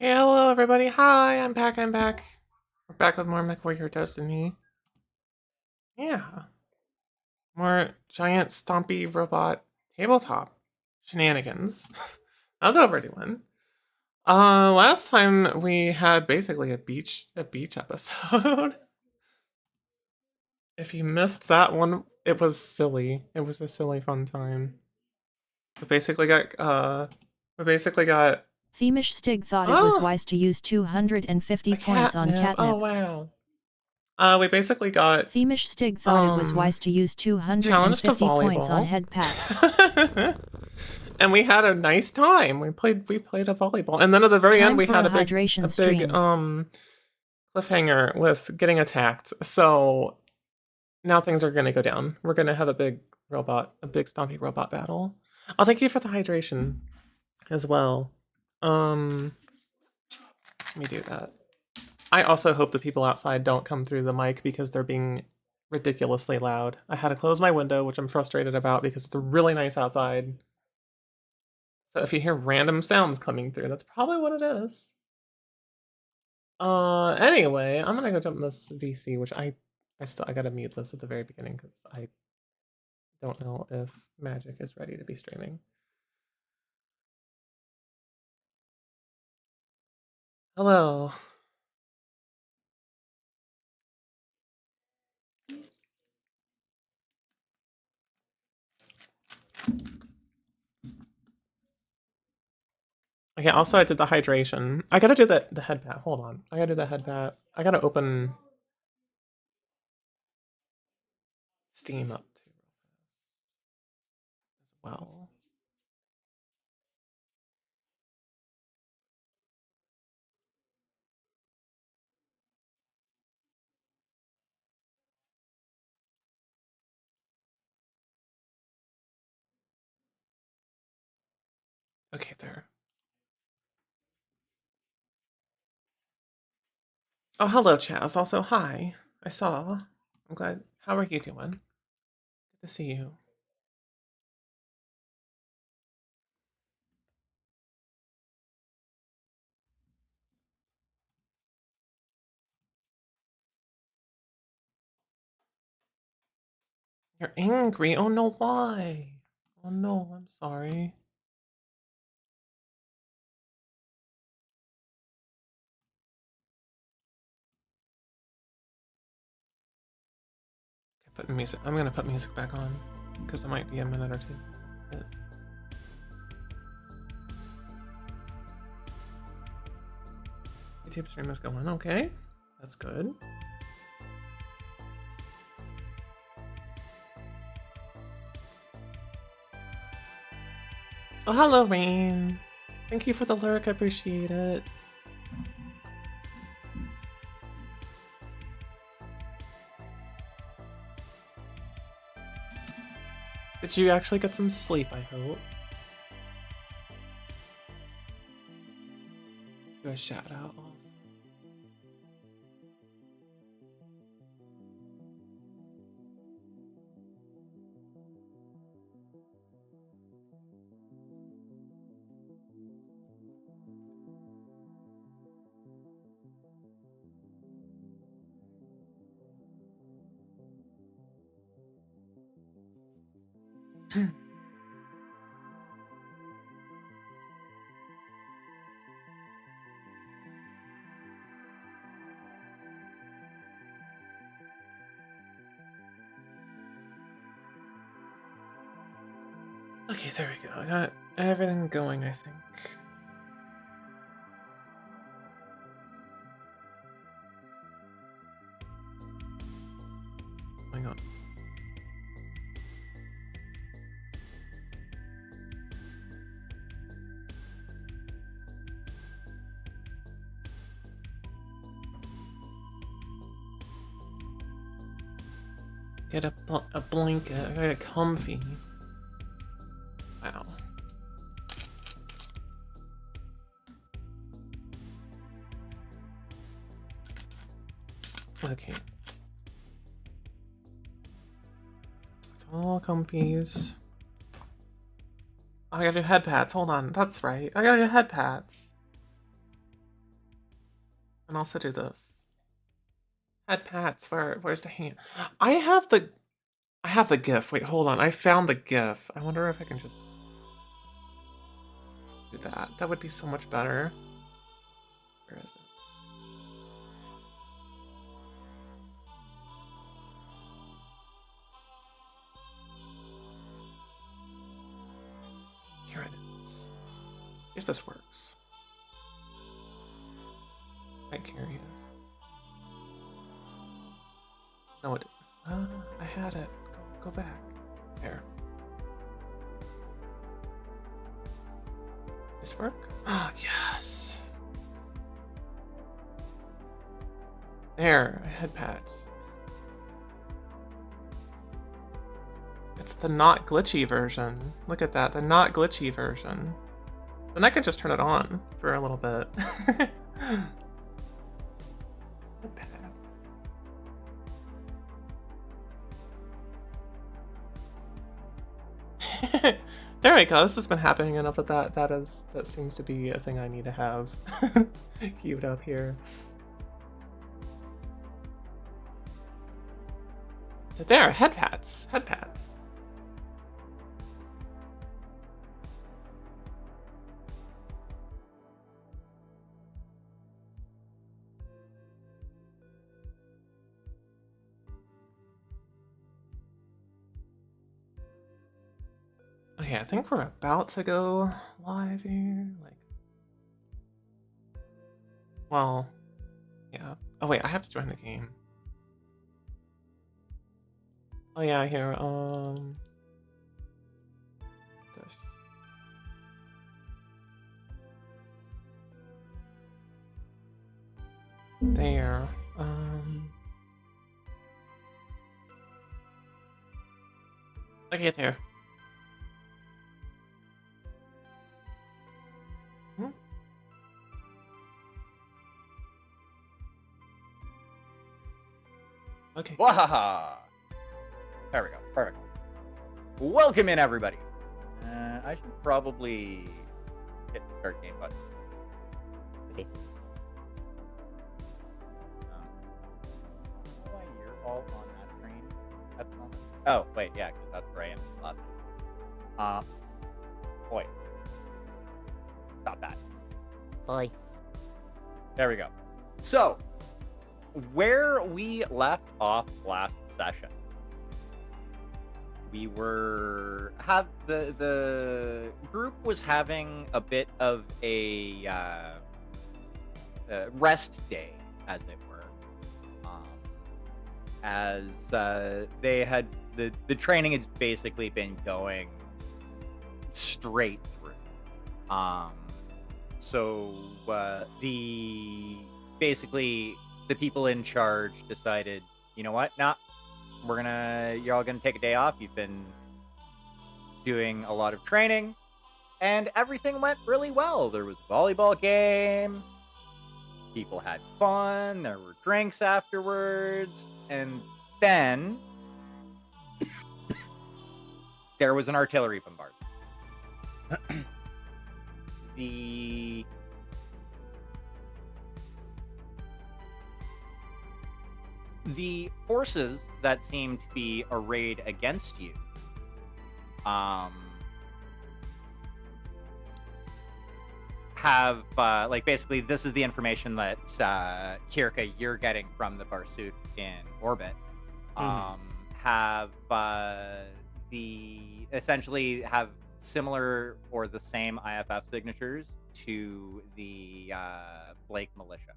Hey, hello everybody. Hi, I'm back. We're back with more Mechwarrior Destiny. Yeah. More giant stompy robot tabletop shenanigans. How's everyone? Last time we had basically a beach episode. If you missed that one, it was silly. It was a silly fun time. We basically got Themish Stig thought it was oh, wise to use 250 a points on catnip. Oh catnip. wow. We basically got Themish Stig thought it was wise to use challenge to 250 points on volleyball. head pats. And we had a nice time. We played a volleyball. And then at the very end Time we for had a a big hydration stream. cliffhanger with getting attacked. So now things are gonna go down. We're gonna have a big stompy robot battle. Oh, thank you for the hydration as well. Let me do that. I also hope the people outside don't come through the mic because they're being ridiculously loud. I had to close my window, which I'm frustrated about because it's really nice outside. So if you hear random sounds coming through, that's probably what it is. Anyway, I'm gonna go jump in this VC, which I gotta mute this at the very beginning because I don't know if Magic is ready to be streaming. Hello. Okay, also I did the hydration. I gotta do the head pat. Hold on. I gotta do the head pat. I gotta open Steam up too as well. Okay, there. Oh, hello, Chaz. Also, hi. I saw. I'm glad. How are you doing? Good to see you. You're angry? Oh no, why? Oh no, I'm sorry. Okay, put music. I'm gonna put music back on because it might be a minute or two. YouTube stream is going okay. That's good. Oh, hello, Rain. Thank you for the lyric. I appreciate it. Did you actually get some sleep? I hope. Do a shout out also. Okay, there we go. I got everything going, I think. Hang on. Get a blanket. I gotta get comfy. Wow. Okay. It's all comfies. I gotta do head pats. Hold on. That's right. I gotta do head pats. And also do this. Head pats. Where's the hand? I have the GIF. Wait, hold on. I found the GIF. I wonder if I can just do that. That would be so much better. Where is it? Here it is. If this works. I'm curious. No, it. I had it. Go back. There. This work? Ah, yes. There, head pads. It's the not glitchy version. Look at that, the not glitchy version. Then I can just turn it on for a little bit. Head pads. There we go. This has been happening enough that seems to be a thing I need to have queued up here. There, head pads. Okay, I think we're about to go live here. Well, yeah. Oh wait, I have to join the game. Oh yeah, here. This. There. Okay, there. Okay. Wahaha! There we go. Perfect. Welcome in, everybody. I should probably hit the start game button. Okay. Why you're all on that screen at the moment? Oh, wait, yeah, because that's where I am last time. Boy. Stop that. Boy. There we go. So, where we left off last session, we were the group was having a bit of a rest day, as it were, as they had the training had basically been going straight through. So basically the people in charge decided, you know what? Nah, you're all gonna take a day off. You've been doing a lot of training, and everything went really well. There was a volleyball game. People had fun. There were drinks afterwards, and then there was an artillery bombardment. The forces that seem to be arrayed against you have basically this is the information that Kirka, you're getting from the Barsuk in orbit. Have essentially have similar or the same IFF signatures to the Blake militia.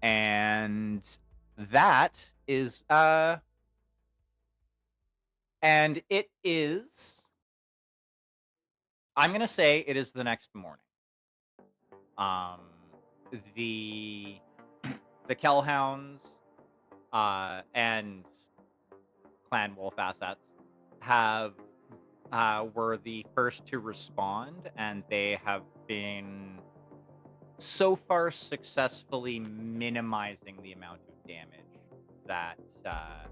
And that is and it is, I'm gonna say it is the next morning. The Kellhounds and Clan Wolf assets have were the first to respond, and they have been so far successfully minimizing the amount of damage that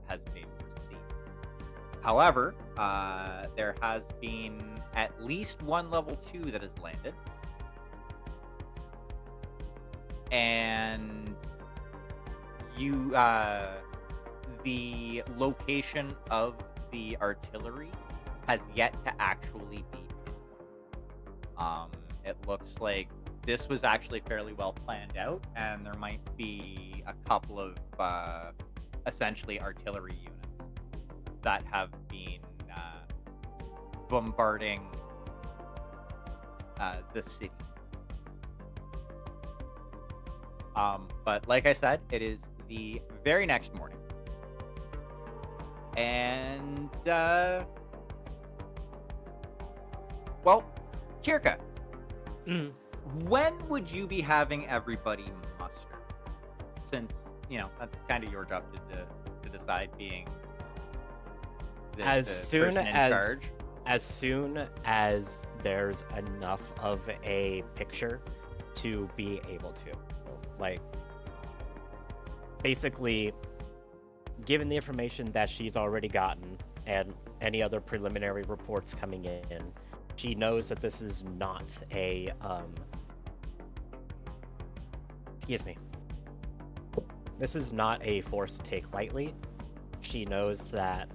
has been received. However, there has been at least one level 2 that has landed. And you, the location of the artillery has yet to actually be pinpointed. It looks like this was actually fairly well planned out, and there might be a couple of essentially artillery units that have been bombarding the city. But like I said, it is the very next morning. And, well, Kirka, when would you be having everybody muster? Since, that's kind of your job to decide, being the person in charge. As soon as there's enough of a picture to be able to. Like, basically, given the information that she's already gotten and any other preliminary reports coming in, she knows that this is not a, this is not a force to take lightly. She knows that,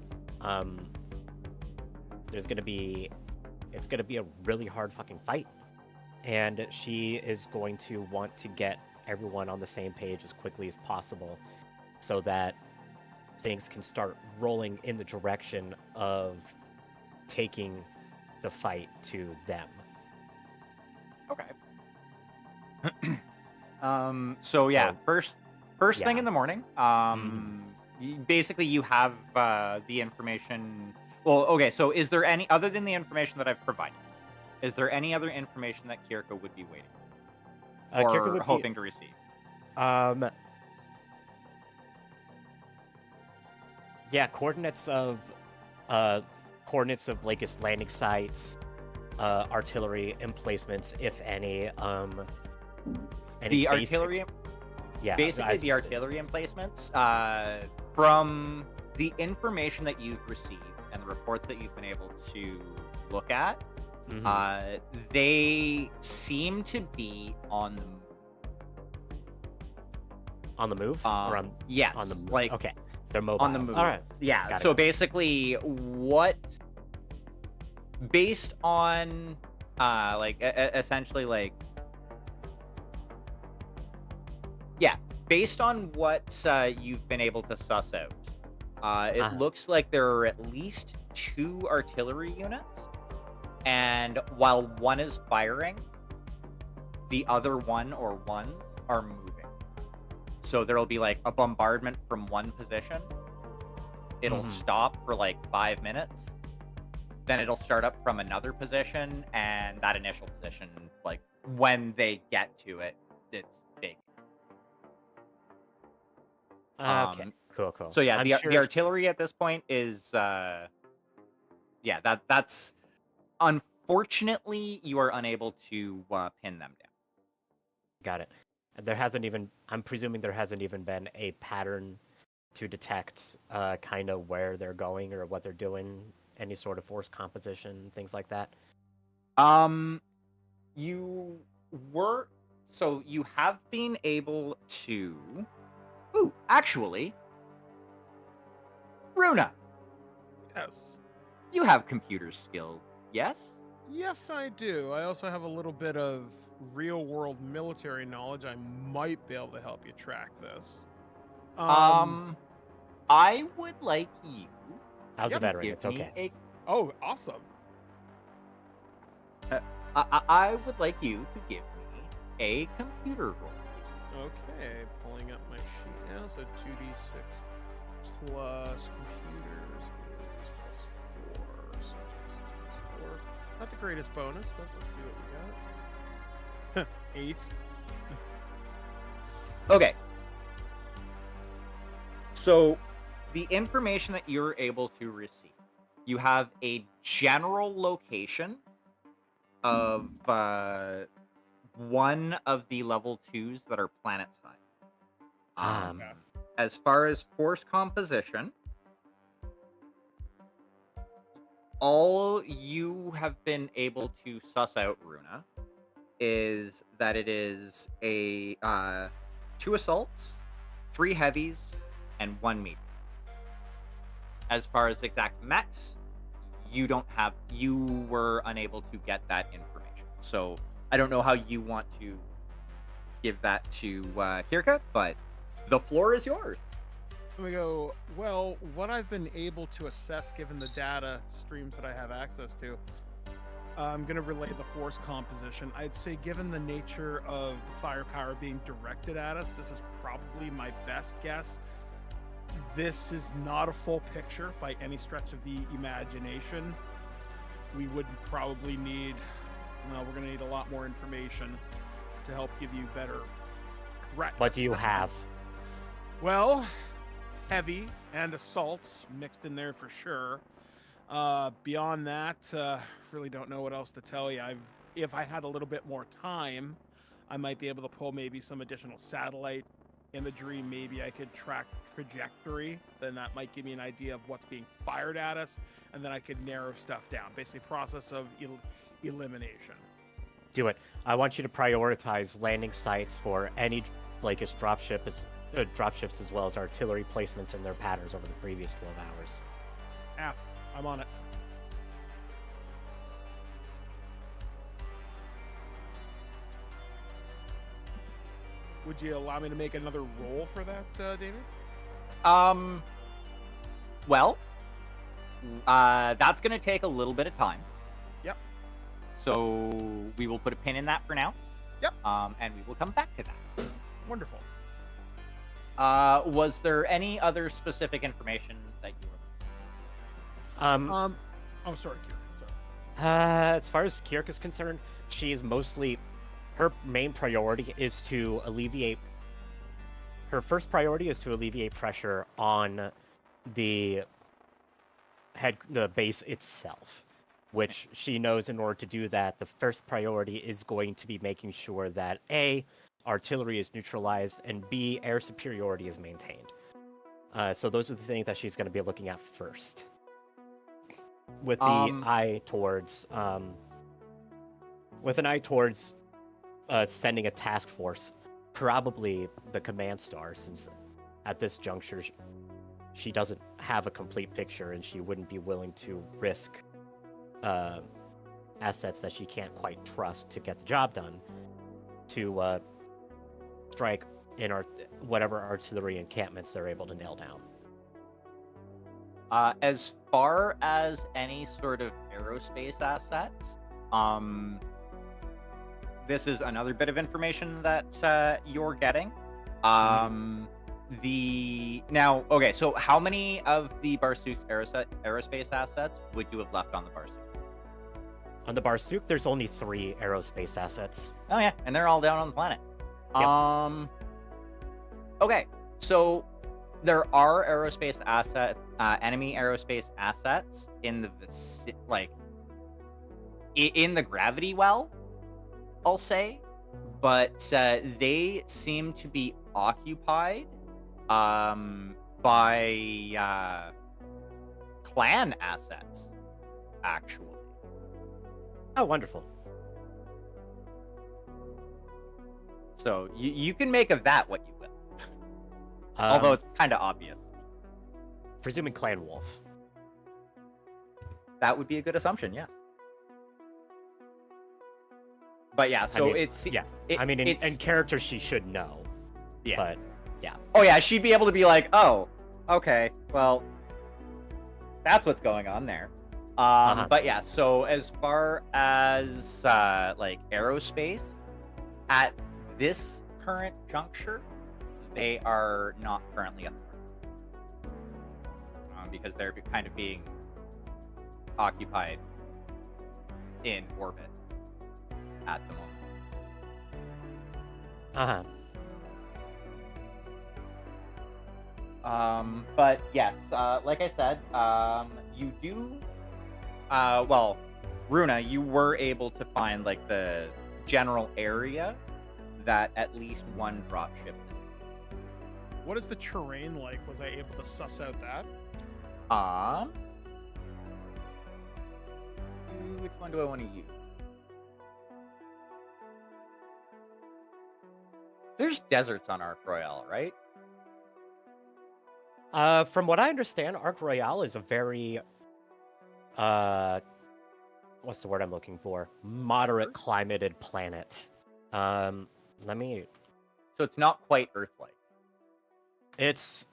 it's gonna be a really hard fucking fight. And she is going to want to get everyone on the same page as quickly as possible so that things can start rolling in the direction of taking the fight to them. Okay. So yeah, first thing in the morning, basically you have the information. Well, okay, so is there any, other than the information that I've provided, is there any other information that Kirka would be waiting or Kirka would hoping to receive? Yeah, coordinates of Lakest landing sites, artillery emplacements, if any. The artillery, yeah, basically the artillery emplacements. From the information that you've received and the reports that you've been able to look at, they seem to be on the move. On the move? Or on, yes, on the move. like, okay, they're mobile. on the move. All right. Yeah. Got So it. basically, based on, essentially, based on what you've been able to suss out, it looks like there are at least 2 artillery units, and while one is firing, the other one or ones are moving. So there'll be like a bombardment from one position. It'll stop for like 5 minutes. Then it'll start up from another position, and that initial position, like, when they get to it, it's big. Okay, cool. So yeah, I'm the sure artillery at this point is, that's unfortunately you are unable to pin them down. Got it. There hasn't even, I'm presuming there hasn't even been a pattern to detect kind of where they're going or what they're doing, any sort of force composition, things like that. You have been able to. Actually, Runa, Yes. you have computer skill, yes? Yes, I do. I also have a little bit of real-world military knowledge. I might be able to help you track this. I would like you. I was a veteran. give It's me okay. Oh, awesome. I would like you to give me a computer roll. Okay, pulling up my sheet now. So 2d6 plus computers is plus 4. So 2d6 plus 4. Not the greatest bonus, but let's see what we got. 8. Okay. So, the information that you're able to receive, you have a general location of one of the level 2s that are planet side. As far as force composition, all you have been able to suss out, Runa, is that it is a 2 assaults, 3 heavies, and 1 medium. As far as exact mechs, you were unable to get that information. So I don't know how you want to give that to Kirka, but the floor is yours. We go, well, what I've been able to assess given the data streams that I have access to, I'm going to relay the force composition. I'd say given the nature of the firepower being directed at us, this is probably my best guess. This is not a full picture by any stretch of the imagination. We would probably need, we're going to need a lot more information to help give you better threat. What do you assessment. have? Well, heavy and assaults mixed in there for sure. Beyond that, really don't know what else to tell you. If I had a little bit more time, I might be able to pull maybe some additional satellite imagery. Maybe I could track trajectory. Then that might give me an idea of what's being fired at us, and then I could narrow stuff down. Basically, process of elimination. Do it. I want you to prioritize landing sites for any Blakish dropships as well as artillery placements and their patterns over the previous 12 hours. I'm on it. Would you allow me to make another roll for that, David? Well, that's going to take a little bit of time. Yep. So we will put a pin in that for now. Yep. And we will come back to that. Wonderful. Was there any other specific information that you were... Oh, sorry, Kira. Sorry. As far as Kirk is concerned, she is mostly... Her main priority is to alleviate... Her first priority is to alleviate pressure on the base itself, which she knows in order to do that, the first priority is going to be making sure that A, artillery is neutralized, and B, air superiority is maintained. So those are the things that she's going to be looking at first. With the eye towards... with an eye towards sending a task force, probably the command star, since at this juncture she doesn't have a complete picture and she wouldn't be willing to risk assets that she can't quite trust to get the job done, to strike in whatever artillery encampments they're able to nail down. As far as any sort of aerospace assets, this is another bit of information that you're getting. Okay, so how many of the Barsook's aerospace assets would you have left on the Barsook? On the Barsook, there's only 3 aerospace assets. Oh yeah, and they're all down on the planet. Yep. Okay, so there are enemy aerospace assets in the in the gravity well, I'll say, but they seem to be occupied by clan assets, actually. Oh, wonderful. So you can make of that what you will. Although it's kind of obvious. Presuming Clan Wolf. That would be a good assumption, yes. But yeah, so in character she should know. Yeah. But yeah. Oh yeah, she'd be able to be like, oh, okay, well, that's what's going on there. But yeah, so as far as aerospace, at this current juncture, they are not currently a threat. Because they're kind of being occupied in orbit at the moment. But yes, like I said, you do Runa, you were able to find like the general area that at least one dropship is. What is the terrain like? Was I able to suss out that? one do I want to use? There's deserts on Arc Royale, right? From what I understand, Arc Royale is a very what's the word I'm looking for? Moderate climated planet. Let me. So it's not quite Earth-like. It's.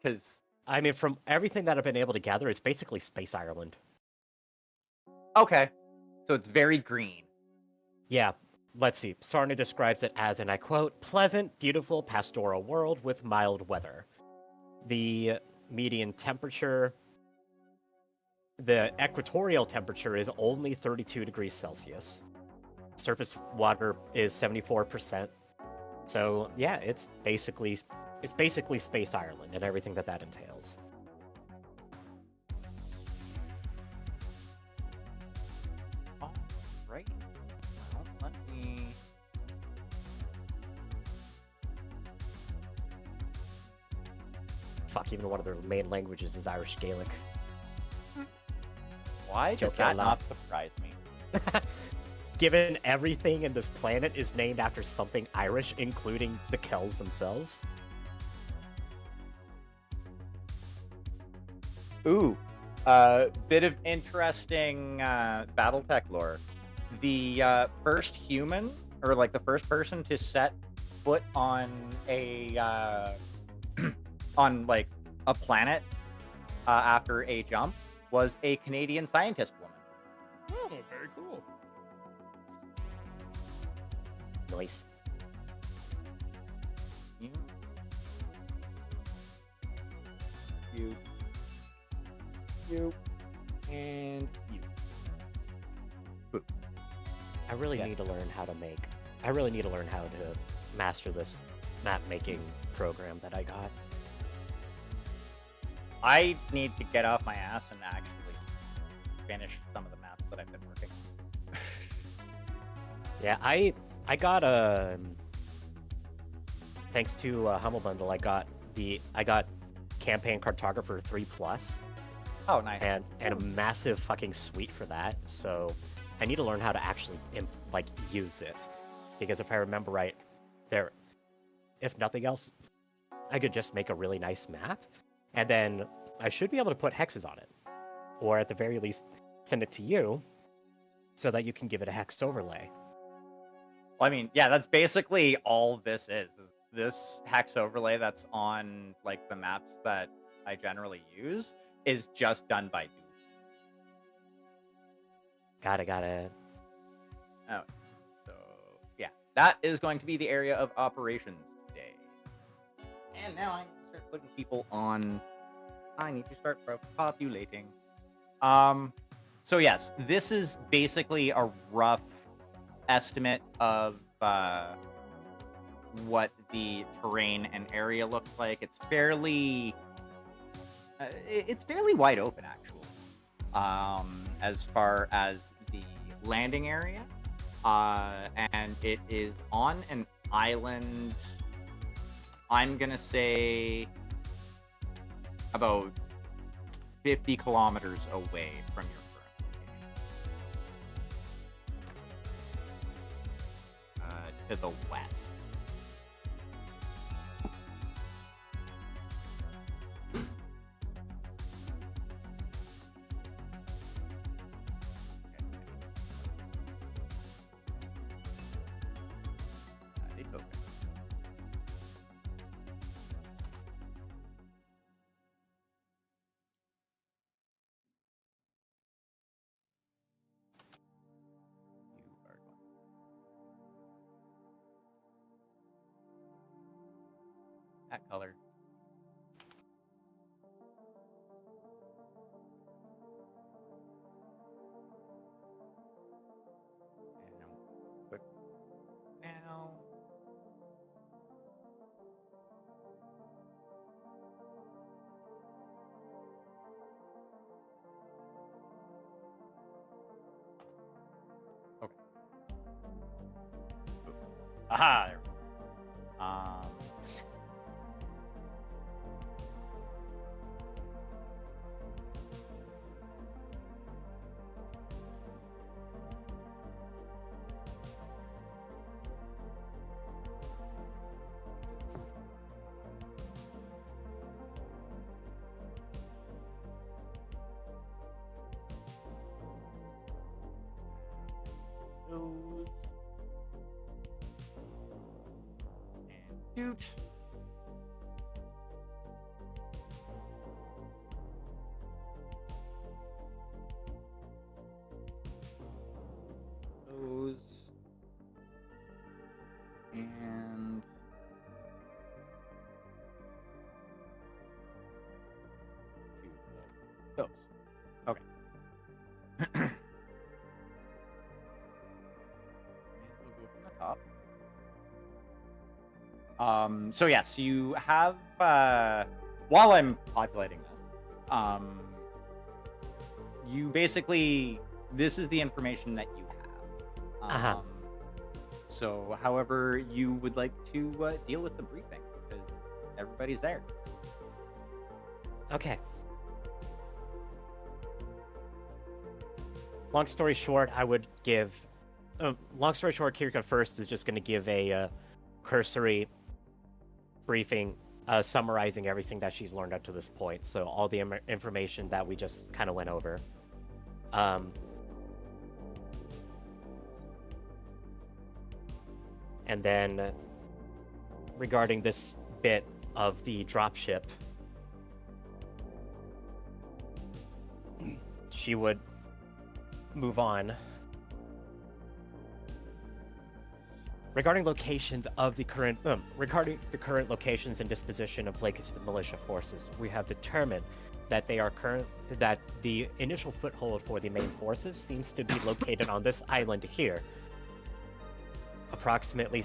Because I mean, from everything that I've been able to gather, it's basically Space Ireland. okay, so it's very green. Yeah. Let's see. Sarna describes it as, and I quote, pleasant, beautiful, pastoral world with mild weather. The median temperature, the equatorial temperature is only 32 degrees Celsius. Surface water is 74%. So yeah, it's basically Space Ireland and everything that entails. All right. Well, let me. Fuck, even one of their main languages is Irish Gaelic. Why does that not surprise me? Given everything in this planet is named after something Irish, including the Kells themselves. Ooh, bit of interesting BattleTech lore. The first human, or like the first person to set foot on a on like a planet after a jump was a Canadian scientist woman. Oh, very cool. Nice. You, and you. Boop. I really Yeah. need to learn how to make. I really need to learn how to master this map making program that I got. I need to get off my ass and actually finish some of the maps that I've been working on. Yeah, I got thanks to Humble Bundle, I got Campaign Cartographer 3+, Oh, nice. and a massive fucking suite for that. So I need to learn how to actually use it, because if I remember right, if nothing else, I could just make a really nice map, and then I should be able to put hexes on it, or at the very least send it to you, so that you can give it a hex overlay. Well, I mean, yeah, that's basically all this is this hex overlay that's on like the maps that I generally use is just done by dudes. Got it. Oh, so yeah, that is going to be the area of operations today. And now I need to start putting people on. I need to start populating. So yes, this is basically a rough estimate of what the terrain and area looks like. It's fairly wide open actually, as far as the landing area, and it is on an island. I'm gonna say about 50 kilometers away from your current location. To the west. Okay. That color. But now. Okay. Aha! There we go. those. And doot. Those. And those. Okay. May as well go from the top. So yes, you have while I'm populating this, you basically, this is the information that you have. So however you would like to deal with the briefing, because everybody's there. Okay. Long story short, I would give... long story short, Kirika first is just going to give a cursory briefing summarizing everything that she's learned up to this point. So all the information that we just kind of went over. And then regarding this bit of the dropship, she would move on. Regarding locations of the current, regarding the current locations and disposition of Blake's militia forces, we have determined that that the initial foothold for the main forces seems to be located on this island here, approximately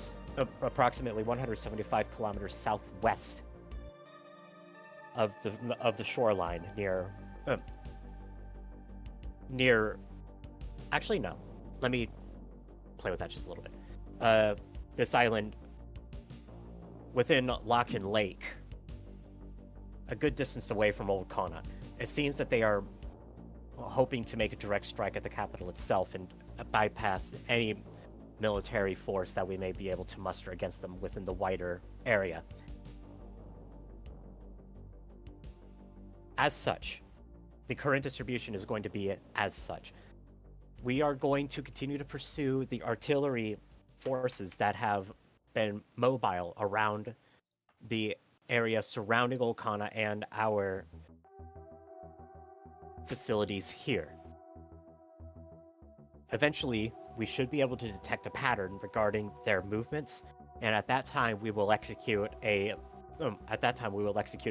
175 kilometers southwest of the shoreline near. Actually, no. Let me play with that just a little bit. This island within Locken Lake, a good distance away from Old Kana. It seems that they are hoping to make a direct strike at the capital itself and bypass any military force that we may be able to muster against them within the wider area. As such, the current distribution is going to be as such. We are going to continue to pursue the artillery forces that have been mobile around the area surrounding Old Kana and our facilities here. Eventually, we should be able to detect a pattern regarding their movements, and at that time we will execute a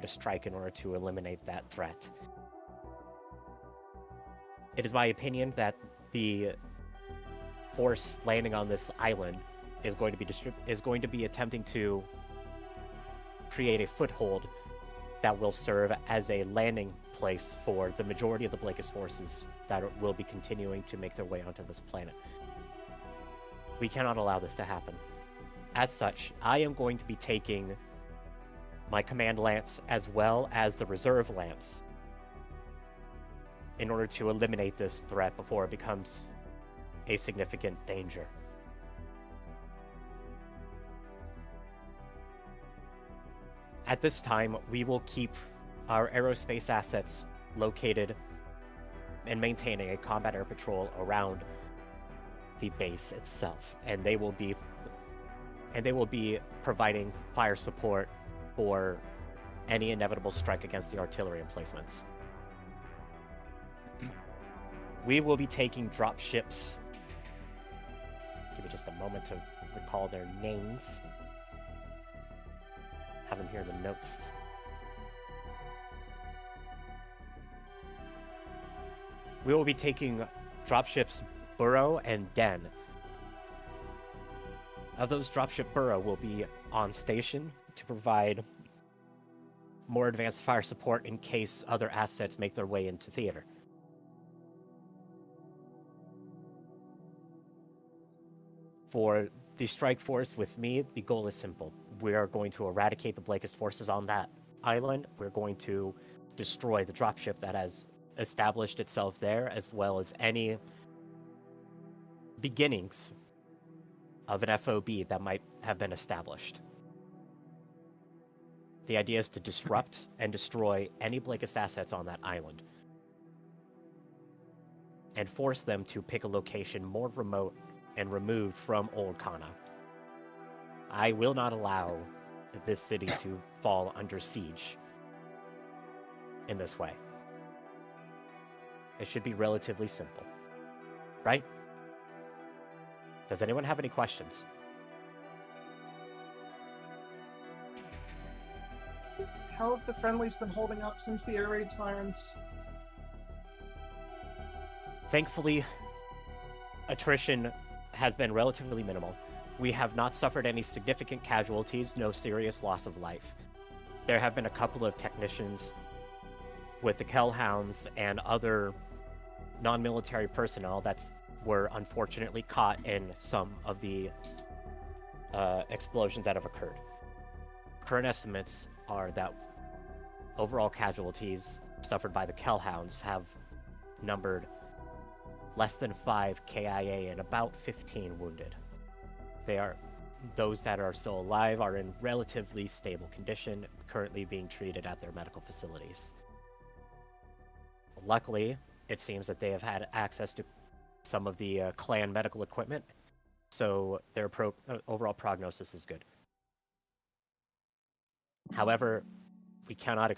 strike in order to eliminate that threat. It is my opinion that the force landing on this island is going to be attempting to create a foothold that will serve as a landing place for the majority of the Blakist forces that will be continuing to make their way onto this planet. We cannot allow this to happen. As such, I am going to be taking my command lance as well as the reserve lance in order to eliminate this threat before it becomes a significant danger. At this time, we will keep our aerospace assets located and maintaining a combat air patrol around the base itself, and they will be providing fire support for any inevitable strike against the artillery emplacements. We will be taking drop ships. Give me just a moment to recall their names. Have them here in the notes. We will be taking dropships Burrow and Den. Of those, dropship Burrow will be on station to provide more advanced fire support in case other assets make their way into theater. For the strike force with me, the goal is simple. We are going to eradicate the Blakist forces on that island. We're going to destroy the dropship that has established itself there, as well as any beginnings of an FOB that might have been established. The idea is to disrupt and destroy any Blakist assets on that island and force them to pick a location more remote and removed from Old Kana. I will not allow this city to fall under siege in this way. It should be relatively simple, right? Does anyone have any questions? How have the friendlies been holding up since the air raid sirens? Thankfully, attrition has been relatively minimal. We have not suffered any significant casualties, no serious loss of life. There have been a couple of technicians with the Kellhounds and other non-military personnel that were unfortunately caught in some of the explosions that have occurred. Current estimates are that overall casualties suffered by the Kellhounds have numbered less than 5 KIA and about 15 wounded. Those that are still alive are in relatively stable condition, currently being treated at their medical facilities. Luckily, it seems that they have had access to some of the clan medical equipment, so their overall prognosis is good. However, we cannot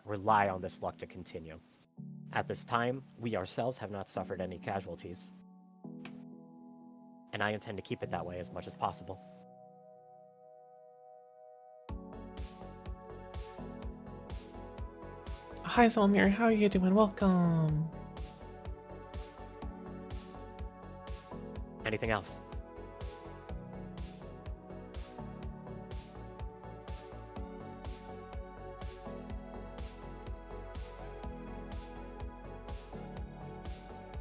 rely on this luck to continue. At this time, we ourselves have not suffered any casualties, and I intend to keep it that way as much as possible. Hi, Zolmir. How are you doing? Welcome. Anything else?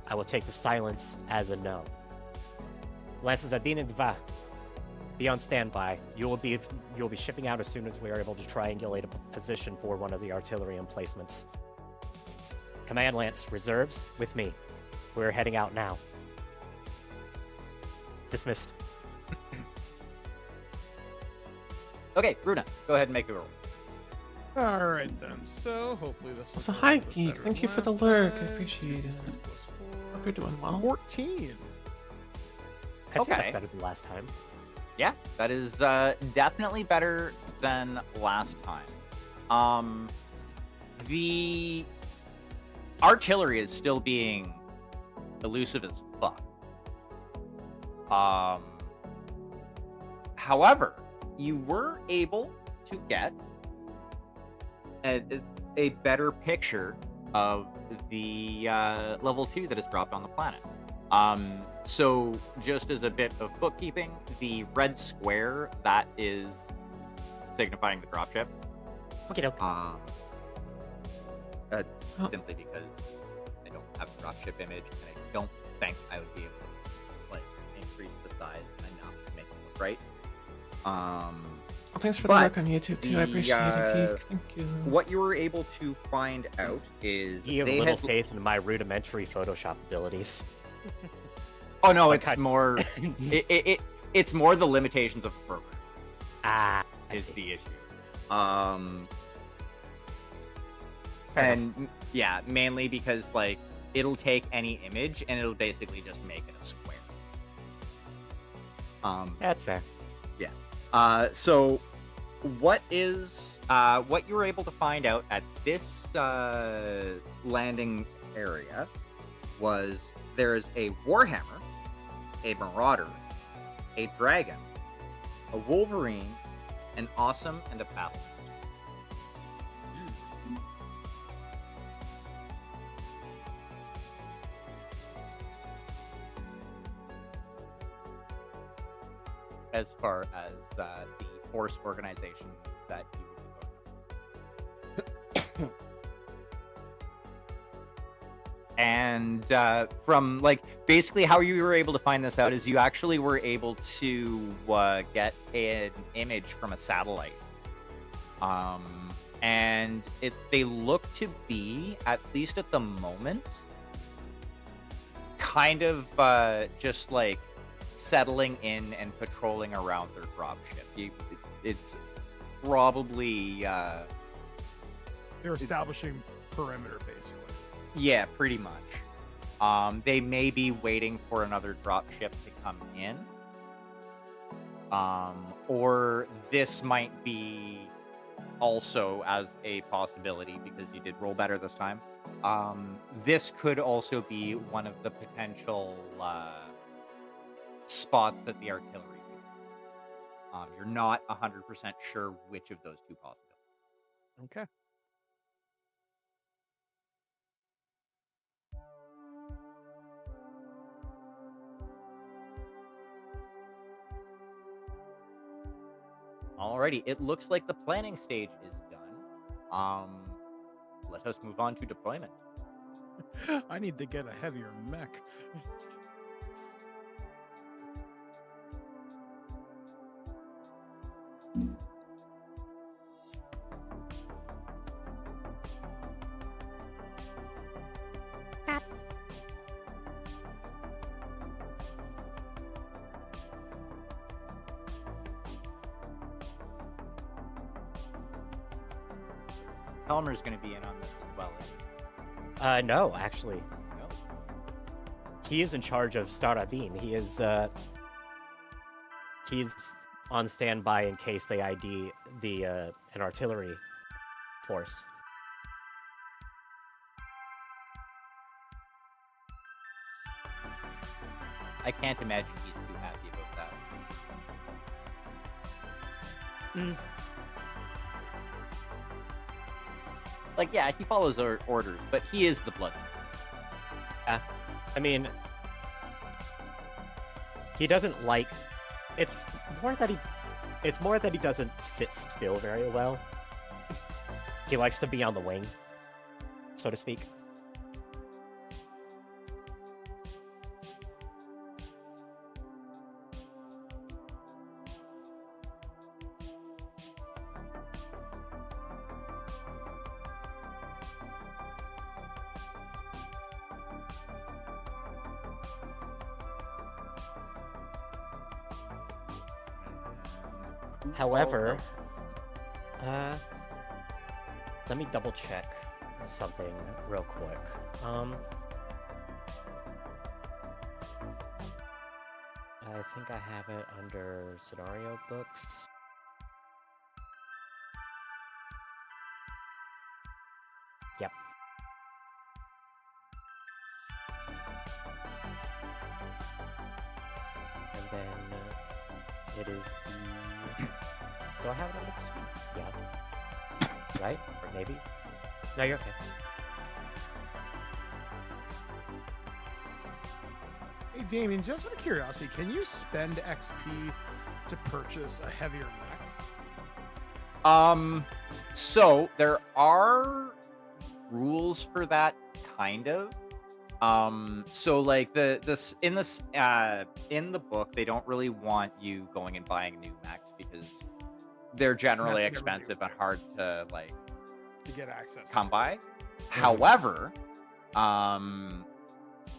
I will take the silence as a no. Lances Adin and Dva, be on standby. You'll be shipping out as soon as we are able to triangulate a position for one of the artillery emplacements. Command Lance, reserves with me. We're heading out now. Dismissed. Okay, Bruna, go ahead and make a roll. All right then. So hopefully this. Also, hi, Geek. Thank you for the lurk. I appreciate it. Hope you're doing well. 14. I'd say that's Okay. better than last time. Yeah, that is definitely better than last time. The artillery is still being elusive as fuck. However, you were able to get a better picture of the level 2 that is dropped on the planet. So just as a bit of bookkeeping, the red square that is signifying the dropship. Okay, doke. Simply because I don't have a dropship image, and I don't think I would be able to like increase the size enough to make it look right. Well, thanks for the work on YouTube too. I appreciate it, Geek. Thank you. What you were able to find out is You have they little had... faith in my rudimentary Photoshop abilities. Oh no, Like it's more. It's more the limitations of the program I is see. the issue. Fair And yeah, mainly because like it'll take any image and it'll basically just make it a square. That's fair. So what you were able to find out at this landing area was there is a Warhammer, a Marauder, a Dragon, a Wolverine, an Awesome, and a Battle. As far as the force organization that you will be going. And from like basically how you were able to find this out is you actually were able to get an image from a satellite, and they look to be, at least at the moment, kind of just like settling in and patrolling around their dropship. It's probably They're establishing perimeter, basically. yeah, pretty much. They may be waiting for another drop ship to come in. Or this might be also as a possibility because you did roll better this time. This could also be one of the potential spots that the artillery do. You're not 100% sure which of those two possibilities. Okay. Alrighty, it looks like the planning stage is done. Let us move on to deployment. I need to get a heavier mech. Helmer's going to be in on this as well. No, actually. No. He is in charge of Staradin. He's on standby in case they ID an artillery force. I can't imagine he's too happy about that. Mm. Like, yeah, he follows our orders, but he is the blood. Yeah. I mean, he doesn't like. It's more that he doesn't sit still very well. He likes to be on the wing, so to speak. However, let me double check something real quick. I think I have it under scenario books. Yep. And then it is the. Do I have it under the screen? Yeah. Right? Or maybe? No, you're okay. Hey, Damien, just out of curiosity, can you spend XP to purchase a heavier mech? So there are rules for that, kind of. So like in the book, they don't really want you going and buying new mechs because they're generally expensive and hard to like to get access come by. However,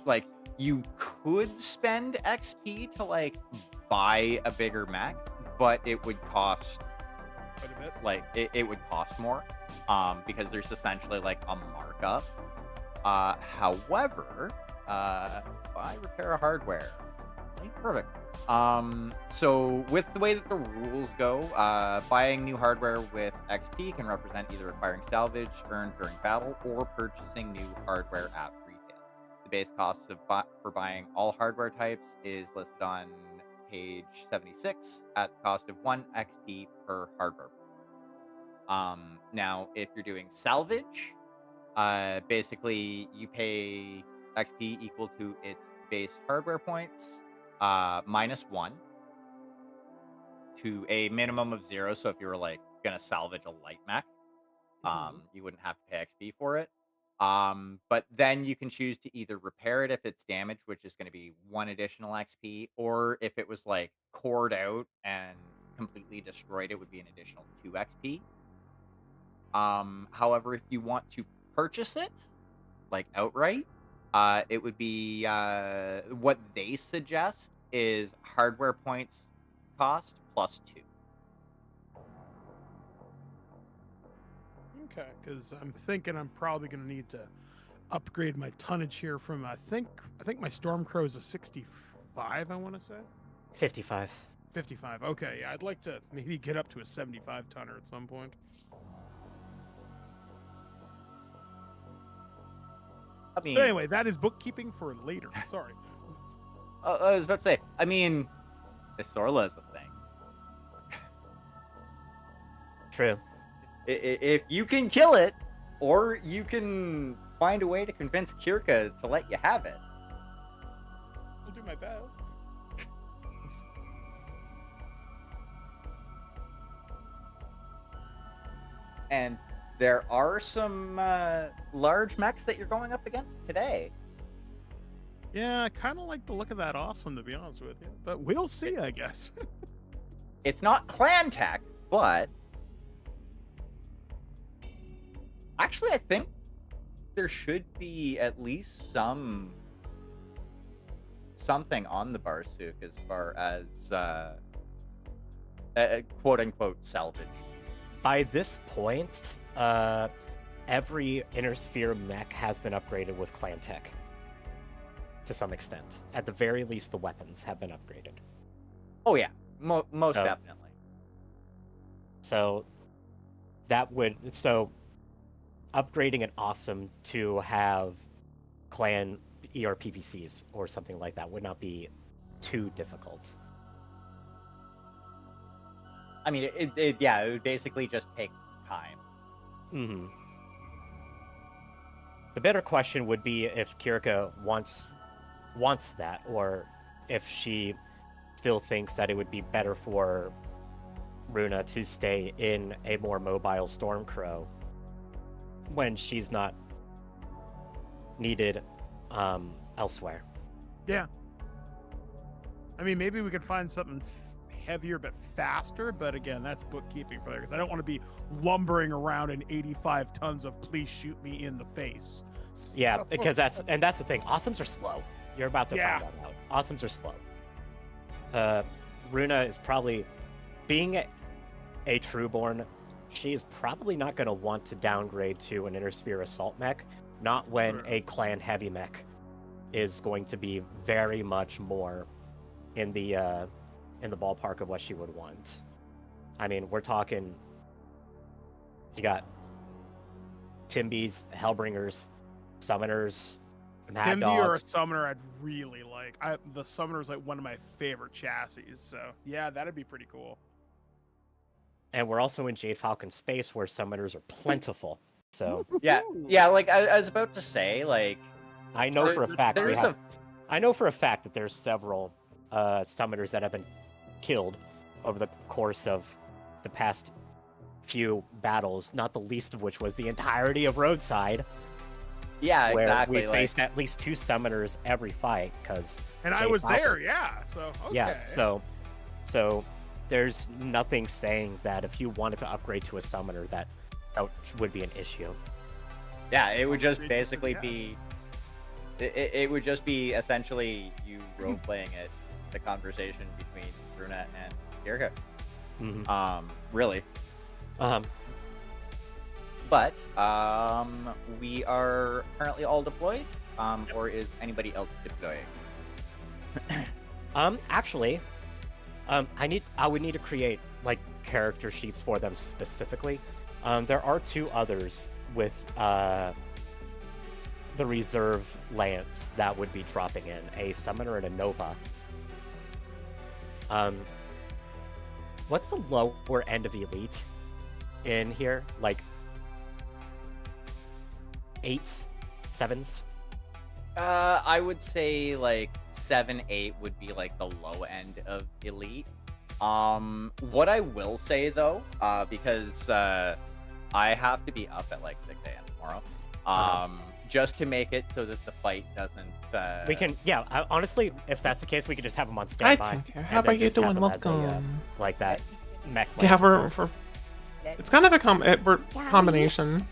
like you could spend XP to like buy a bigger mech, but it would cost quite a bit. Like it would cost more, because there's essentially like a markup. However, buy repair hardware. Okay, perfect. So with the way that the rules go, buying new hardware with XP can represent either acquiring salvage earned during battle or purchasing new hardware at retail. The base cost for buying all hardware types is listed on page 76 at the cost of 1 XP per hardware. Now, if you're doing salvage, basically you pay XP equal to its base hardware points -1 to a minimum of 0. So if you were like gonna salvage a light mech, you wouldn't have to pay XP for it. But then you can choose to either repair it if it's damaged, which is going to be 1 additional XP, or if it was like cored out and completely destroyed, it would be an additional 2 XP. However, if you want to purchase it, like outright, it would be what they suggest is hardware points cost +2. Okay, because I'm thinking I'm probably going to need to upgrade my tonnage here from I think my Stormcrow is a 65. I want to say 55. 55. Okay, yeah, I'd like to maybe get up to a 75 tonner at some point. I mean, But anyway, that is bookkeeping for later. Sorry. I was about to say, I mean, Isorla is a thing. True. If you can kill it, or you can find a way to convince Kirka to let you have it. I'll do my best. And there are some large mechs that you're going up against today. Yeah, I kind of like the look of that awesome, to be honest with you. But we'll see, I guess. It's not clan tech, but actually, I think there should be at least something on the Barsuk as far as quote unquote salvage. By this point, every Inner Sphere mech has been upgraded with clan tech. To some extent. At the very least, the weapons have been upgraded. Oh yeah, most So- definitely. So upgrading an awesome to have clan ERPPCs or something like that would not be too difficult. I mean, it would basically just take time. Mm-hmm. The better question would be if Kirka wants that, or if she still thinks that it would be better for Runa to stay in a more mobile Stormcrow when she's not needed elsewhere. Yeah. I mean, maybe we could find something heavier but faster, but again, that's bookkeeping for there, because I don't want to be lumbering around in 85 tons of please shoot me in the face. Yeah, because that's the thing. Awesomes are slow. You're about to Yeah. find that out. Awesomes are slow. Runa is probably, being a Trueborn, she's probably not going to want to downgrade to an Inner Sphere Assault mech, not when True. a clan heavy mech is going to be very much more in the ballpark of what she would want. I mean, we're talking, you got Timbies, Hellbringers, Summoners, Mad Timby or a Dogs. summoner I'd really like. The summoner's like one of my favorite chassis, so yeah, that'd be pretty cool. And we're also in Jade Falcon space where summoners are plentiful. So Yeah, like I was about to say, like I know for a fact there's I know for a fact that there's several summoners that have been killed over the course of the past few battles, not the least of which was the entirety of Roadside, yeah, where exactly. we like, faced at least 2 summoners every fight, because And I Jade was Falcon. there, yeah. So okay. Yeah, so there's nothing saying that if you wanted to upgrade to a summoner that would be an issue. yeah, it would just Upgrade basically to- be. It would just be essentially you role playing it, the conversation between Bruna and Kirka. Mm-hmm. Really. Um, But we are currently all deployed. Or is anybody else deploying? Actually, I would need to create like character sheets for them specifically. There are 2 others with the reserve lance that would be dropping in, a summoner and a nova. What's the lower end of elite in here? Like 8s, 7s? I would say like 7, 8 would be like the low end of elite. What I will say though, because I have to be up at like 6 a.m. tomorrow. Just to make it so that the fight doesn't. We can, honestly, if that's the case, we could just have them on I standby. don't care. and How then are you just have doing? them as a, Welcome. like that mech. Yeah, license. we're it's kind of a combination.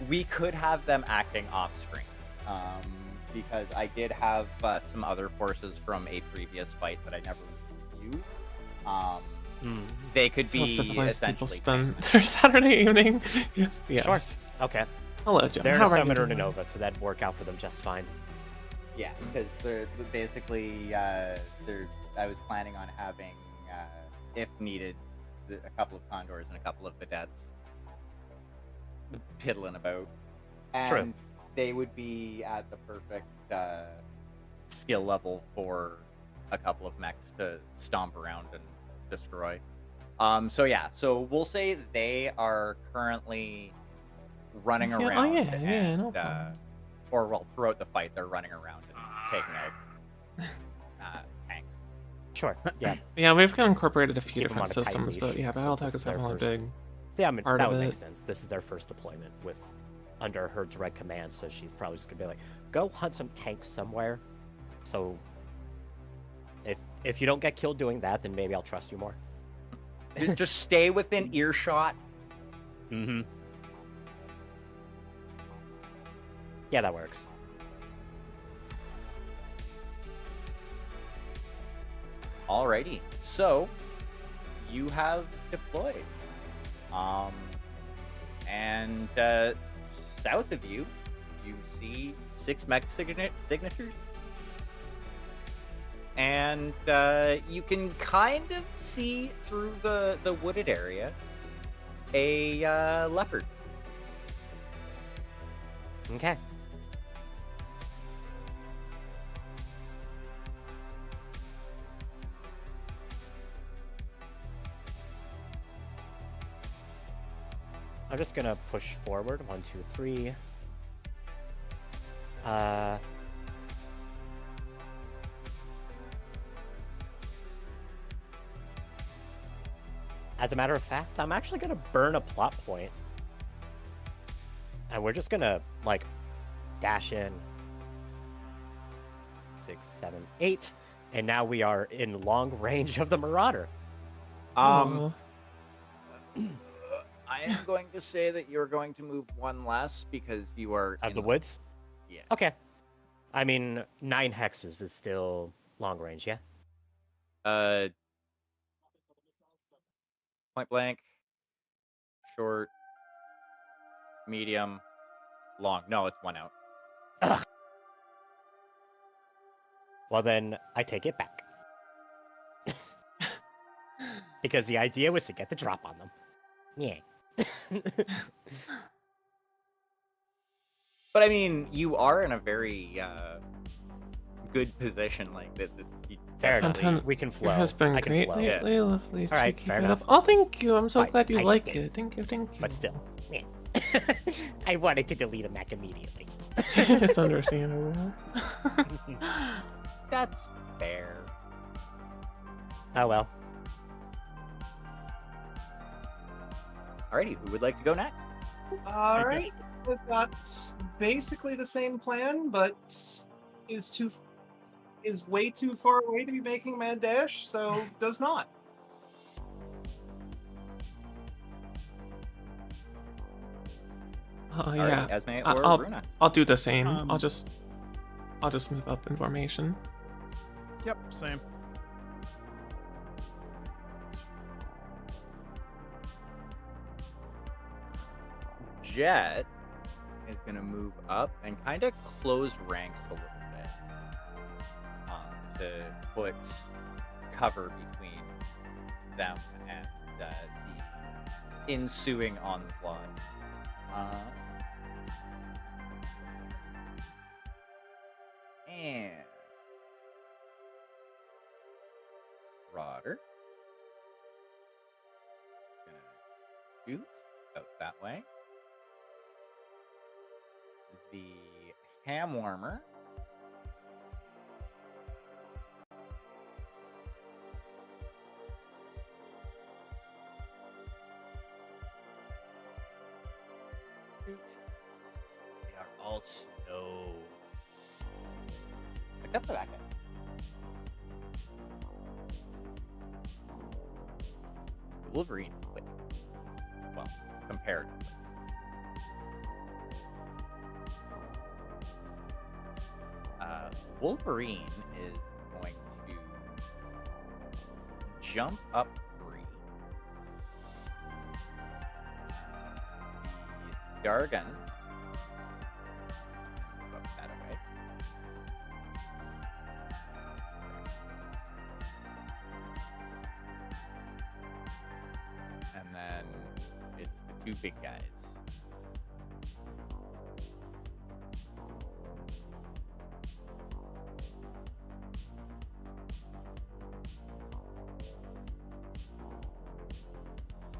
We could have them acting off screen. Because I did have some other forces from a previous fight that I never used. They could It's how be civilized people essentially. spend their Saturday evening. Yes. Sure. Okay. Hello, Jim. They're How a are you summoner doing? Nova, so that'd work out for them just fine. Yeah, because they're basically, I was planning on having, if needed, a couple of condors and a couple of vedettes piddling about. And True. they would be at the perfect skill level for a couple of mechs to stomp around and destroy. So yeah, so we'll say they are currently running Yeah, oh, around yeah, and, no problem. or well, throughout the fight, they're running around and taking out tanks. Sure. Yeah. Yeah, we've incorporated a few Keep 'em on different a tight systems, but leash, yeah, since Battletech this is is their definitely first- big. Yeah, I mean, part that of would make it. sense. This is their first deployment with under her direct command, so she's probably just gonna be like, "Go hunt some tanks somewhere." So, if you don't get killed doing that, then maybe I'll trust you more. Just stay within earshot. Mm-hmm. Yeah, that works. Alrighty, so you have deployed, and south of you, you see 6 mech signatures, and you can kind of see through the wooded area a leopard. Okay. I'm just gonna push forward. 1, 2, 3. As a matter of fact, I'm actually gonna burn a plot point. And we're just gonna, like, dash in 6, 7, 8. And now we are in long range of the Marauder. Oh. I am going to say that you're going to move 1 less because you are Of in the woods? Yeah. Okay. I mean, 9 hexes is still long range, yeah? Point blank, short, medium, long. No, it's 1 out. Ugh. Well, then I take it back. Because the idea was to get the drop on them. Yeah. But I mean, you are in a very good position, like that. Fair enough. Content We can flow. It has been I can great flow. lately. Lovely. All right, to fair keep it enough. up. Oh, thank you. I'm so Fine, glad you I like stayed. it. Thank you. But still, yeah. I wanted to delete a mech immediately. It's understandable. That's fair. Oh well. Alrighty, who would like to go next? All right. We've got basically the same plan, but is way too far away to be making mad dash, so does not. Oh Alrighty, yeah. Esme I- or I'll- Runa? I'll do the same. Um, I'll just move up in formation. Yep, same. Jet is gonna move up and kind of close ranks a little bit to put cover between them and the ensuing onslaught. And Rodder gonna shoot out that way. The ham warmer shoot. They are all slow. Except for that guy. The Wolverine is quick. Well, comparatively. Wolverine is going to jump up 3. The Dargon two big guys.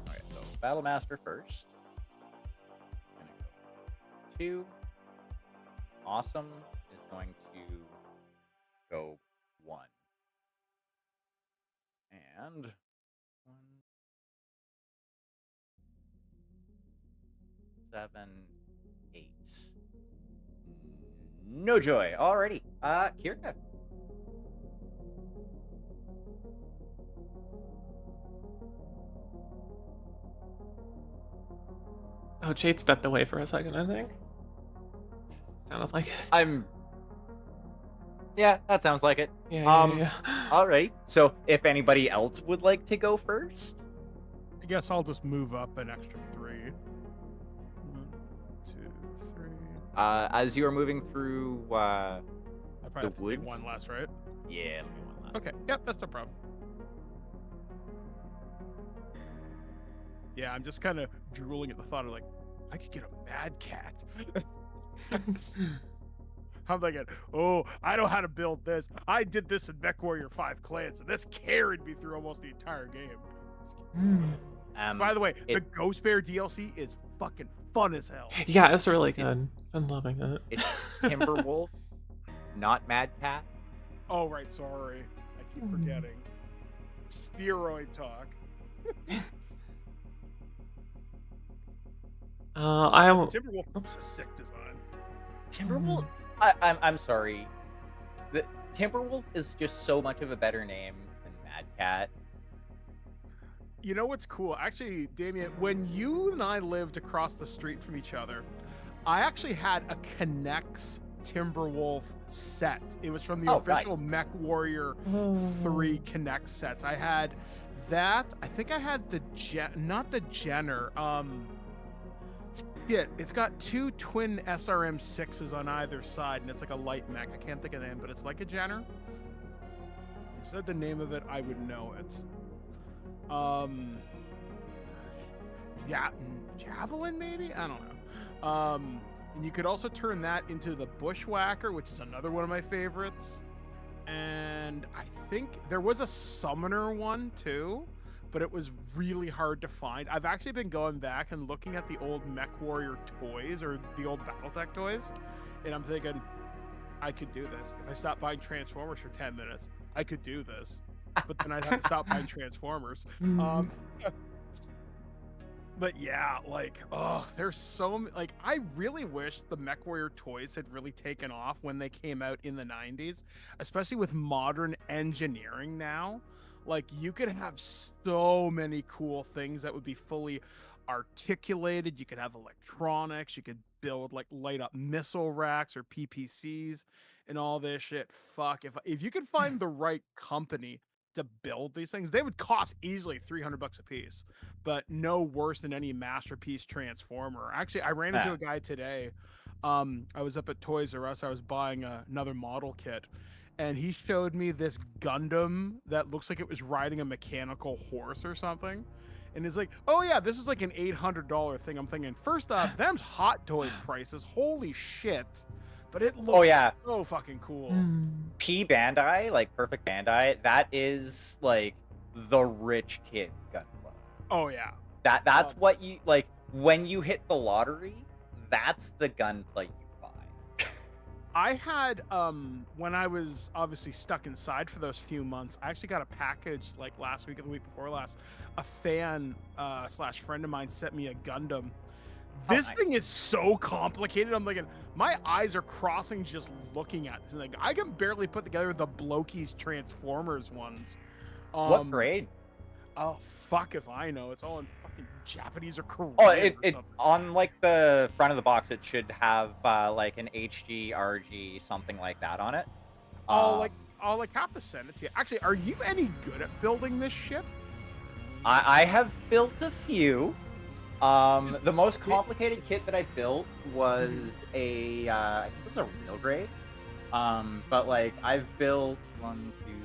Alright, so Battle Master first. Gonna go 2. Awesome is going to go 1. And 1, 7, 8. No joy. Alrighty. Kirka. Oh, Jade stepped away for a second, I think. Sounded like it. Yeah, that sounds like it. Yeah. Alright. So if anybody else would like to go first, I guess I'll just move up an extra 3. 1, 2, 3. as you are moving through I probably the have to take woods? 1 less, right? Yeah, let me one last. Okay, yep, that's no problem. Yeah, I'm just kind of drooling at the thought of like, I could get a mad cat. I'm thinking, oh, I know how to build this. I did this in Mechwarrior 5 Clans, and this carried me through almost the entire game. By the way, the Ghost Bear DLC is fucking fun as hell. Yeah, it's really good. I'm loving it. It's Timberwolf, not Mad Cat. Oh, right, sorry. I keep forgetting. Spheroid talk. Timberwolf is a sick design. Timberwolf? I'm sorry. The Timberwolf is just so much of a better name than Mad Cat. You know what's cool? Actually, Damien, when you and I lived across the street from each other, I actually had a Connects Timberwolf set. It was from the official Mechwarrior 3 Connect sets. I had that. I think I had the not the Jenner. Yeah, it's got 2 twin SRM6s on either side, and it's like a light mech. I can't think of the name, but it's like a Jenner. If you said the name of it, I would know it. Yeah, Javelin maybe? I don't know. And you could also turn that into the Bushwhacker, which is another one of my favorites. And I think there was a Summoner one too, but it was really hard to find. I've actually been going back and looking at the old Mechwarrior toys or the old Battletech toys, and I'm thinking, I could do this. If I stopped buying Transformers for 10 minutes, I could do this. But then I'd have to stop buying Transformers. But yeah, like, oh, there's so like, I really wish the Mechwarrior toys had really taken off when they came out in the 90s, especially with modern engineering now. Like, you could have so many cool things that would be fully articulated. You could have electronics. You could build like light up missile racks or PPCs and all this shit. Fuck, if you could find the right company to build these things, they would cost easily $300 a piece, but no worse than any Masterpiece Transformer. Actually, I ran into a guy today. I was up at Toys R Us. I was buying another model kit, and he showed me this Gundam that looks like it was riding a mechanical horse or something. And he's like, oh yeah, this is like an $800 thing. I'm thinking, first off, them's Hot Toys prices. Holy shit. But it looks so fucking cool. P Bandai, like Perfect Bandai, that is like the rich kid's gunpla. Oh yeah. That's what you like when you hit the lottery, that's the gunpla you buy. I had when I was obviously stuck inside for those few months, I actually got a package like last week or the week before last. A fan slash friend of mine sent me a Gundam. This thing is so complicated. I'm thinking, my eyes are crossing just looking at this. Like, I can barely put together the Blokey's Transformers ones. What grade? Oh, fuck if I know. It's all in fucking Japanese or Korean. Oh, it on like the front of the box, it should have like an HG, RG, something like that on it. I'll have to send it to you. Actually, are you any good at building this shit? I have built a few. The most complicated kit that I built was I think it was a real grade. But like I've built 1, 2, 3,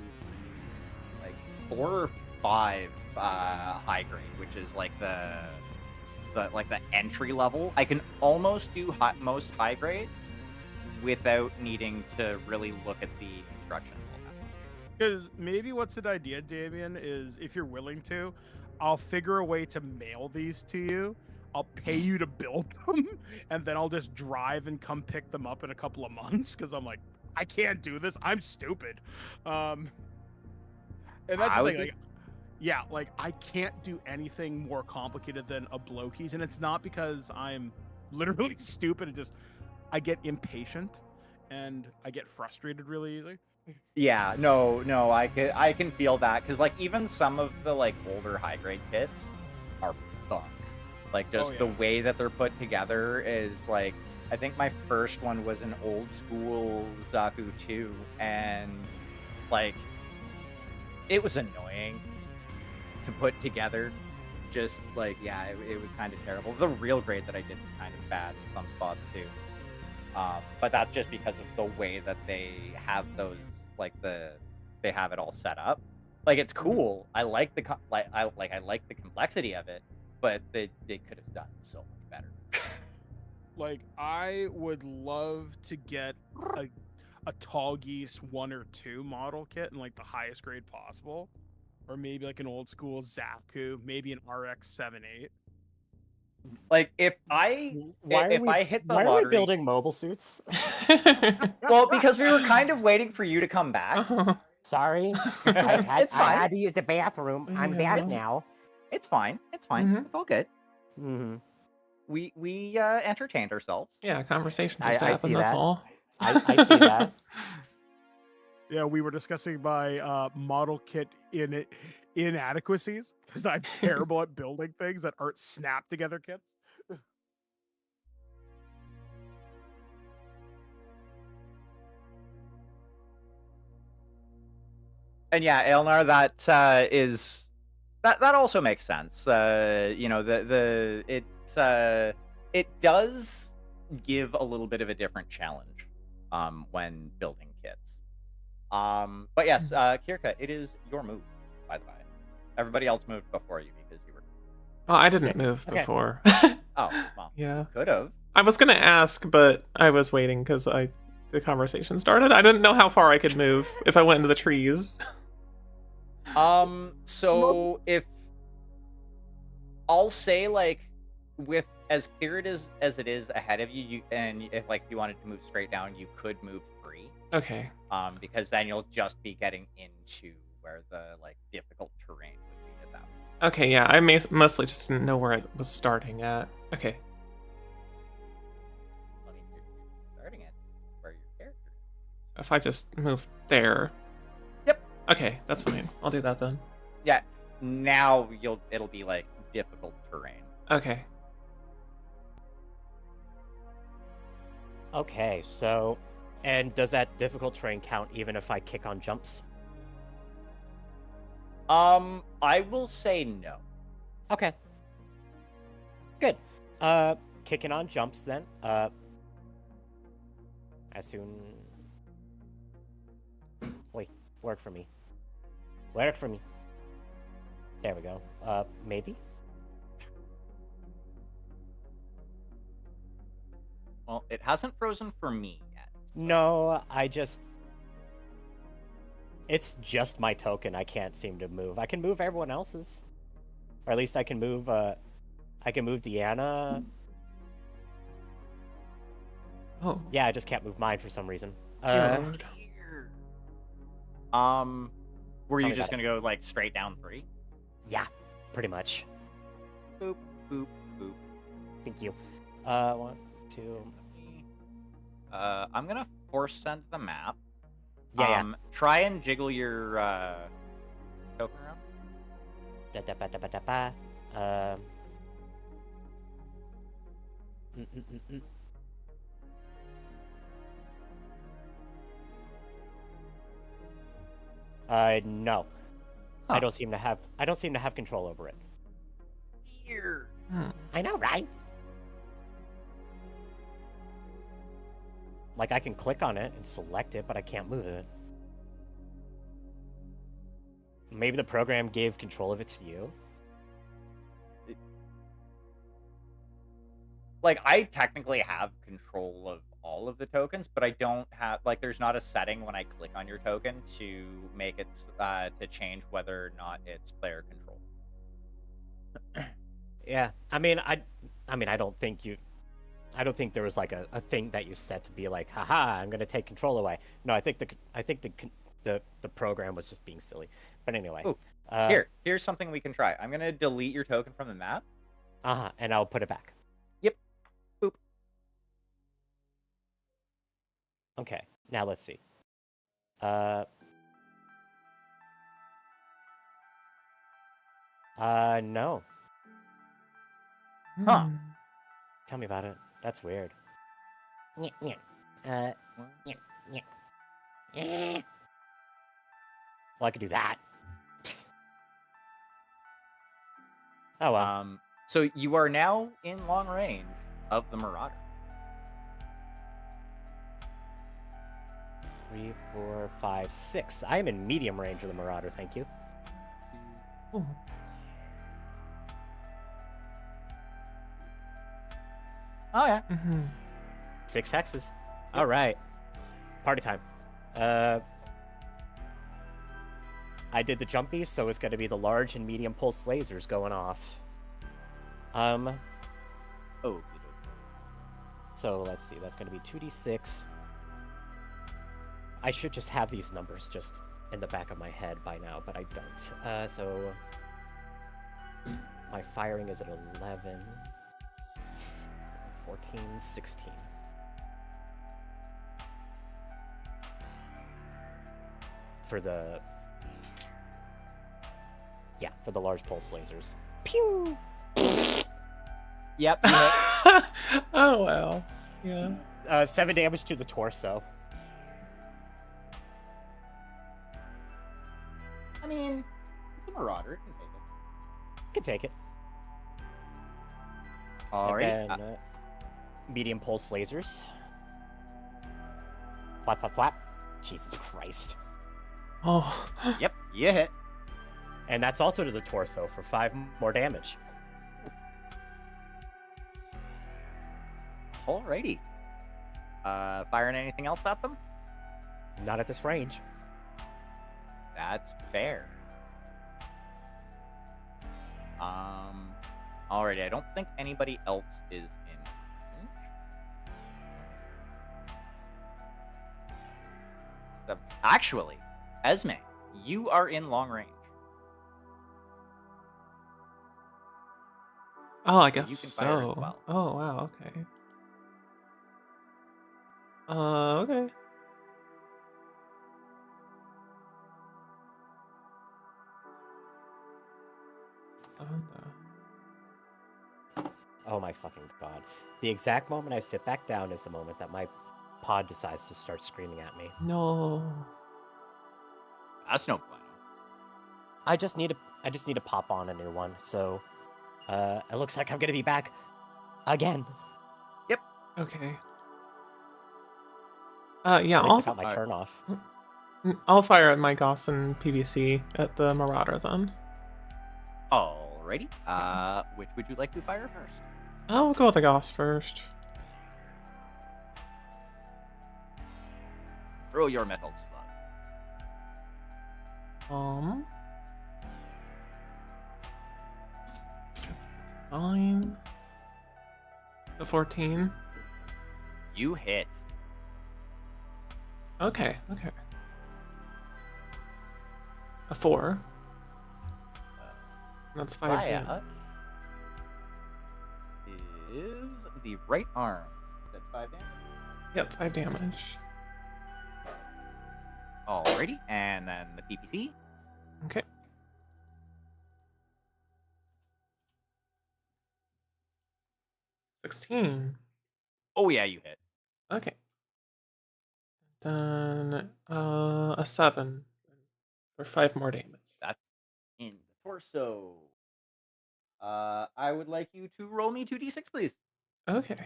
like 4 or 5 high grade, which is like the the entry level. I can almost do most high grades without needing to really look at the instructions all that much. Because maybe what's an idea, Damien, is if you're willing to, I'll figure a way to mail these to you. I'll pay you to build them, and then I'll just drive and come pick them up in a couple of months. Because I'm like, I can't do this. I'm stupid. And that's the thing. Like, yeah, like I can't do anything more complicated than a blowkeys, and it's not because I'm literally stupid. It just I get impatient and I get frustrated really easily. Yeah, no, I can feel that because like even some of the like older high grade kits are bunk. Like just the way that they're put together is like I think my first one was an old school Zaku 2, and like it was annoying to put together. Just like it was kind of terrible. The real grade that I did was kind of bad in some spots too. But that's just because of the way that they have those they have it all set up. Like it's cool. I like the I like the complexity of it, but they could have done so much better. Like I would love to get a Tall Geese 1 or 2 model kit in like the highest grade possible, or maybe like an old school Zaku, maybe an RX 78. Like if I hit the lottery, why are we building mobile suits? Well, because we were kind of waiting for you to come back. Sorry, I had to use the bathroom. I'm back now. It's fine. It's fine. Mhm. It's all good. Mm-hmm. We entertained ourselves. Yeah, conversation I just see happened. That's that. all. I see that. Yeah, we were discussing my model kit inadequacies because I'm terrible at building things that aren't snap together kits. And yeah, Elnar, that is that also makes sense. You know, it does give a little bit of a different challenge when building kits. But yes, Kirka, it is your move, by the way. Everybody else moved before you because you were. Well, I didn't move Okay. before. Oh, well, Yeah. could have. I was gonna ask, but I was waiting because the conversation started. I didn't know how far I could move if I went into the trees. So if I'll say like with as clear it is as it is ahead of you, and if like you wanted to move straight down, you could move free. Okay. Because then you'll just be getting into where the like difficult terrain would be at that point. Okay, yeah, I mostly just didn't know where I was starting at. Okay. I mean, you're starting at where your character is. If I just move there. Yep. Okay, that's fine. I'll do that then. Yeah. Now it'll be like difficult terrain. Okay. Okay, so, and does that difficult terrain count even if I kick on jumps? I will say no. Okay. Good. Kicking on jumps then. As soon. Wait, work for me. Work for me. There we go. Maybe? Well, it hasn't frozen for me yet. No, it's just my token. I can't seem to move. I can move everyone else's. Or at least I can move Deanna. Oh. Yeah, I just can't move mine for some reason. Weird. Were Tell you me just about gonna go like straight down 3? Yeah, pretty much. Boop, boop, boop. Thank you. 1, 2. I'm gonna force send the map. Yeah, Try and jiggle your token around. Da-da-ba-da-ba-da-ba. Mm, mm, mm, mm. No. Huh. I don't seem to have control over it. Weird. I know, right? Like I can click on it and select it, but I can't move it. Maybe the program gave control of it to you. like I technically have control of all of the tokens, but I don't have like there's not a setting when I click on your token to make it to change whether or not it's player control. Yeah, I mean, I don't think there was like a thing that you set to be like, haha, I'm gonna take control away. No, I think the program was just being silly. But anyway, Ooh, here's something we can try. I'm gonna delete your token from the map. And I'll put it back. Yep. Boop. Okay, now let's see. No. Huh. Tell me about it. That's weird. Well, I could do that. Oh well. So you are now in long range of the Marauder. 3, 4, 5, 6. I am in medium range of the Marauder, thank you. Ooh. Oh yeah. 6 hexes. All right. Party time. I did the jumpies, so it's going to be the large and medium pulse lasers going off. Oh. So let's see. That's going to be 2d6. I should just have these numbers just in the back of my head by now, but I don't. So my firing is at 11, 14, 16. For the large pulse lasers. Pew! Yep. Oh well. Yeah. 7 damage to the torso. I mean, it's a Marauder. It can take it. Can take it. All And right. then, medium pulse lasers. Flap, flap, flap. Jesus Christ. Oh. Yep. You hit. And that's also to the torso for 5 more damage. Alrighty. Firing anything else at them? Not at this range. That's fair. Alrighty. I don't think anybody else is in range. So, actually, Esme, you are in long range. Oh, I guess you can fire as so. well. Oh wow. Okay. Okay. Oh my fucking god. The exact moment I sit back down is the moment that my pod decides to start screaming at me. No. That's no bueno. I just need to pop on a new one. So it looks like I'm gonna be back again. Okay. Yeah, At least I got my turn off. I'll fire at my Goss and PVC at the Marauder then. Alrighty. Which would you like to fire first? I'll go with the Goss first. Throw your metal slug. 9. The 14. You hit. Okay. A 4. That's 5 damage. Fire is the right arm. Is that 5 damage? Yep, 5 damage. Alrighty. And then the PPC. Okay. $16. Oh yeah, you hit. Okay. Then a 7 for 5 more damage. That's in the torso. I would like you to roll me 2d6, please. Okay.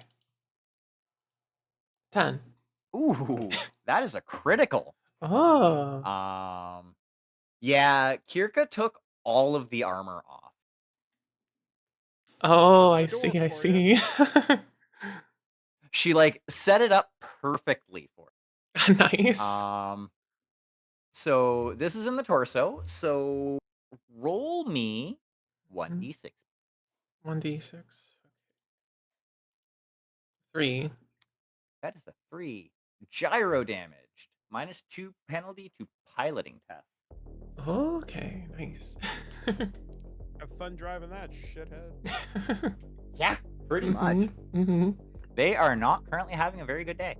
10. Ooh, that is a critical. Oh. Yeah, Kirka took all of the armor off. Oh, I I'll do see. it I for see. She like set it up perfectly for Nice. So this is in the torso. So roll me 1d6. 1d6. 3. That is a 3. Gyro damaged. -2 penalty to piloting test. Okay, nice. Have fun driving that, shithead. Yeah, pretty much. Mm-hmm. They are not currently having a very good day.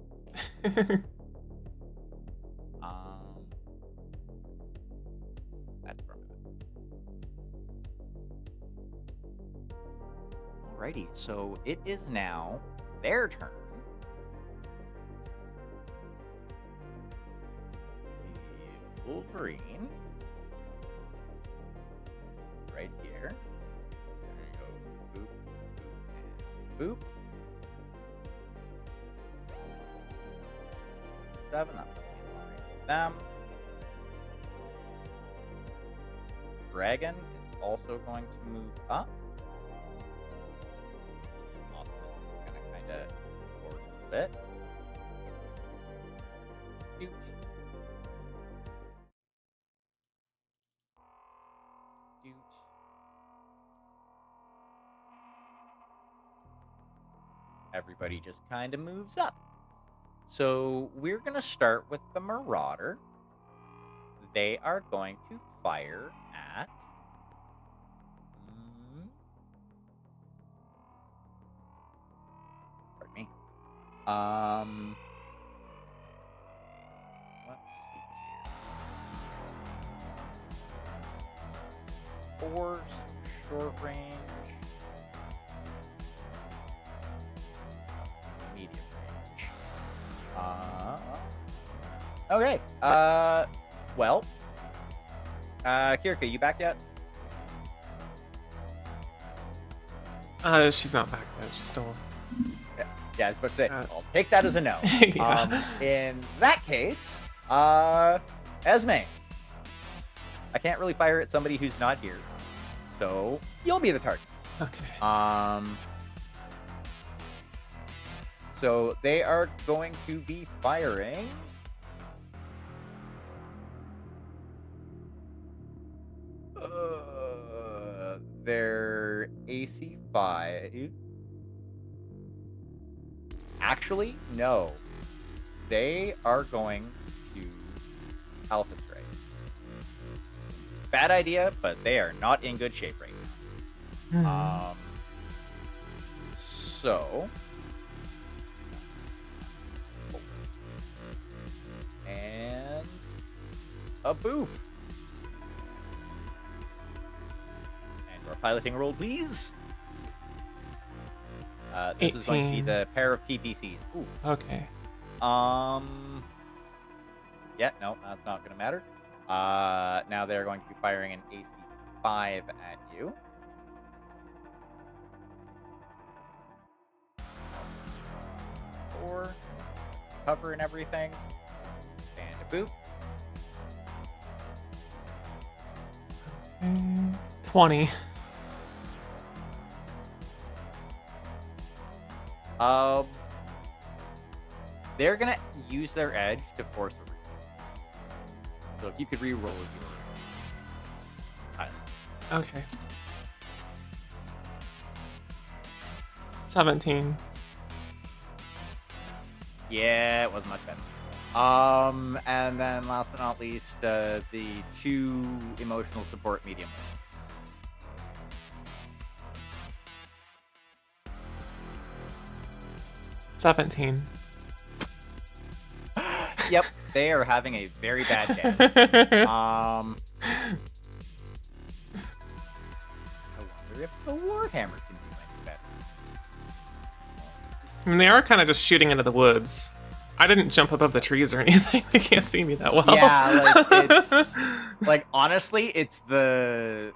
That's Alrighty, so it is now their turn. The Wolverine. Right here. There you go. Boop, boop, and boop. 7 up. Them. Dragon is also going to move up. Awesome. Gonna kind of forward a little bit. Cute. Cute. Everybody just kind of moves up. So we're going to start with the Marauder. They are going to fire at... Pardon me. Let's see here. Force, short range, medium range. Okay. Well, Kirka, you back yet? She's not back yet. She's still. Yeah, I was about to say, I'll take that as a no. Yeah. In that case, Esme. I can't really fire at somebody who's not here, so you'll be the target. Okay. So they are going to be firing. Their AC 5. Actually, no. They are going to Alpha Strike. Bad idea, but they are not in good shape right now. So. And a boop. And your piloting roll, please. This is going to be 18. the pair of PPCs. Oof. Okay. Yeah, no, that's not going to matter. Now they're going to be firing an AC 5 at you. Four. Cover and everything. And a boop. 20. They're gonna use their edge to force a reroll. So if you could reroll your pilot. Okay. 17. Yeah, it wasn't much better. And then last but not least, the 2 emotional support medium. 17. Yep, they are having a very bad day. I wonder if the Warhammer can do any better. I mean, they are kind of just shooting into the woods. I didn't jump above the trees or anything. They can't see me that well. Yeah, like it's like honestly, it's the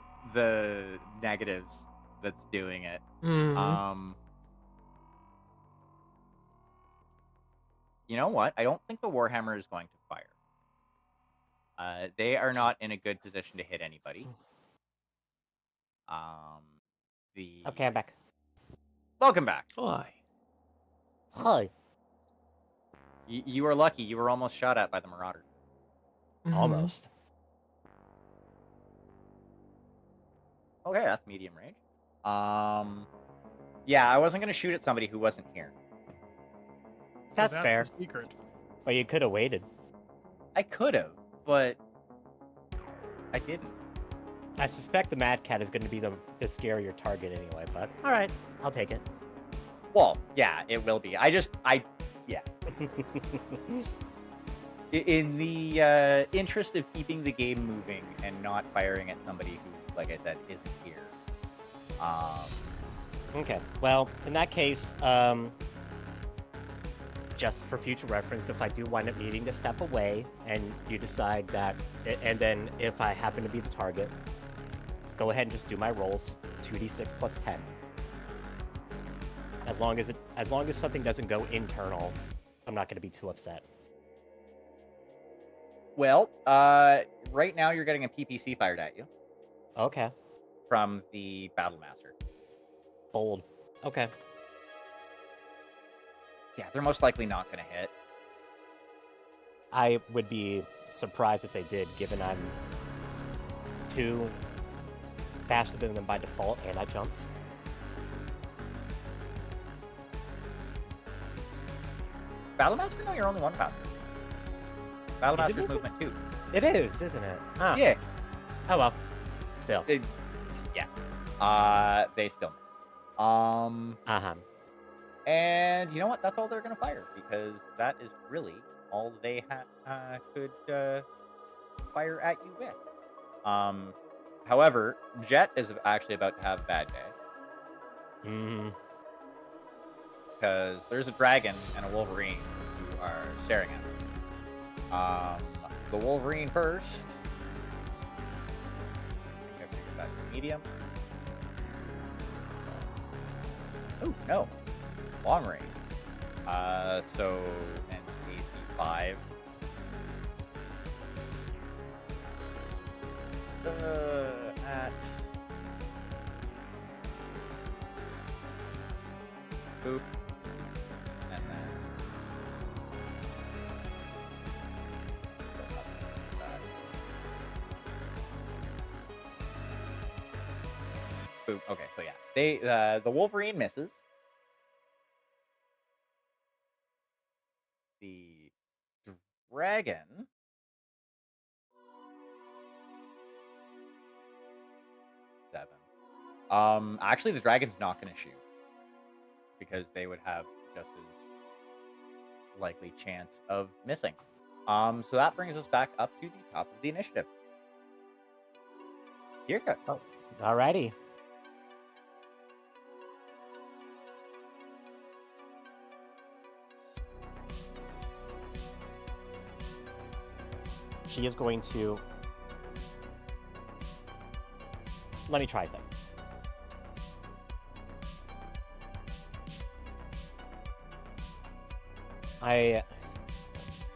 negatives that's doing it. You know what? I don't think the Warhammer is going to fire. They are not in a good position to hit anybody. Okay, I'm back. Welcome back. Why? Hi. You were lucky. You were almost shot at by the Marauder. Mhm. Almost. Okay, that's medium range. Yeah, I wasn't gonna shoot at somebody who wasn't here. That's So fair. the secret. But you could have waited. I could have, but I didn't. I suspect the Mad Cat is going to be the scarier target anyway, but alright, I'll take it. Well, yeah, it will be. Yeah. In the interest of keeping the game moving and not firing at somebody who, like I said, isn't here. Okay, well, in that case, just for future reference, if I do wind up needing to step away and you decide that, and then if I happen to be the target, go ahead and just do my rolls, 2d6 plus 10. As long as something doesn't go internal, I'm not going to be too upset. Well, right now you're getting a PPC fired at you Okay, from the Battle Master. bold. Okay. Yeah, they're most likely not going to hit. I would be surprised if they did, given I'm 2 faster than them by default, and I jumped. Battle Master? No, you're only 1 faster. Battle Is it Master's movement? movement 2. It is, isn't it? Ah. Yeah. Oh well. Still. Yeah. They still missed. Uh-huh. And you know what? That's all they're going to fire, because that is really all they could fire at you with. However, Jet is actually about to have a bad day, because there's a dragon and a Wolverine who are staring at him. The Wolverine first. I have to get that to medium. Oh, no. Long range. So an AC 5. At boop, and then boop. Okay, so yeah, they the Wolverine misses. The dragon actually the dragon's not going to shoot, because they would have just as likely chance of missing. So that brings us back up to the top of the initiative. Kirka. Oh, alrighty. She is going to... Let me try them. I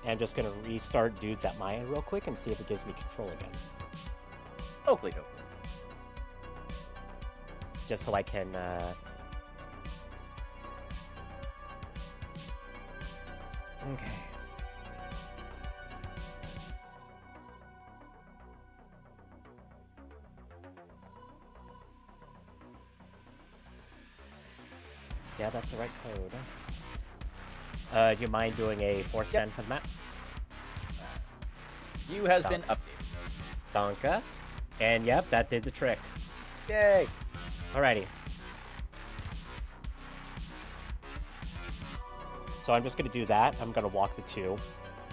am just going to restart dudes at my end real quick and see if it gives me control again. Hopefully. Just so I can... Okay. Yeah, that's the right code. Do you mind doing a force send for the map? You has been updated. Donka. And yep, that did the trick. Yay! Alrighty. So I'm just gonna do that. I'm gonna walk the 2.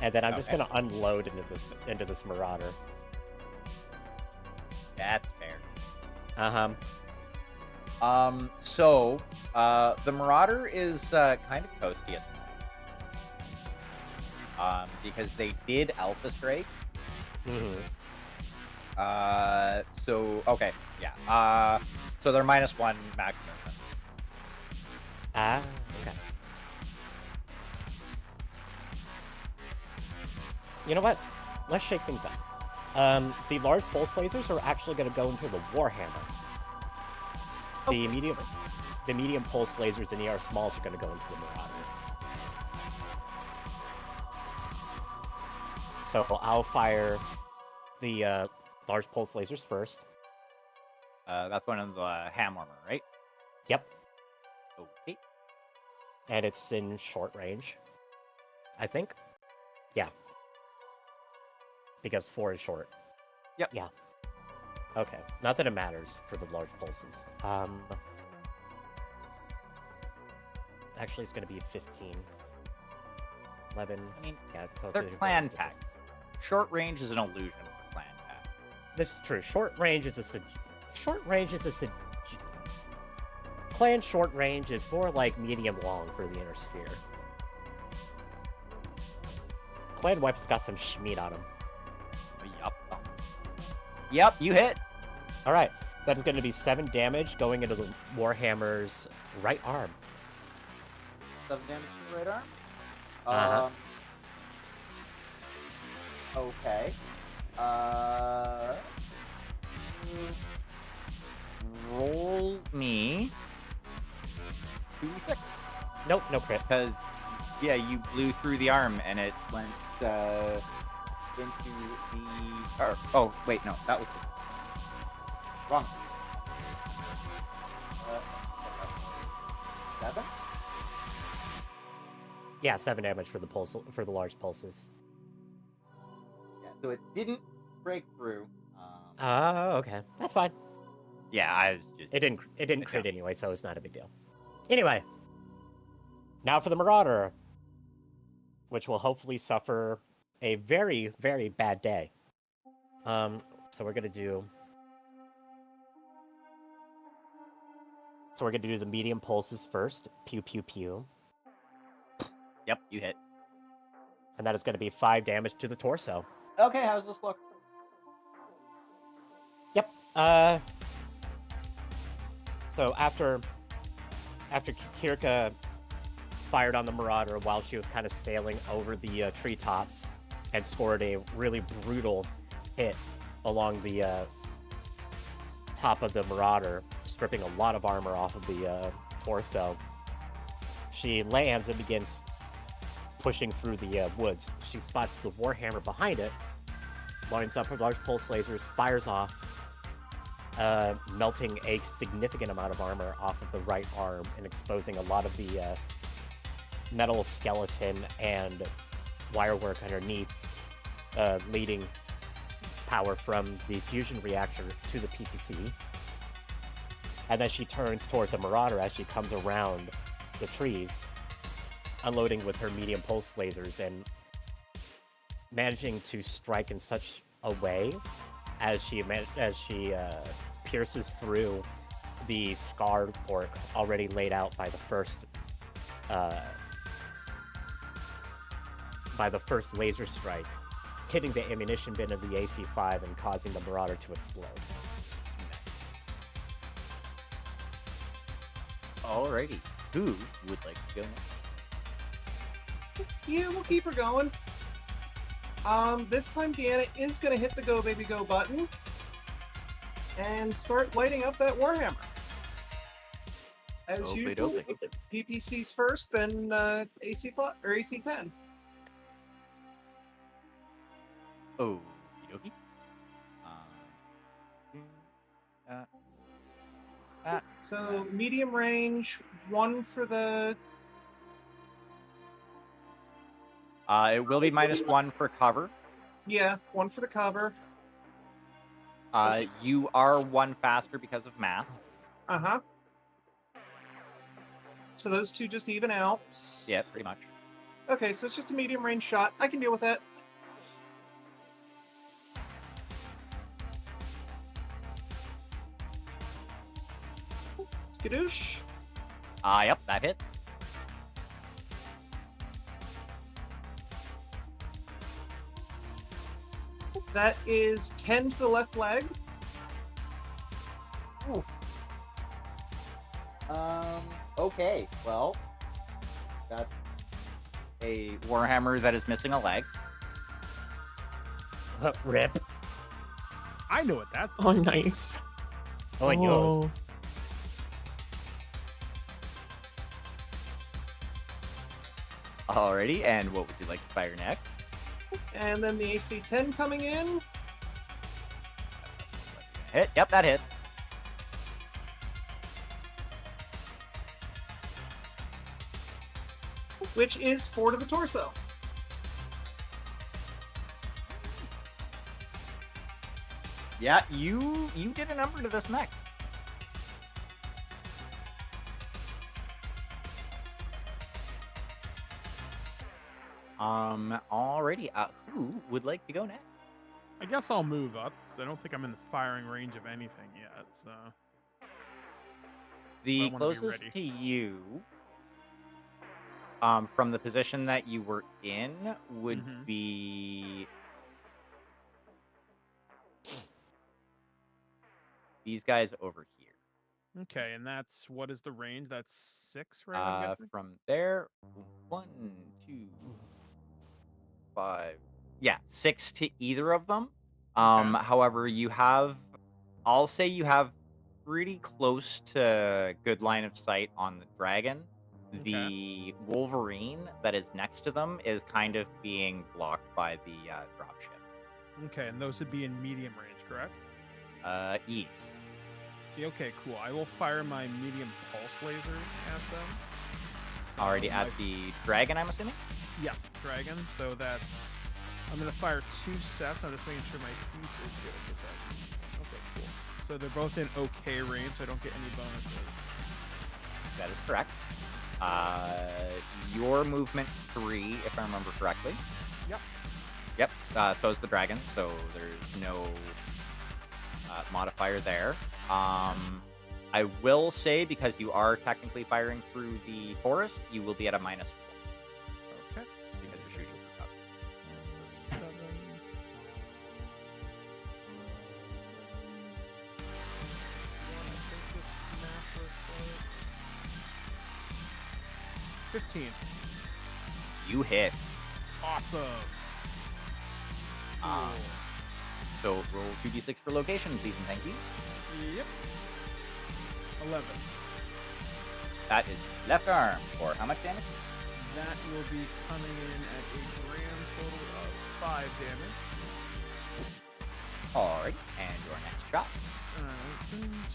And then I'm just gonna unload into this Marauder. That's fair. Uh-huh. So, the Marauder is kind of toasty at the moment. Because they did Alpha Strike. So, okay, yeah. So they're -1 max movement. Ah, okay. You know what? Let's shake things up. The large pulse lasers are actually going to go into the Warhammer. The medium pulse lasers and the AR smalls are going to go into the Marauder. So I'll fire the large pulse lasers first. That's one of the ham armor, right? Yep. Okay. And it's in short range, I think. Yeah. Because 4 is short. Yep. Yeah. Okay. Not that it matters for the large pulses. Actually, it's going to be 15. 11. I mean, yeah, they're clan tech. Short range is an illusion for clan tech. This is true. Short range is clan short range is more like medium long for the inner sphere. Clan weapons got some schmeat on them. Yup. Oh. Yep, you hit. All right, that is going to be 7 damage going into the Warhammer's right arm. 7 damage to the right arm. Uh-huh. Okay. Roll me 2d6. Nope, no crit. Because, yeah, you blew through the arm and it went into the. Oh, wait, no, that was wrong. 7. Yeah, 7 damage for the large pulses. Yeah, so it didn't break through. Oh, okay, that's fine. Yeah, I was just. It didn't crit anyway, so it's not a big deal. Anyway, now for the Marauder, which will hopefully suffer a very, very bad day. So we're gonna do the medium pulses first. Pew pew pew. Yep, you hit. And that is gonna be 5 damage to the torso. Okay, how's this look? Yep. So after Kirka fired on the Marauder while she was kind of sailing over the treetops and scored a really brutal hit along the top of the Marauder, stripping a lot of armor off of the torso, she lands and begins pushing through the woods. She spots the Warhammer behind it, lines up her large pulse lasers, fires off, melting a significant amount of armor off of the right arm and exposing a lot of the metal skeleton and wirework underneath, leading power from the fusion reactor to the PPC. And then she turns towards the Marauder as she comes around the trees, unloading with her medium pulse lasers and managing to strike in such a way as she pierces through the scar port already laid out by the first laser strike, hitting the ammunition bin of the AC-5 and causing the Marauder to explode. Alrighty. Who would like to go next? Yeah, we'll keep her going. This time Deanna is going to hit the Go Baby Go button and start lighting up that Warhammer. As usual, PPC's first, then AC5 or AC10. Oh, okie dokie. So medium range, 1 for the. It will be -1 for cover. Yeah, 1 for the cover. You are 1 faster because of math. Uh-huh. So those two just even out. Yeah, pretty much. Okay, so it's just a medium range shot. I can deal with that. Skadoosh. Yep, that hits. That is 10 to the left leg. Ooh. Okay, well, that's a Warhammer that is missing a leg. Rip. I know what that's Oh, nice. Oh, and yours. Alrighty, and what would you like to fire next? And then the AC 10 coming in. Hit. Yep, that hit. Which is 4 to the torso. Yeah, you did a number to this mech. Alrighty. Who would like to go next? I guess I'll move up, because I don't think I'm in the firing range of anything yet, so... The wanna be closest ready. to you, from the position that you were in, would Mhm. be these guys over here. Okay, and that's... What is the range? That's 6, right, I'm guessing? From there, 1, 2, 5. Yeah, 6 to either of them. Okay. However, you have, I'll say you have pretty close to good line of sight on the dragon. Okay. The Wolverine that is next to them is kind of being blocked by the dropship. Okay, and those would be in medium range, correct? Ease. Yeah, okay, cool. I will fire my medium pulse lasers at them. Already So at my- the dragon, I'm assuming? Yes, dragon. So that's... I'm going to fire 2 sets. I'm just making sure my heat is good. Okay, cool. So they're both in okay range, so I don't get any bonuses. That is correct. Your movement 3, if I remember correctly. Yep. Yep. So is the dragon, so there's no modifier there. I will say, because you are technically firing through the forest, you will be at a -4 Okay. because you're shooting through cover. So 7. I think this math looks like 15. You hit. Awesome. Um, so roll 2d6 for location, please, and thank you. Yep. 11. That is left arm for how much damage? That will be coming in at a grand total of 5 damage. Alright, and your next shot. Alright.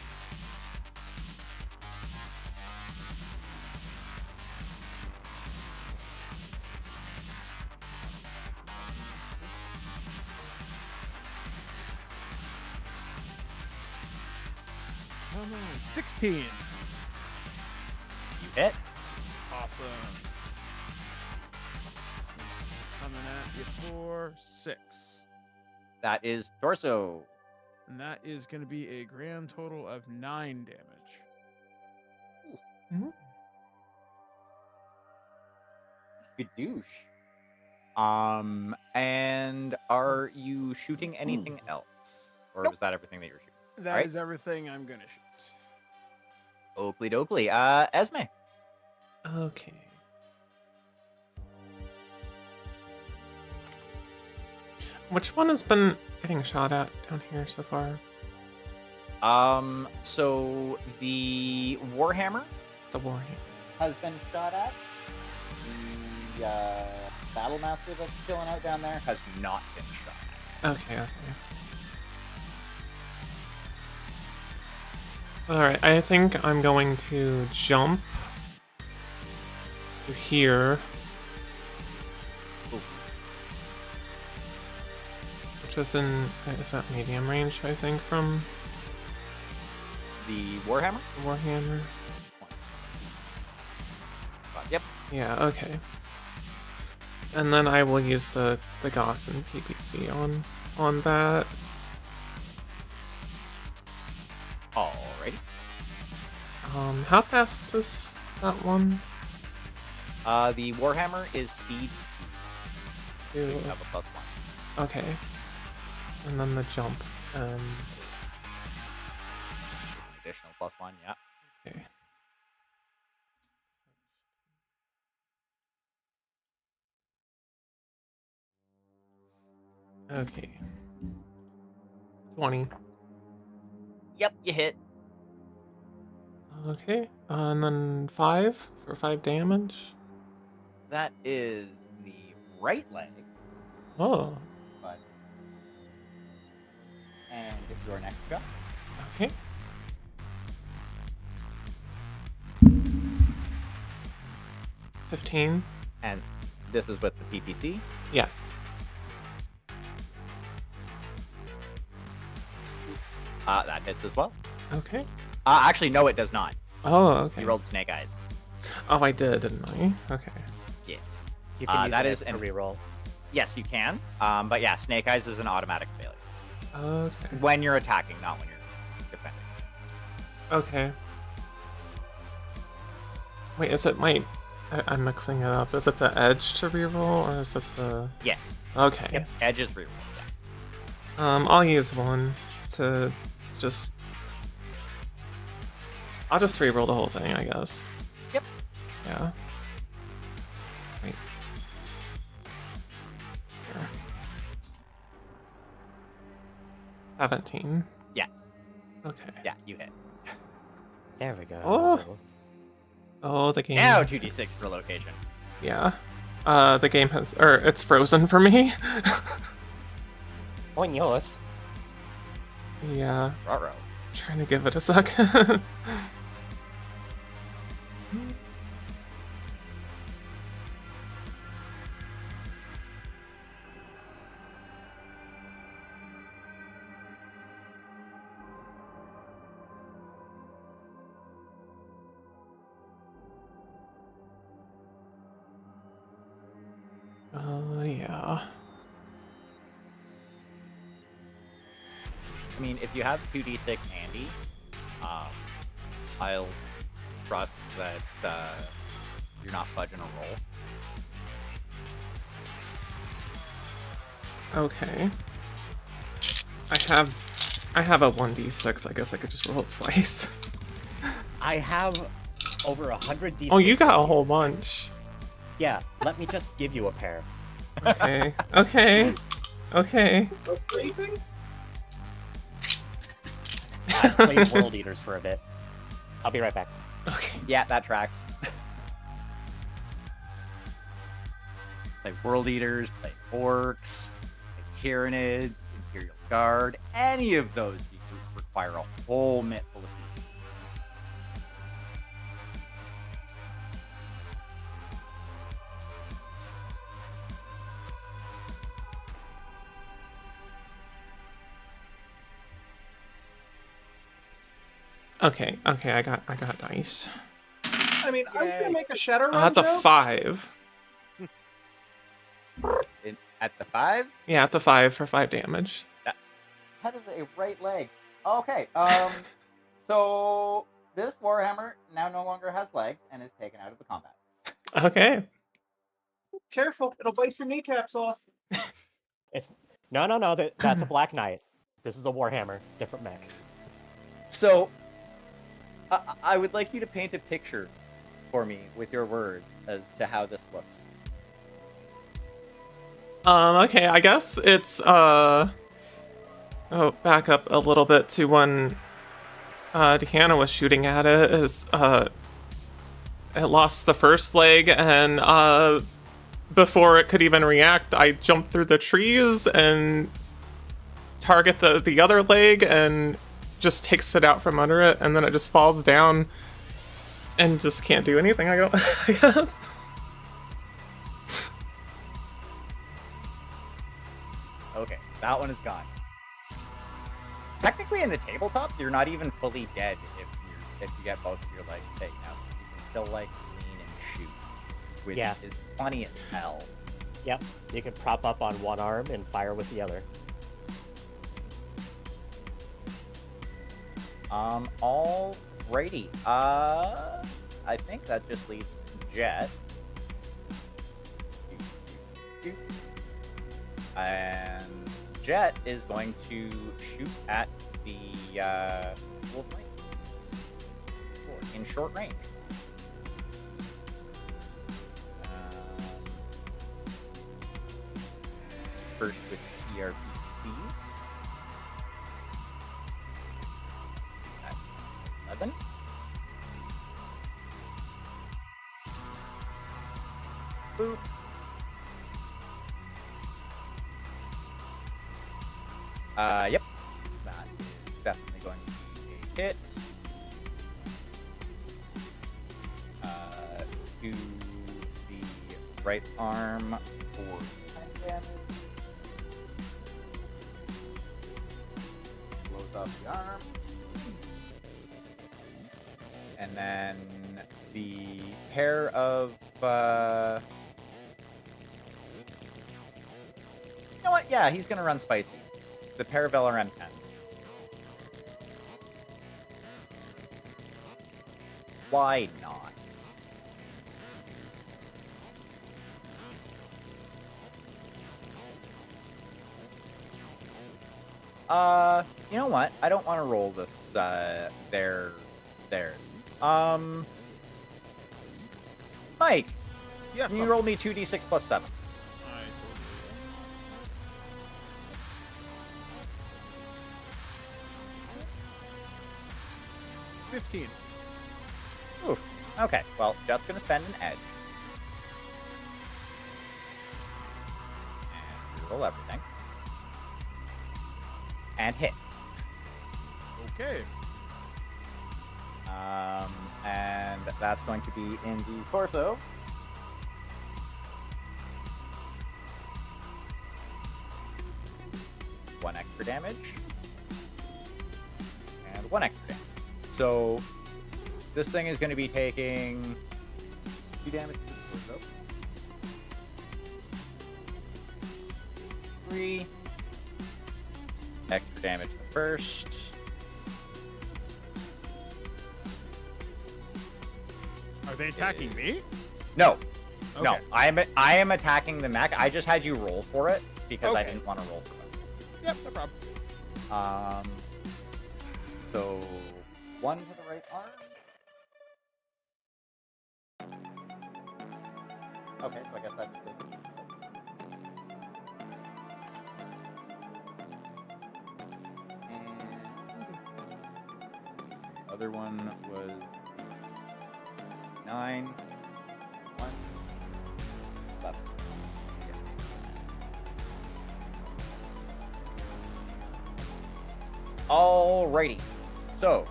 Come on, 16. You hit. Awesome. Coming at you for 6. That is torso. And that is going to be a grand total of 9 damage. Mhm. Gadoosh. And are you shooting anything else? Or Nope. was that everything that you were shooting? That is Alright. everything I'm going to shoot. Oakley dokley. Esme. Okay. Which one has been getting shot at down here so far? So the Warhammer The Warhammer. has been shot at. The Battle Master that's chilling out down there has not been shot at. Okay. Alright, I think I'm going to jump to here, Ooh. which is that medium range, I think, from The Warhammer? the Warhammer? Yep. Yeah, okay. And then I will use the Gauss and PPC on that. Alrighty. How fast is that one? The Warhammer is speed 2. So you have a +1. Okay. And then the jump and Additional +1, yeah. okay. Okay. 20. Yep, you hit. Okay. And then 5 for 5 damage. That is the right leg. Oh, But and your next go. okay. $15. And this is with the PPC. Yeah. That hits as well. Okay. Actually, no, it does not. Oh, okay. You rolled snake eyes. Oh, I did, didn't I? Okay. Yes. You can use that it is as a an- reroll. Yes, you can. But yeah, snake eyes is an automatic failure Okay. when you're attacking, not when you're defending. Okay. Wait, is it my... I'm mixing it up. Is it the edge to reroll, or is it the... Yes. Okay. Yep. Edge is reroll. Yeah. I'll use one to just... I'll just reroll the whole thing, I guess. Yep. Yeah. Wait. Here. 17. Yeah. Okay. Yeah, you hit. There we go. Oh, the game... Now 2d6 has- for location. Yeah. The game has... Or, it's frozen for me. Oinos. Yeah. Ruh-roh. Trying to give it a second. Yeah. I mean, if you have 2d6 handy, I'll trust that you're not fudging a roll. Okay. I have a 1d6. I guess I could just roll it twice. I have over 100 d6. Oh, you got a whole bunch. Yeah, let me just give you a pair. Okay. Okay. Okay. What's crazy? I played World Eaters for a bit. I'll be right back. Okay. Yeah, that tracks. Play World Eaters, play Orcs, play Tyranids, Imperial Guard. Any of those you require a whole mitt full of people. Okay. Okay. I got dice. I mean, I was Yay. gonna make a Shadowrun Oh, that's a joke. 5. At the 5, Yeah, it's a 5 for 5 damage. that is a right leg. Okay, so this Warhammer now no longer has legs and is taken out of the combat. Okay. Careful, it'll bite your kneecaps off. It's no. That's a Black Knight. This is a Warhammer, different mech. So, I would like you to paint a picture for me with your words as to how this looks. Okay, I guess it's, oh, back up a little bit to when, Deanna was shooting at it, it lost the first leg, and, before it could even react, I jumped through the trees and target the other leg, and just takes it out from under it, and then it just falls down, and just can't do anything, I guess. Okay, that one is gone. Technically, in the tabletop, you're not even fully dead if you get both of your legs taken out. You can still like lean and shoot, which Yeah. is funny as hell. Yep, you can prop up on one arm and fire with the other. Alrighty. I think that just leaves Jet. And Jet is going to shoot at the Wolverine in short range. First with ERPCs. At 11. Boop. Yep. That is definitely going to be a hit. To the right arm for 10 damage. Blows off the arm. And then the pair of you know what? Yeah, he's gonna run spicy. The pair of LRM 10. Why not? You know what? I don't want to roll this, theirs. Mike, Yes. can you roll me 2d6 plus 7? I told you. 15. Oof. Okay, well, Jet's gonna spend an edge. And roll everything. And hit. Okay. And that's going to be in the torso. One extra damage. And one extra damage. So this thing is going to be taking 2 damage to the torso. 3 extra damage to the first. Are they attacking me? No, Okay. no, I am attacking the mech. I just had you roll for it because I Okay. didn't want to roll for them. Yep, no problem. So 1 to the right arm. Okay, so I guess that's good. And other one was 9. 1. 11. Alrighty. So,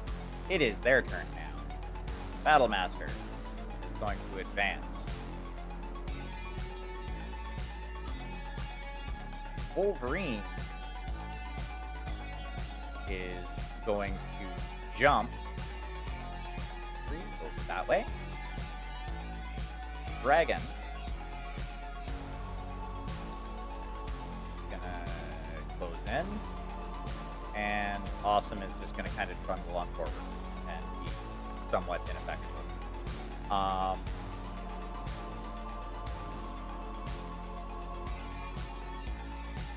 it is their turn now. Battlemaster is going to advance. Wolverine is going to jump. 3, over that way. Dragon. Gonna close in. And Awesome is just gonna kind of trundle on forward and be somewhat ineffectual.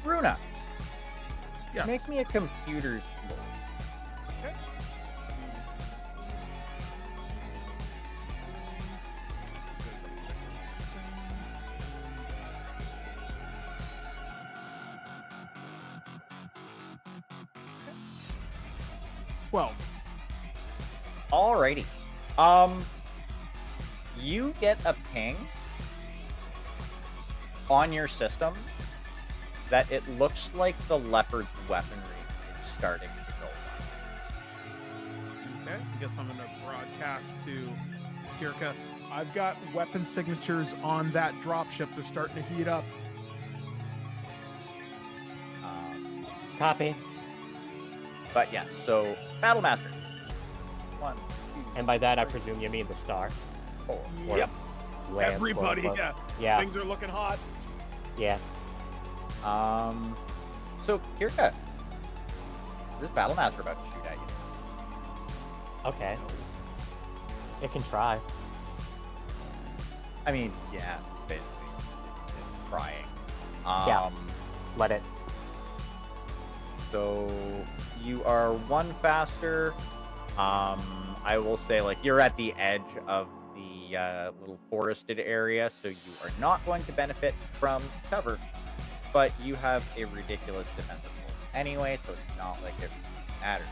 Runa, Yes. make me a computer's roll. Okay. Well, Alrighty. You get a ping on your systems that it looks like the leopard's weaponry is starting to go down. okay. I guess I'm gonna broadcast to Kirka. I've got weapon signatures on that dropship. They're starting to heat up. Copy. But yes, so Battlemaster. 1, 2, And by that, I presume you mean the star. 4. Or Yep. Lance, Everybody, quote, yeah. unquote. Yeah. Things are looking hot. Yeah. So Kirka, there's Battlemaster about to shoot at you. Okay. It can try. I mean, yeah, basically, it's trying. Yeah. Let it. So you are 1 faster. I will say, like, you're at the edge of the little forested area, so you are not going to benefit from cover. But you have a ridiculous defensive roll anyway, so it's not like it matters.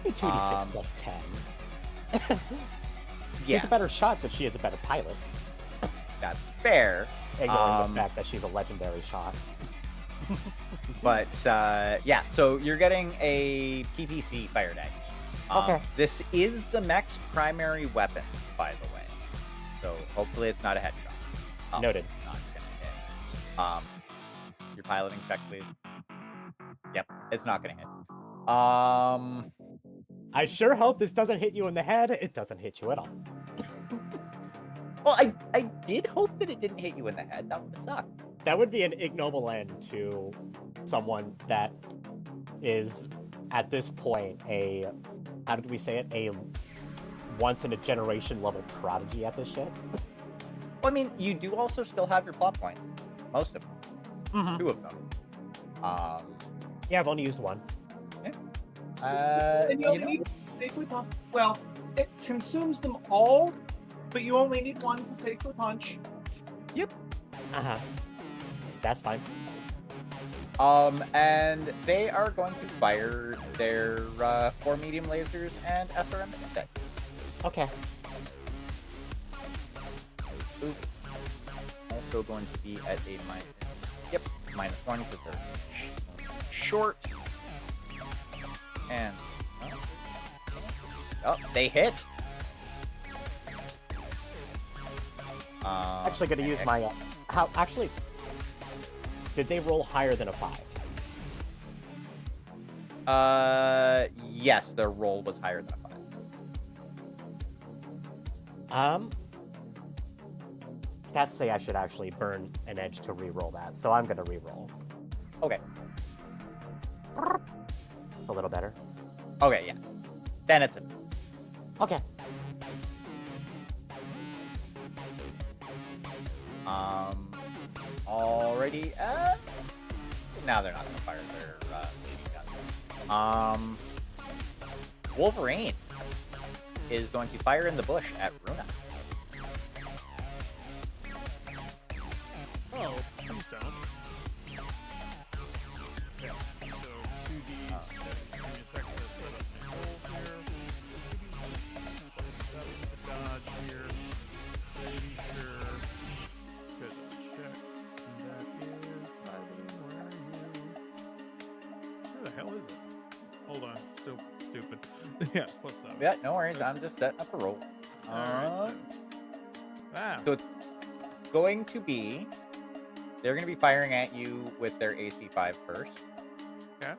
2d6 plus 10. She Yeah, has a better shot, but she is a better pilot. that's fair. Ignoring the fact that she's a legendary shot. But yeah, so you're getting a PPC fired at you. Okay. This is the mech's primary weapon, by the way. So hopefully it's not a headshot. Oh, Noted. Not gonna hit. Your piloting check, please. Yep, it's not gonna hit. I sure hope this doesn't hit you in the head. It doesn't hit you at all. Well, I did hope that it didn't hit you in the head. That would have sucked. That would be an ignoble end to someone that is, at this point, a, how did we say it? A once-in-a-generation level prodigy at this shit. Well, I mean, you do also still have your plot points. Most of them. Mm-hmm. 2 of them. Yeah, I've only used one. And you only need safely punch. Well, it consumes them all, but you only need one to safely punch. Uh-huh. That's fine. And they are going to fire their 4 medium lasers and SRM set. Okay. Oops. Also going to be at a minus. Yep, -1 because they're short. And oh, they hit. Actually, gonna use my how actually did they roll higher than a 5? Yes, their roll was higher than a 5. Stats say I should actually burn an edge to re-roll that, so I'm gonna re-roll. Okay. A little better. Okay, yeah. Then it's a miss. Okay. Already. Now they're not gonna fire their machine gun. Wolverine is going to fire in the bush at Runa. Oh, please don't. Yeah, so 2D. Give me a second to set up my rolls here. 2D, +7 to dodge here. Pretty sure. Good check. And that is piloting. Where are you? Where the hell is it? Hold on. Still stupid. Yeah, +7. Yeah, no worries. I'm just setting up a roll. Alright. Wow. So it's going to be. They're going to be firing at you with their AC5 first. Okay.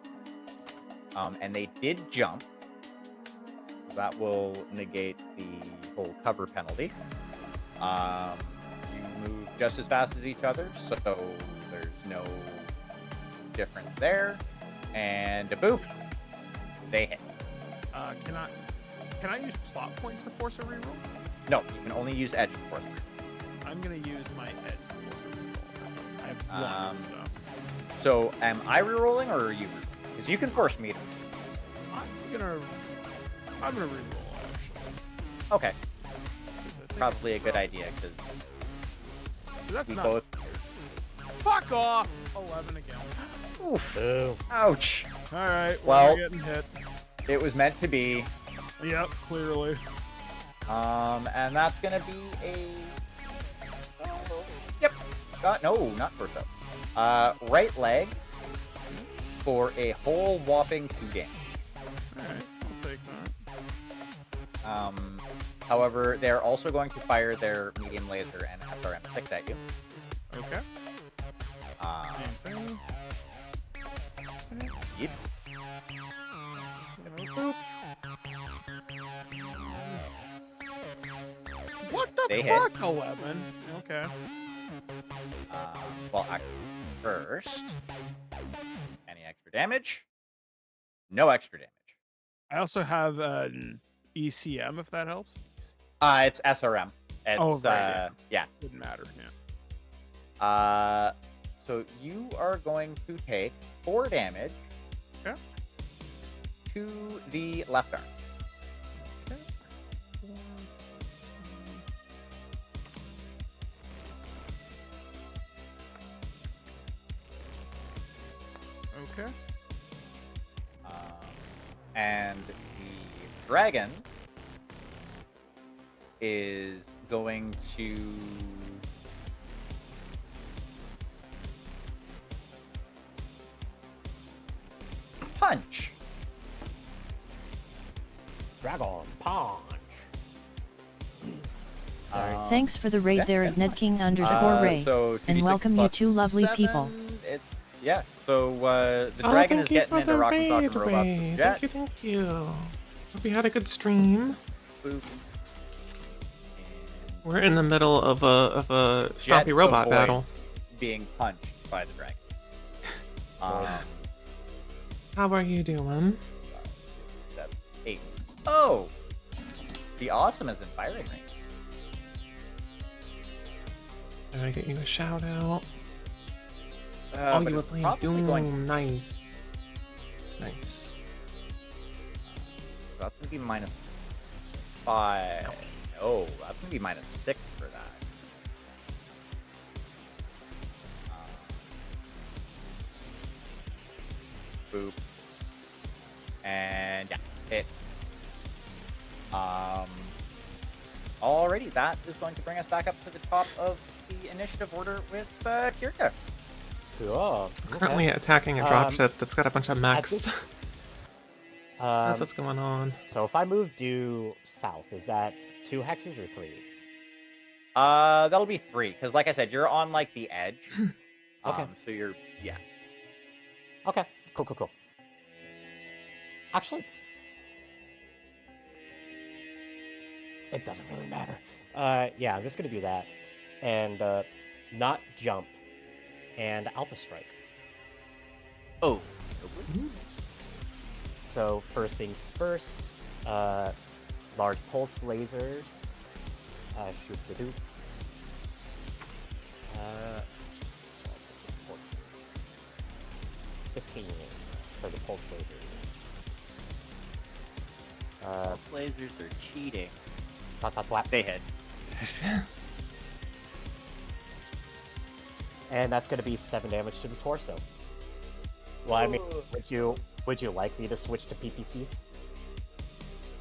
And they did jump. So that will negate the whole cover penalty. You move just as fast as each other, so there's no difference there. And a boop, they hit. Can I use plot points to force a reroll? No, you can only use edge to force a reroll. I'm gonna use my edge to force a reroll. I have one. So am I rerolling or are you? Because you can force me to. I'm gonna reroll actually. Okay, 'Cause I think probably a good idea because that's we not. both. Fuck off! 11 again. Oof! Boo. Ouch! All right. Well- we're getting hit. It was meant to be. Yep, clearly. And that's gonna be a. Yep. No, not torso. Right leg for a whole whopping 2 damage. All right, I'll take that. However, they're also going to fire their medium laser and SRM6 at you. Okay. Same thing. Yep. Boop. What the They hit. fuck? 11. Okay. Well, first, any extra damage? No extra damage. I also have an ECM if that helps. It's SRM. It's, Oh, right, yeah. Didn't matter. Yeah. So you are going to take 4 damage. Okay. To the left arm. Okay. Okay. And the dragon is going to punch. Dragon punch. Sorry. Thanks for the raid yeah, there yeah, at NetKing_Ray. So and 2d6 welcome you plus two lovely 7, people. Yeah, so the Oh, dragon thank is you getting for into the Rock and Talk raid, and Robots Ray. with Jet. Thank you. Hope you had a good stream. Boop. We're in the middle of a Jet Stompy robot avoids battle. being punched by the dragon. Nice. How are you doing? 7, 8. Oh! The awesome is in firing range. Did I get you a shout out? But you were it's playing probably Doom. going- Nice. It's nice. So that's gonna be -5. No, that's gonna be -6 for that. Boop. And yeah, hit. Alrighty, that is going to bring us back up to the top of the initiative order with Kirka. Cool. Currently attacking a dropship that's got a bunch of mechs. That's what's going on. So if I move due south, is that 2 hexes or 3? That'll be 3, because like I said, you're on like the edge. Okay. So you're, yeah. Okay. Cool. Actually, it doesn't really matter. Yeah, I'm just gonna do that, and not jump, and Alpha Strike. Oh. So first things first, large pulse lasers. Shoot the do. 15 for the pulse lasers. Lasers are cheating. Twat. They hit. And that's going to be 7 damage to the torso. Well, I mean, would you like me to switch to PPCs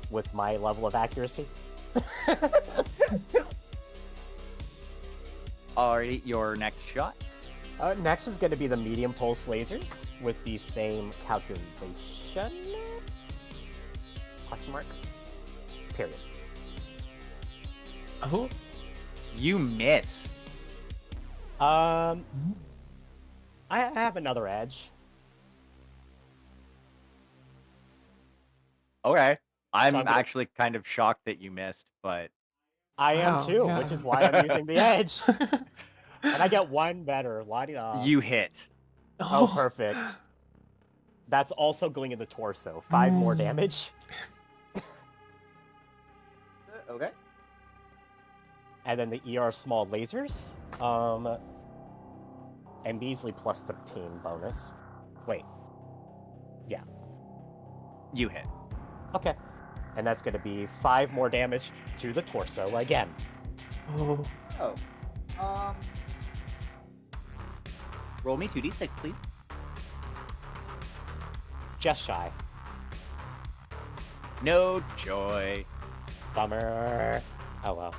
with my level of accuracy? Alrighty, your next shot. Next is going to be the medium pulse lasers with the same calculation. Question mark. Period. Oh, You miss. I have another edge. Okay. I'm So I'm gonna- actually kind of shocked that you missed, but I am Wow, too, yeah. which is why I'm using the edge. And I get one better. La-di-da. you hit. Oh, perfect. That's also going in the torso. 5 more damage. Okay. And then the ER small lasers. And Beasley plus 13 bonus. Wait. Yeah. You hit. Okay. And that's going to be 5 more damage to the torso again. oh, Oh. Roll me 2d6, please. Just shy. No joy. Bummer. Oh well.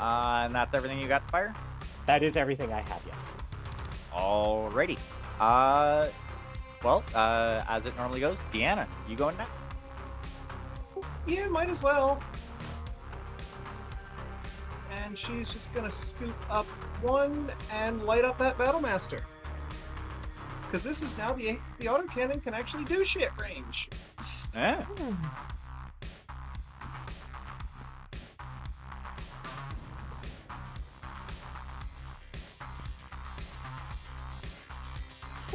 And that's everything you got to fire? That is everything I have, yes. Alrighty. Well, as it normally goes, Deanna, you going next? Yeah, might as well. And she's just gonna scoop up 1 and light up that Battlemaster. Because this is now the autocannon can actually do shit range. Yeah.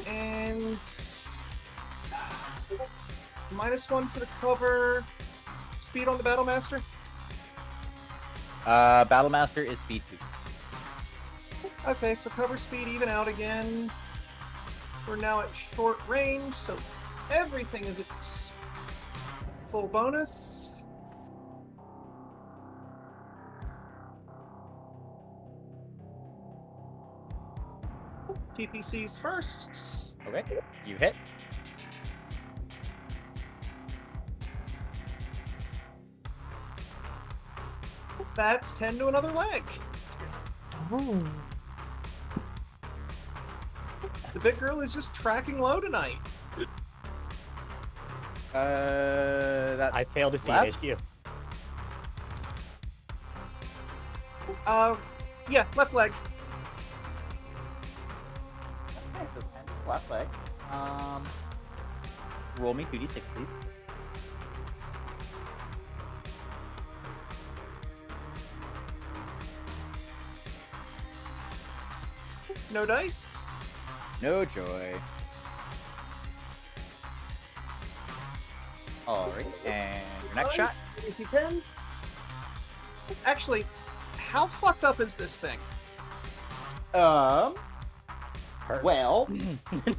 And -1 for the cover. Speed on the Battlemaster. Battlemaster is speed 2. Okay, so cover speed even out again. We're now at short range, so everything is at full bonus. PPCs first. Okay. You hit. That's 10 to another leg. oh. The big girl is just tracking low tonight. That I failed to see left? an issue. Yeah, left leg. Okay, so 10 left leg. Roll me 2d6, please. No dice. No joy. Alright, and your next shot. AC 10. Actually, how fucked up is this thing? Well,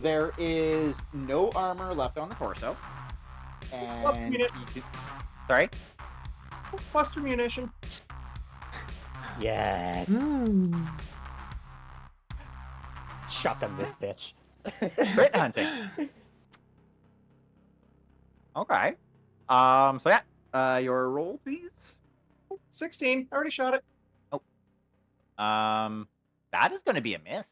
there is no armor left on the torso. Plus And unit. sorry? Cluster munition. Yes. Mm. Shotgun this bitch. Crit hunting. Okay. So yeah. Your roll, please. 16. I already shot it. That is gonna be a miss.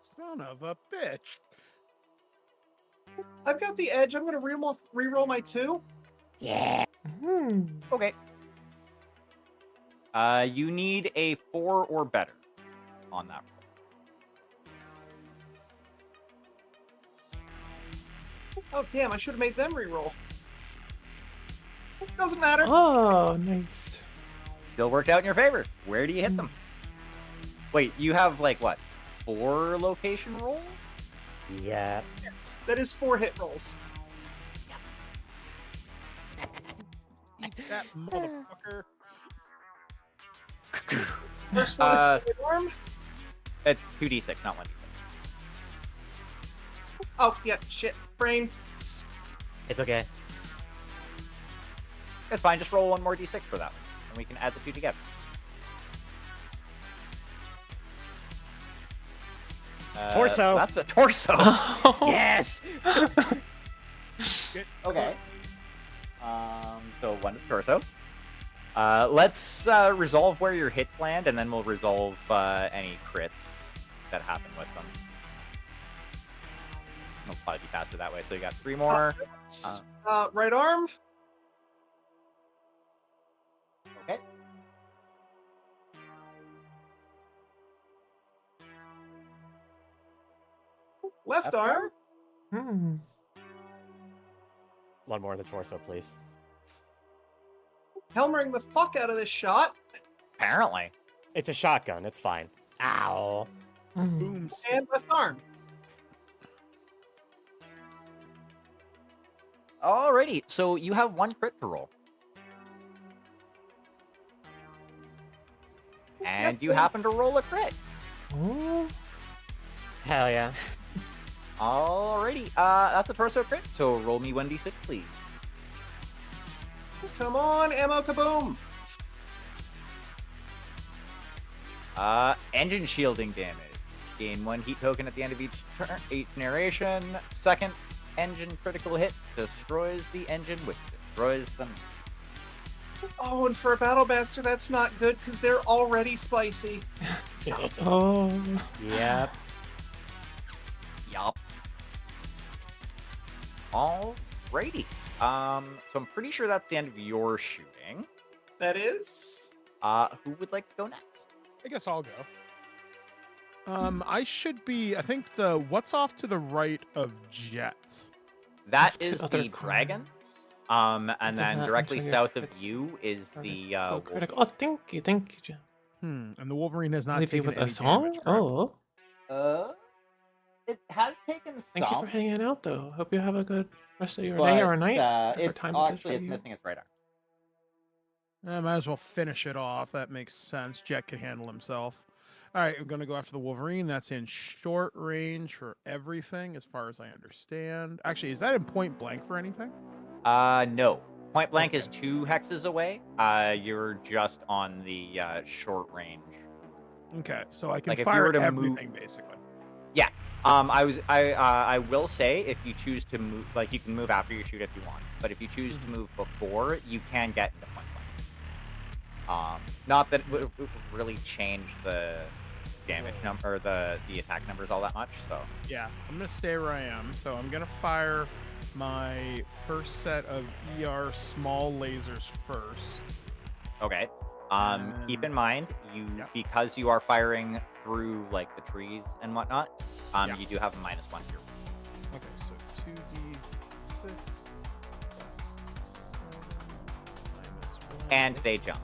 Son of a bitch. I've got the edge. I'm gonna re-roll my 2. Yeah. Mm. Okay. You need a 4 or better on that roll. Oh damn! I should have made them re-roll. Doesn't matter. Oh, nice. Still worked out in your favor. Where do you hit them? Wait, you have like what? 4 location rolls? Yeah. Yes, that is 4 hit rolls. Eat that motherfucker. First one is the right arm. It's 2d6, not 1d6. Oh yeah, shit. Brain. It's okay. It's fine. Just roll 1 more d6 for that one, and we can add the 2 together. Torso. That's a torso. Yes. Okay. So 1 to the torso. Let's resolve where your hits land, and then we'll resolve any crits that happen with them. It'll probably be faster that way. So you got 3 more. Right arm. Okay. Left arm. Hmm. One more in the torso, please. Helmering the fuck out of this shot. Apparently. It's a shotgun. It's fine. Ow. Mm. Boom. And left arm. Alrighty. So you have 1 crit to roll. And you please. happen to roll a crit. Oh. Hell yeah. Alrighty. That's a torso crit. So roll me 1d6, please. Come on, ammo kaboom. Engine shielding damage. Gain 1 heat token at the end of each turn, each narration. Second engine critical hit destroys the engine, which destroys them. Oh, and for a battle master, that's not good because they're already spicy. Oh. Yep. Yup. Alrighty. So I'm pretty sure that's the end of your shooting. That is. Who would like to go next? I guess I'll go. I should be. I think what's off to the right of Jet. That Off to is other the corners. dragon. And Did then not directly enjoy your south of crits. you is the Oh, wolf. critical. Oh, thank you, Jim. And the Wolverine has not Leave you taken with any a song? damage, correct? Oh. It has taken Thank you some. for hanging out, though. Hope you have a good rest of your but, day or night. whatever it's time it is actually for it's you. missing its radar. I might as well finish it off. That makes sense. Jet can handle himself. All right, I'm going to go after the Wolverine. That's in short range for everything, as far as I understand. Actually, is that in point blank for anything? No. Point blank is Okay. 2 hexes away. You're just on the short range. Okay, so I can Like, if you fire were to everything, basically. I will say if you choose to move, like you can move after you shoot if you want, but if you choose to move before, you can get into point blank. Not that it would really change the damage number, or the attack numbers all that much. So Yeah, I'm gonna stay where I am. So I'm gonna fire my first set of ER small lasers first. okay. Keep And- in mind Yep. because you are firing through like the trees and whatnot. Yeah. You do have a -1 here. Okay, so 2d6 plus 7 minus 1. And they jump,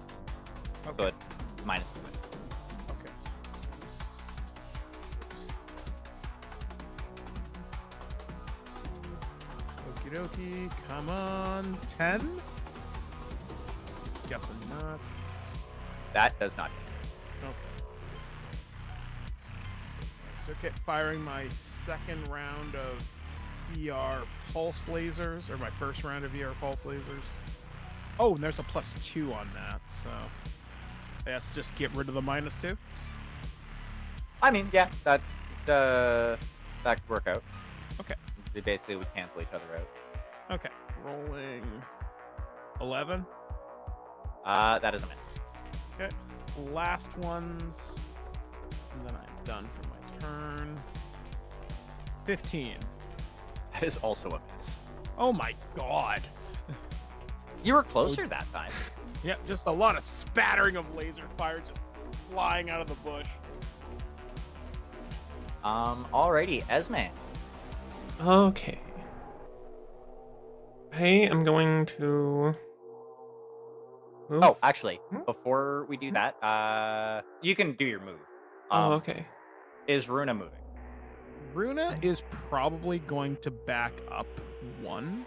so Okay. it's -1. Okay. Okie dokie, come on. 10? Guessing not. That does not hit. Okay. So get firing my second round of ER pulse lasers, or my first round of ER pulse lasers. Oh, and there's a +2 on that, so I guess just get rid of the -2. I mean, yeah, that could work out. Okay. They basically would cancel each other out. Okay, rolling 11. That is a miss. Okay, last ones, and then I'm done for my turn. 15. That is also a miss. Oh my god. You were closer that time. Yep, just a lot of spattering of laser fire just flying out of the bush. Alrighty, Esme. Okay. I am going to. Move. Oh, actually, Hmm? before we do that, you can do your move. Oh, okay. Is Runa moving? Runa is probably going to back up 1.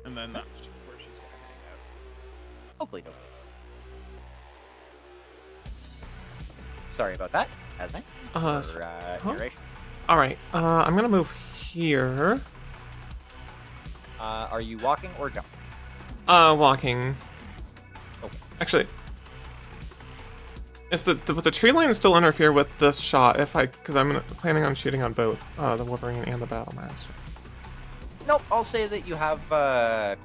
And then that's just where she's going to hang out. Hopefully, don't. Sorry about that, Esme. So- For, narration. All right. I'm gonna move here. Are you walking or jumping? Walking. Okay. Actually, is the tree line still interfere with this shot? Because I'm planning on shooting on both the Wolverine and the Battlemaster. Nope, I'll say that you have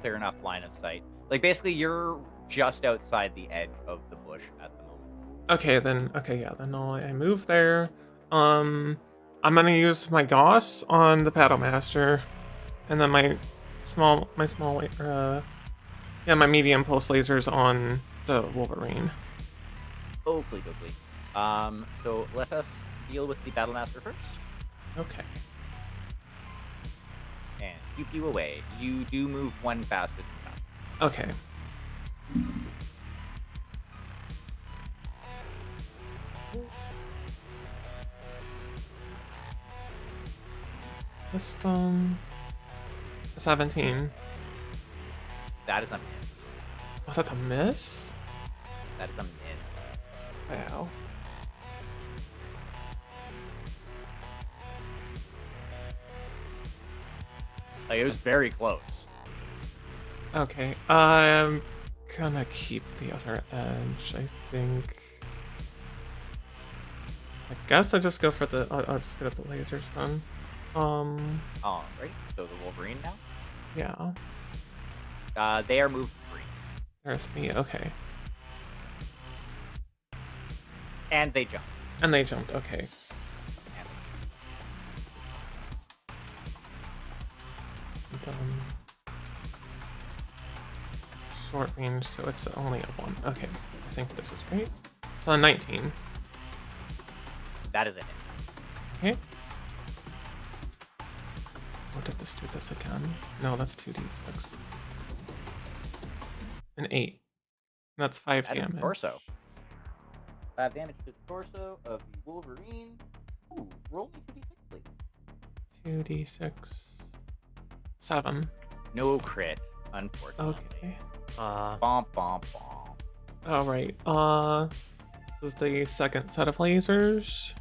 clear enough line of sight. Like, basically, you're just outside the edge of the bush at the moment. Okay, then. Okay, yeah. Then I move there. I'm gonna use my Gauss on the Battlemaster, and then my medium pulse lasers on the Wolverine. Oakley dokley. So let us deal with the Battlemaster first. Okay. And keep you away. You do move 1 faster than that. Okay. System 17. That is a miss. Oh, that's a miss? That is a miss. Wow. Like, it was very close. Okay, I'm gonna keep the other edge, I think. I guess I just go for the. I'll just get the lasers then. Alright, so the Wolverine now. Yeah. They are moved 3. There's me, okay. And they jump. And they jumped, okay. And Short range, so it's only a 1. Okay, I think this is right. So 19. that is a hit. Okay. Or did this do this again? No, that's 2d6. An 8. That's 5 That is damage. torso. 5 damage to the torso of the Wolverine. Ooh, roll me 2d6, please. 2d6. 7. No crit, unfortunately. Okay. Bomp, bomp, bomp. Alright, this is the second set of lasers.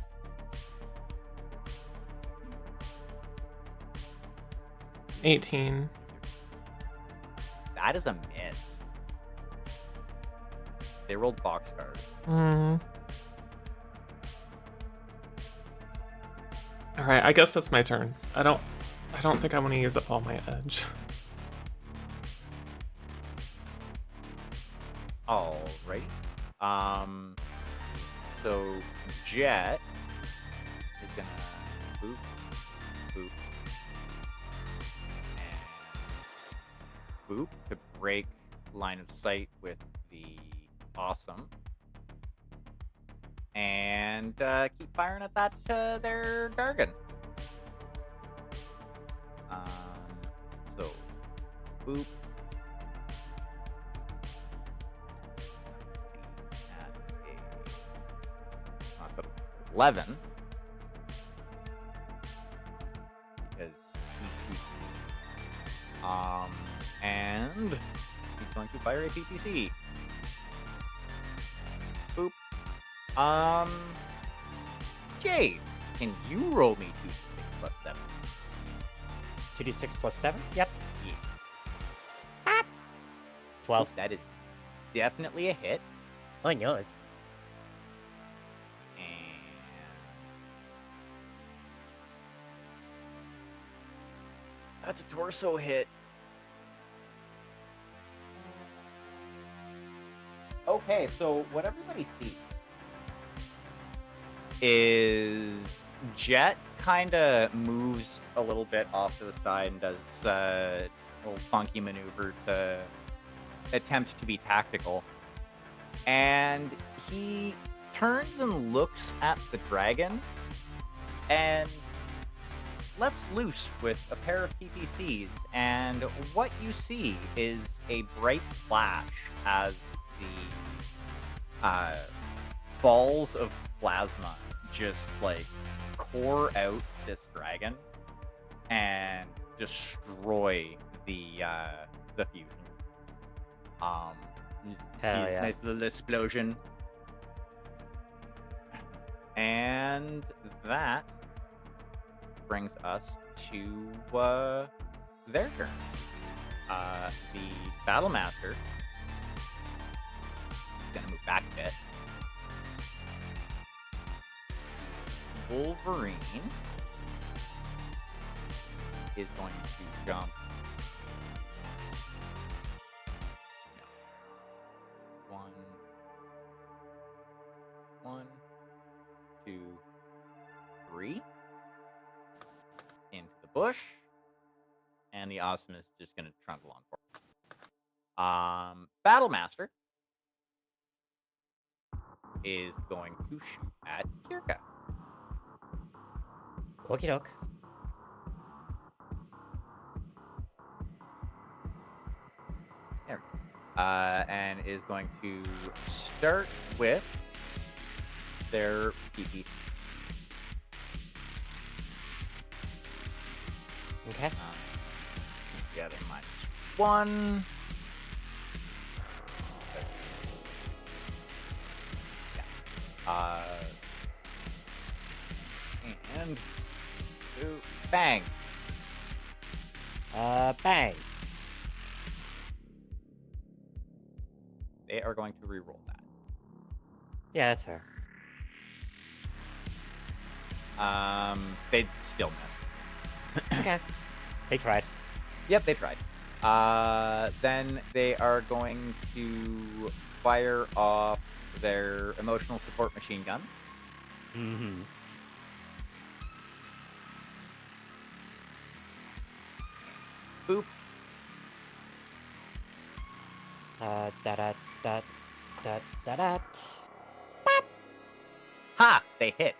$18. That is a miss. They rolled boxcars. Alright, I guess that's my turn. I don't think I want to use up all my edge. Alright. So Jet is gonna boop, boop, and boop to break line of sight with the awesome, and keep firing at that their Dargon. So boop. At a 11 because he and he's going to fire a PPC. Boop. Jade, can you roll me 2d6 plus 7? 2d6 plus 7? Yep. Yes. 12. That is definitely a hit. Oh, yours. And that's a torso hit. Okay, so what everybody sees is Jet kind of moves a little bit off to the side and does a little funky maneuver to attempt to be tactical. And he turns and looks at the dragon and lets loose with a pair of PPCs. And what you see is a bright flash as the balls of plasma just like core out this dragon and destroy the fusion. Hell yeah. Nice little explosion. And that brings us to their turn. The Battle Master is gonna move back a bit. Wolverine is going to jump. One, two, three. Into the bush. And the awesome is just going to trundle on forward. Battle Master is going to shoot at Kirka. Okie doke. There we go. And is going to start with their PP. Okay. Together -1. Yeah. And bang. Bang. They are going to re-roll that. Yeah, that's fair. They still miss. Okay. They tried. Yep, they tried. Then they are going to fire off their emotional support machine gun. Mm-hmm. Boop. Da. Ha! They hit.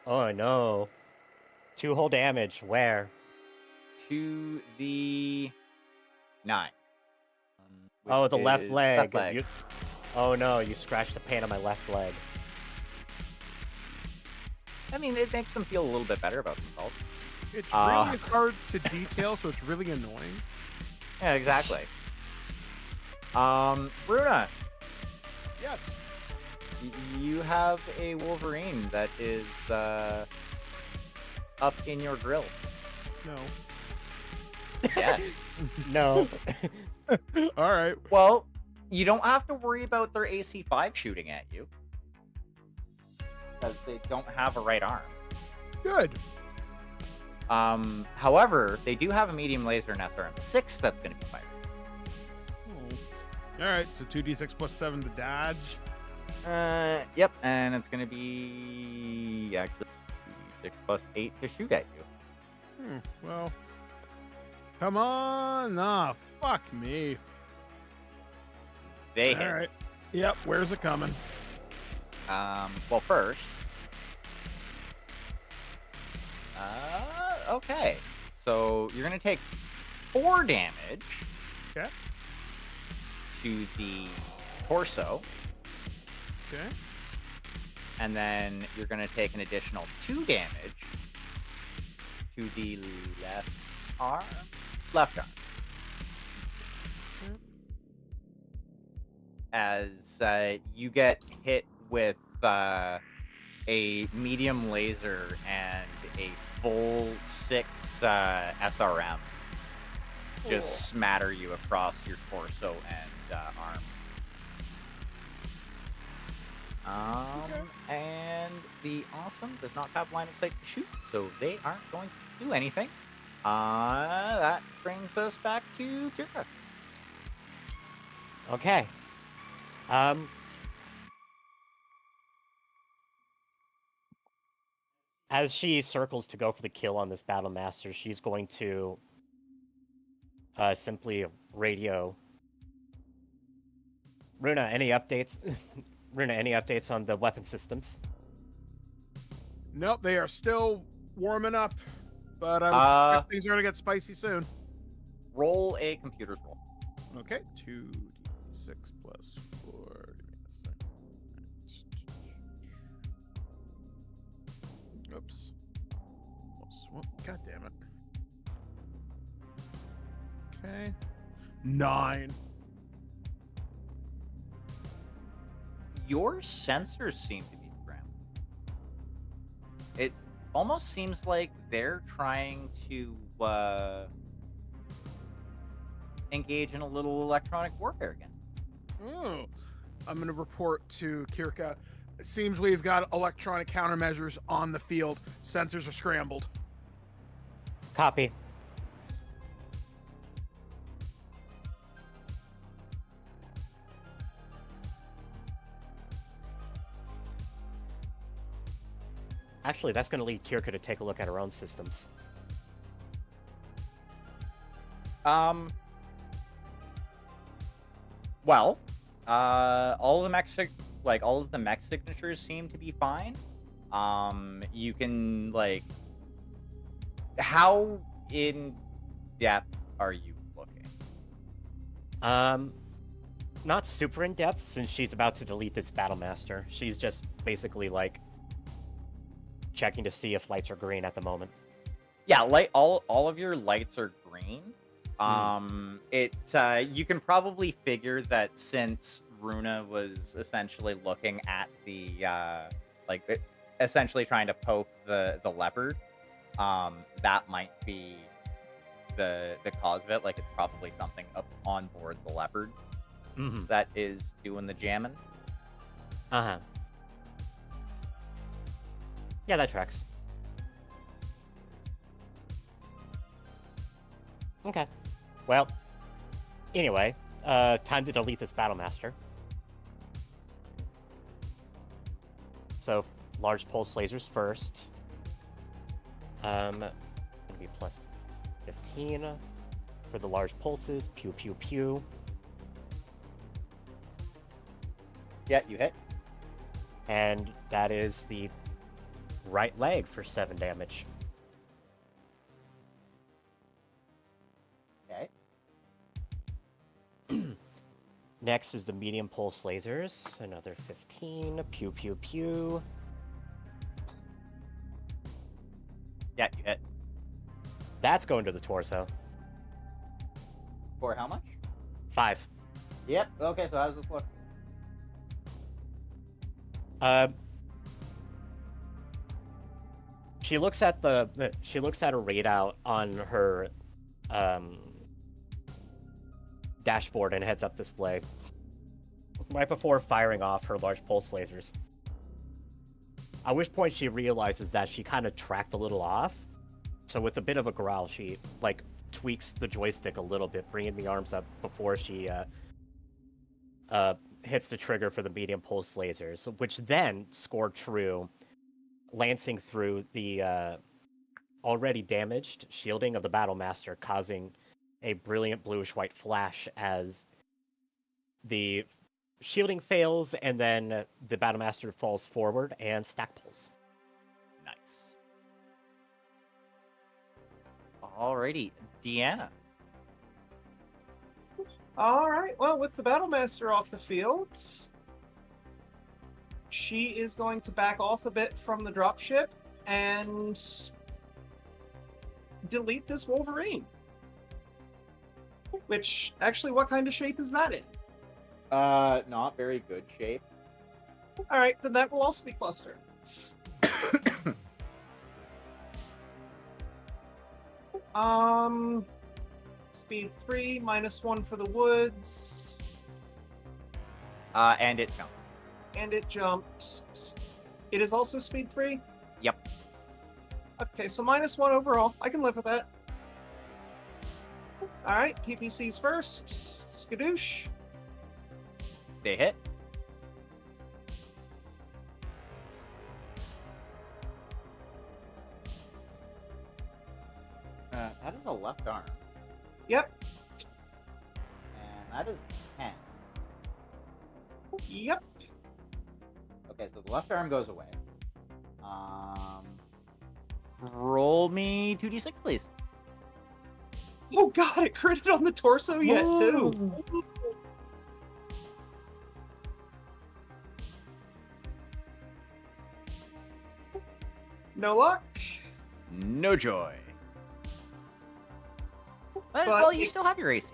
Oh no. 2 whole damage. Where? To the 9. Oh, the which left is leg. Left leg. You... Oh no, you scratched the pain on my left leg. I mean, it makes them feel a little bit better about themselves. It's really hard to detail, so it's really annoying. Yeah, exactly. Bruna, Yes. you have a Wolverine that is up in your grill. No. Yes. No. All right. Well, you don't have to worry about their AC 5 shooting at you. Because they don't have a right arm. Good. However, they do have a medium laser and SRM6 that's going to be fired. Oh. All right. So 2d6 plus 7 to dodge. Yep, and it's gonna be actually 6 plus 8 to shoot at you. Well, come on. Ah, fuck me. They All hit. right. Yep. Where's it coming? Well, first. Okay. So you're gonna take 4 damage. Okay. To the torso. Okay. And then you're gonna take an additional 2 damage to the left arm. Left arm. Okay. As you get hit with a medium laser and a full 6 SRM just smatter you across your torso and arm. And the awesome does not have line of sight to shoot, so they aren't going to do anything. That brings us back to Kirka. Okay. As she circles to go for the kill on this Battle Master, she's going to simply radio. Runa, any updates? Runa, any updates on the weapon systems? Nope, they are still warming up, but I would expect things are gonna get spicy soon. Roll a computer's roll. Okay, 2d6 plus 4. Give me a second. Oops. God damn it. Okay. 9. Your sensors seem to be scrambled. It almost seems like they're trying to engage in a little electronic warfare again. Oh. I'm going to report to Kirka. It seems we've got electronic countermeasures on the field. Sensors are scrambled. Copy. Actually, that's going to lead Kirka to take a look at her own systems. Well, all of the mech signatures seem to be fine. You can how in depth are you looking? Not super in depth since she's about to delete this Battle Master. She's just basically checking to see if lights are green at the moment. Yeah, all of your lights are green. You can probably figure that since Runa was essentially looking at the essentially trying to poke the leopard, that might be the cause of it. Like, it's probably something up on board the leopard that is doing the jamming. Yeah, that tracks. Okay. Well, anyway, time to delete this Battle Master. So, large pulse lasers first. Gonna be plus 15 for the large pulses. Pew, pew, pew. Yeah, you hit. And that is the right leg for 7 damage. Okay. Next is the medium pulse lasers. Another 15. Pew, pew, pew. Yeah, you hit. That's going to the torso. For how much? 5. Yep. Okay, so how does this look? She looks at her readout on her dashboard and heads-up display right before firing off her large pulse lasers. At which point she realizes that she kind of tracked a little off. So with a bit of a growl, she tweaks the joystick a little bit, bringing the arms up before she hits the trigger for the medium pulse lasers, which then score true, lancing through the already damaged shielding of the Battlemaster, causing a brilliant bluish-white flash as the shielding fails, and then the Battlemaster falls forward and stack pulls. Nice. Alrighty, Deanna. All right. Well, with the Battlemaster off the field, she is going to back off a bit from the dropship and delete this Wolverine. Which, actually, what kind of shape is that in? Not very good shape. All right, then that will also be cluster. Speed 3, -1 for the woods. And it jumped. And it jumps. It is also speed 3? Yep. Okay, so -1 overall. I can live with that. Alright, PPC's first. Skadoosh. They hit. That is a left arm. Yep. And that is 10. Yep. Okay, so the left arm goes away. Roll me 2d6, please. Oh god, it critted on the torso yet, too. No luck. No joy. But Well, you it- still have your AC.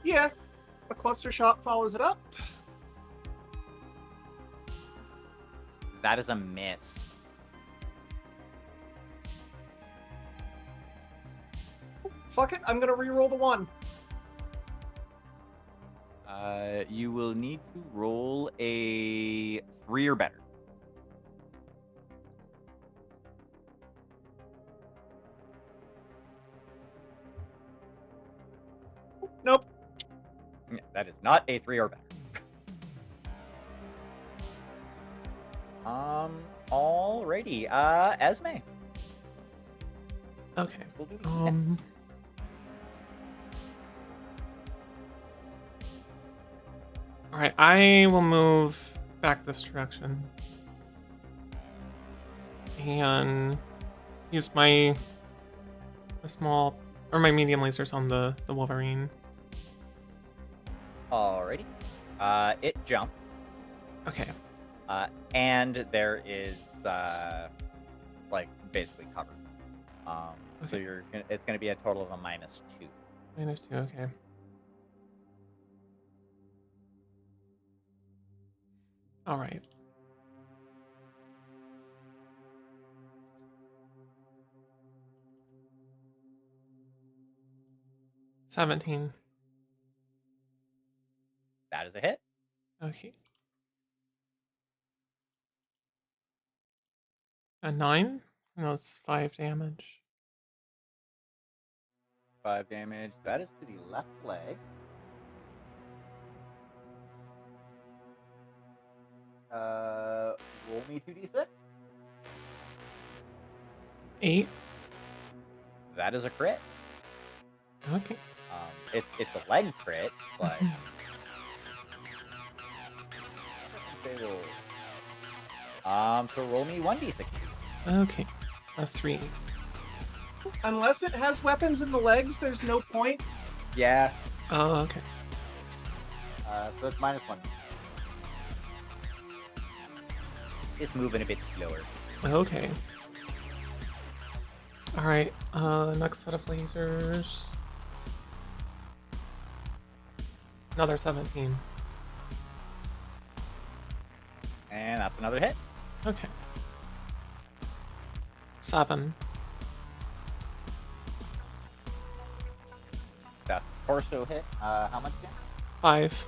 Yeah. A cluster shot follows it up. That is a miss. Fuck it, I'm gonna reroll the 1. You will need to roll a 3 or better. Nope. Yeah, that is not a 3 or better. Alrighty. Esme. Okay. We'll do next. All right, I will move back this direction and use my small or my medium lasers on the Wolverine. Alrighty. It jumped. Okay. And there is like basically covered. So Okay. it's gonna be a total of a -2. -2. Okay. All right. $17. That is a hit. Okay. A 9? No, it's 5 damage. 5 damage. That is to the left leg. Roll me 2d6. 8. That is a crit. Okay. It's a leg crit, but so roll me 1d6. Okay. A 3. Unless it has weapons in the legs, there's no point. Yeah. Oh, okay. So it's -1. It's moving a bit slower. Okay. All right. Next set of lasers. Another 17. And that's another hit. Okay. 7. That's a torso hit. How much damage? 5.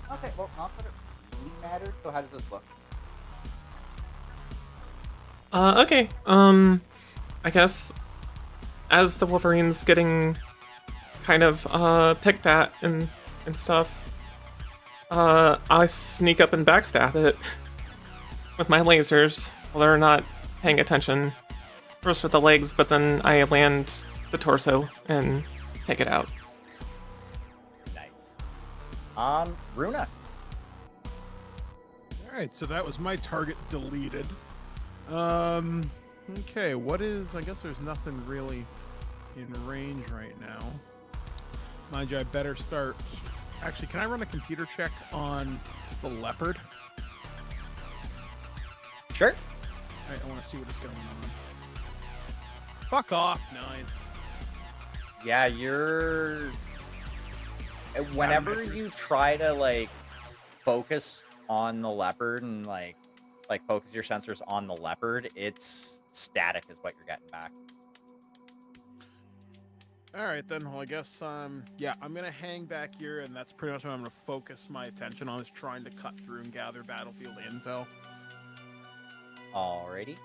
Okay, well, not that it really matters. So how does this look? Okay. I guess as the Wolverine's getting kind of picked at and stuff, I sneak up and backstab it with my lasers while they're not paying attention. First with the legs, but then I land the torso and take it out. Nice. Runa. Alright, so that was my target deleted. Okay, what is... I guess there's nothing really in range right now. Mind you, I better start... Actually, can I run a computer check on the leopard? Sure. Alright, I want to see what is going on. Fuck off, 9. Yeah, you're... Whenever you try to, like, focus on the leopard and, like focus your sensors on the leopard, it's static is what you're getting back. Alright then, well I guess, yeah, I'm gonna hang back here, and that's pretty much what I'm gonna focus my attention on, is trying to cut through and gather battlefield intel. Alrighty.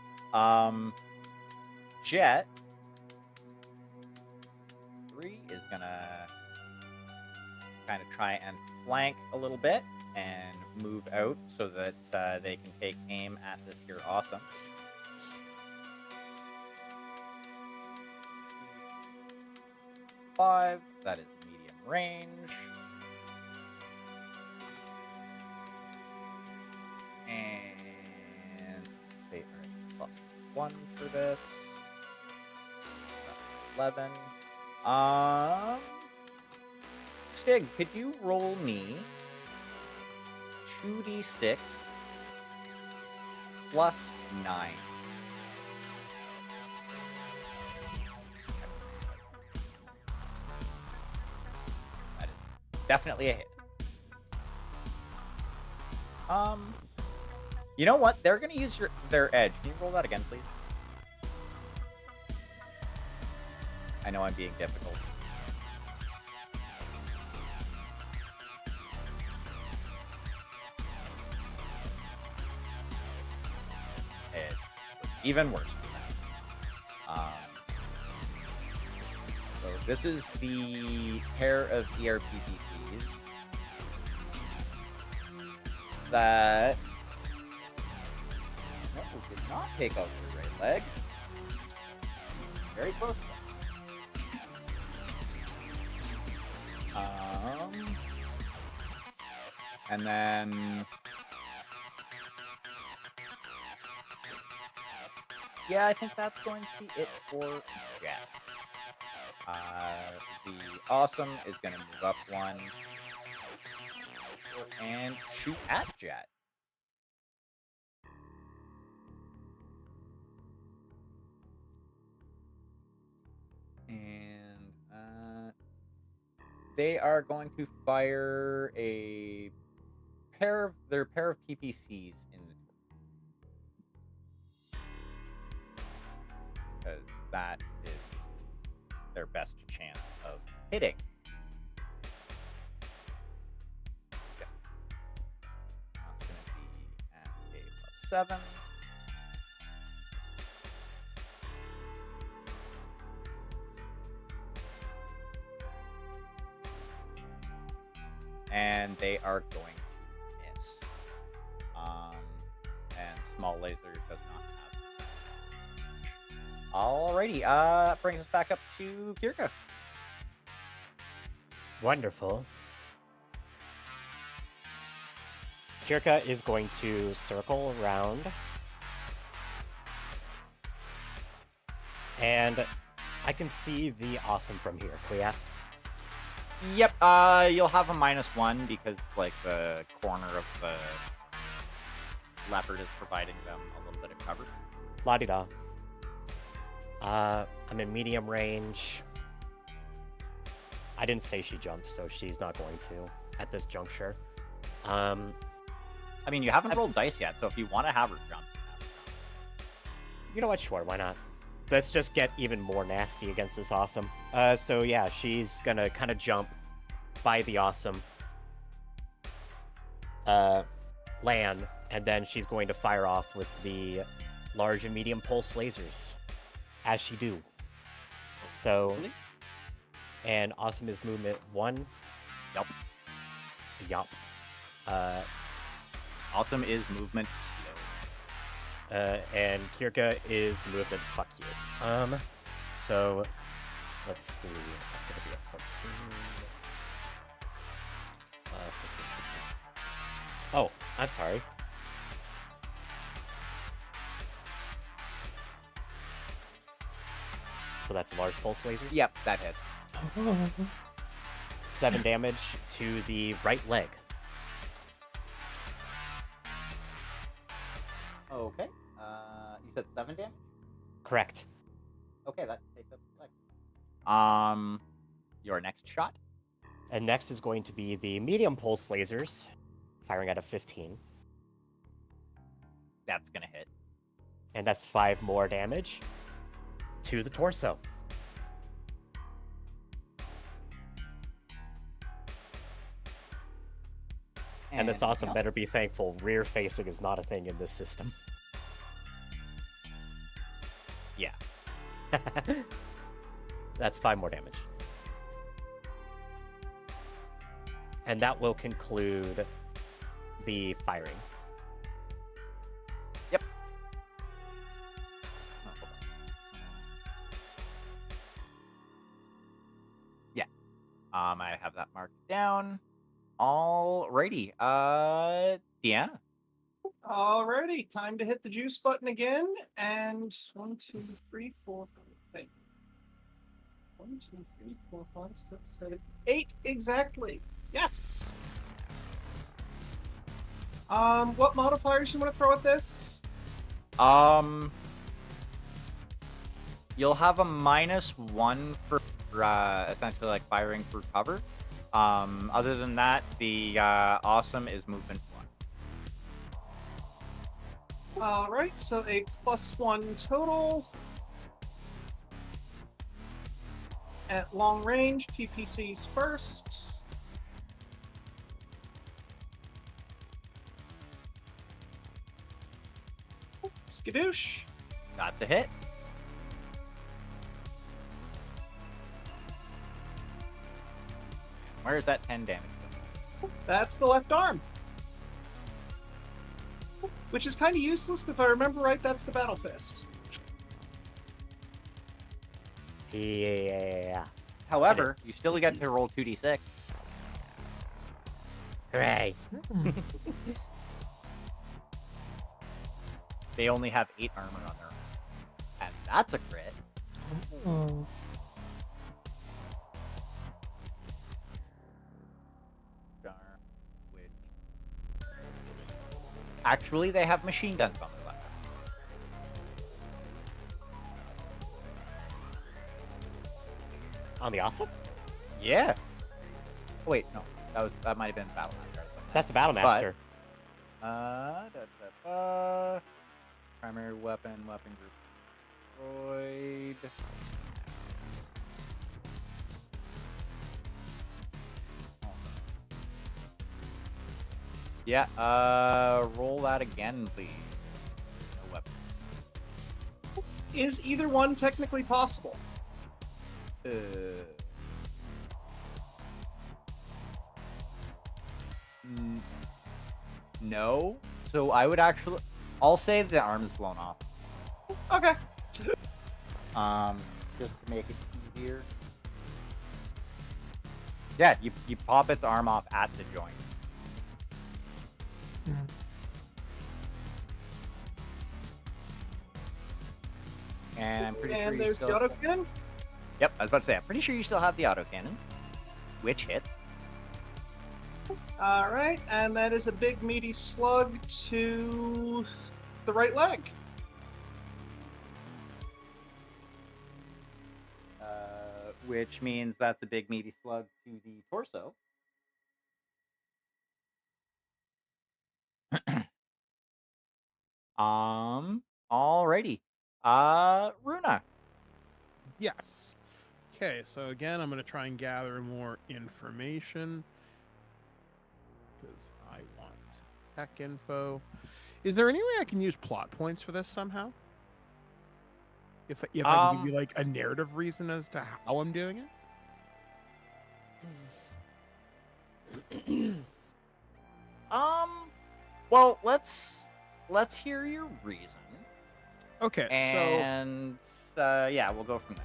Jet 3 is gonna kind of try and flank a little bit and move out so that they can take aim at this here awesome. Five, that is medium range. And they are +1 for this. That's 11. Stig, could you roll me 2d6 plus 9? That is definitely a hit. You know what? They're gonna use their edge. Can you roll that again, please? I know I'm being difficult. It's even worse than that. So this is the pair of ERPPCs that did not take out the right leg. Very close. And then yeah, I think that's going to be it for Jet. The awesome is going to move up 1 and shoot at Jet. And they are going to fire their pair of PPCs in the because that is their best chance of hitting. Okay. That's going to be at a +7. And they are going to miss. And small laser does not have. Alrighty, brings us back up to Kirka. Wonderful. Kirka is going to circle around. And I can see the awesome from here, Clea. Yep, you'll have a -1 because, like, the corner of the leopard is providing them a little bit of cover. La-di-da. I'm in medium range. I didn't say she jumped, so she's not going to at this juncture. I mean, you haven't rolled dice yet, so if you want to have her jump, you know what? Sure, why not? Let's just get even more nasty against this awesome. So yeah, she's gonna kind of jump by the awesome, land, and then she's going to fire off with the large and medium pulse lasers, as she do. So, And Awesome is movement 1. Yup. Yup. Awesome is movement slow. And Kirka is movement fuck you. So let's see. That's gonna be a 14. 15, 16. Oh, I'm sorry. So that's large pulse lasers? Yep, that hits. 7 damage to the right leg. Okay. You said 7 damage? Correct. Okay, that takes up the leg. Your next shot? And next is going to be the medium pulse lasers, firing at a 15. That's gonna hit. And that's 5 more damage to the torso. And this Awesome no. better be thankful rear facing is not a thing in this system. Yeah. That's 5 more damage. And that will conclude the firing. Yep. Oh, hold on. Yeah. I have that marked down. Alrighty. Deanna. Alrighty, time to hit the juice button again. And 1, 2, 3, 4, 5. Wait. 1, 2, 3, 4, 5, 6, 7, 8 exactly. Yes. What modifiers you want to throw at this? You'll have a -1 for essentially like firing through cover. Other than that, the Awesome is movement 1. Alright, so a +1 total. At long range, PPCs first. Skadoosh. That's a hit. Where's that 10 damage? That's the left arm. Which is kind of useless, if I remember right, that's the Battle Fist. Yeah. However, you still get to roll 2d6. Hooray. They only have 8 armor on their own. And that's a crit. Oh. Which... Actually, they have machine guns on their left. On the Awesome? Yeah. Oh, wait, no. That might have been Battle Master. That's the Battle Master. Primary weapon group destroyed. Yeah, roll that again, please. No weapon. Is either one technically possible? No. So I would actually... I'll say the arm is blown off. Okay. Just to make it easier. Yeah, you pop its arm off at the joint. And I'm pretty sure And you there's still... the autocannon. Yep, I was about to say, I'm pretty sure you still have the autocannon, which hits. Alright, and that is a big meaty slug to the right leg. Which means that's a big meaty slug to the torso. Alrighty. Runa. Yes. Okay, so again, I'm going to try and gather more information because I want tech info. Is there any way I can use plot points for this somehow? If I can give you like a narrative reason as to how I'm doing it? Well, let's hear your reason, Okay, and yeah, we'll go from there.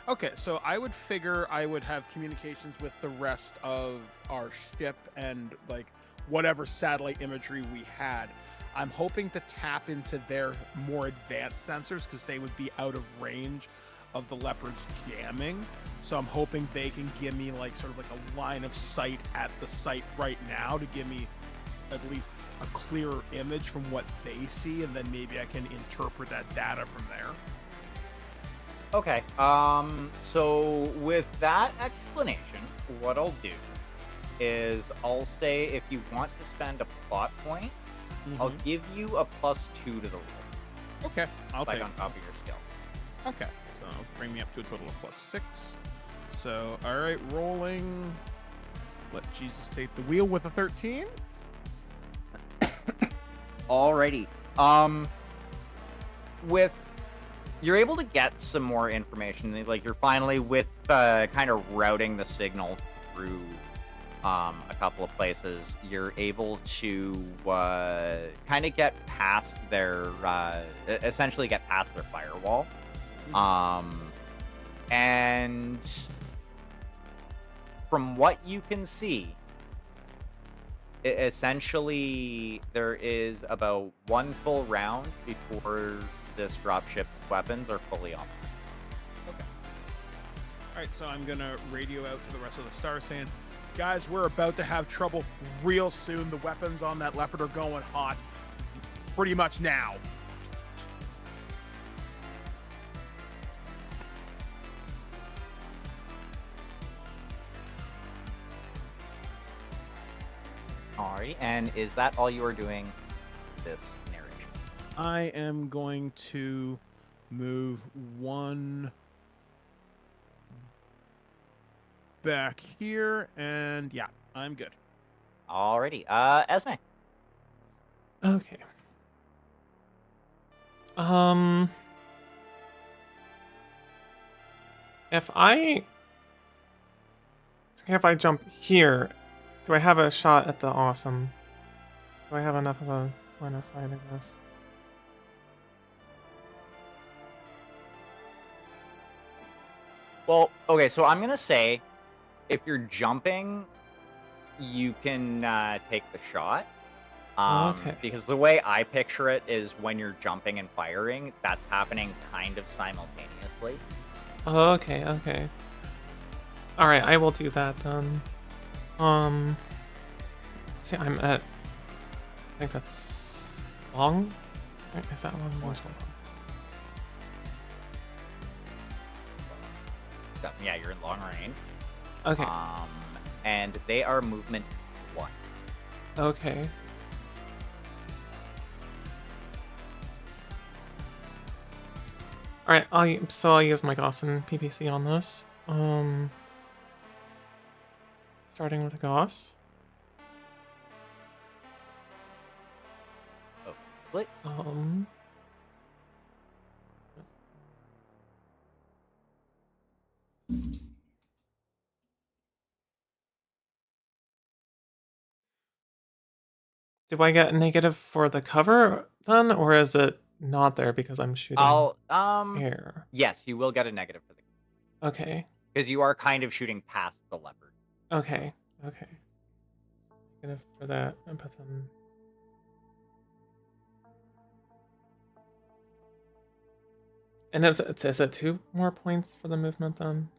Okay, so I would figure I would have communications with the rest of our ship and like whatever satellite imagery we had. I'm hoping to tap into their more advanced sensors because they would be out of range of the leopard's jamming. So I'm hoping they can give me like sort of like a line of sight at the site right now to give me at least a clearer image from what they see, and then maybe I can interpret that data from there. Okay. So with that explanation, what I'll do is I'll say if you want to spend a plot point, I'll give you a +2 to the roll. Okay, I'll like take on top of your skill. Okay, so bring me up to a total of +6. So, all right, rolling. Let Jesus take the wheel with a 13. Alrighty. With you're able to get some more information. Like you're finally with kind of routing the signal through a couple of places. You're able to kind of get past their essentially get past their firewall. And from what you can see, essentially there is about one full round before this dropship's weapons are fully on. Okay. All right, so I'm gonna radio out to the rest of the star saying, guys, we're about to have trouble real soon. The weapons on that leopard are going hot pretty much now. Alright, and is that all you are doing this narration? I am going to move one back here, and yeah, I'm good. Alrighty, Esme. Okay. If I jump here, do I have a shot at the awesome? Do I have enough of a line of sight, I guess? Well, okay, so I'm gonna say, if you're jumping, you can take the shot. Okay. Because the way I picture it is when you're jumping and firing, that's happening kind of simultaneously. Okay, okay. Alright, I will do that then. See, I'm at... I think that's... long? Wait, is that long? Hold on. Yeah, you're in long range. Okay. And they are movement 1. Okay. Alright, I'll use my Gauss and PPC on this. Starting with a Gauss. Oh, split. Do I get a negative for the cover then, or is it not there because I'm shooting air? Yes, you will get a negative for the Okay. because you are kind of shooting past the leopard. Okay. Okay. Negative for that, and put them. And is it 2 more points for the movement then?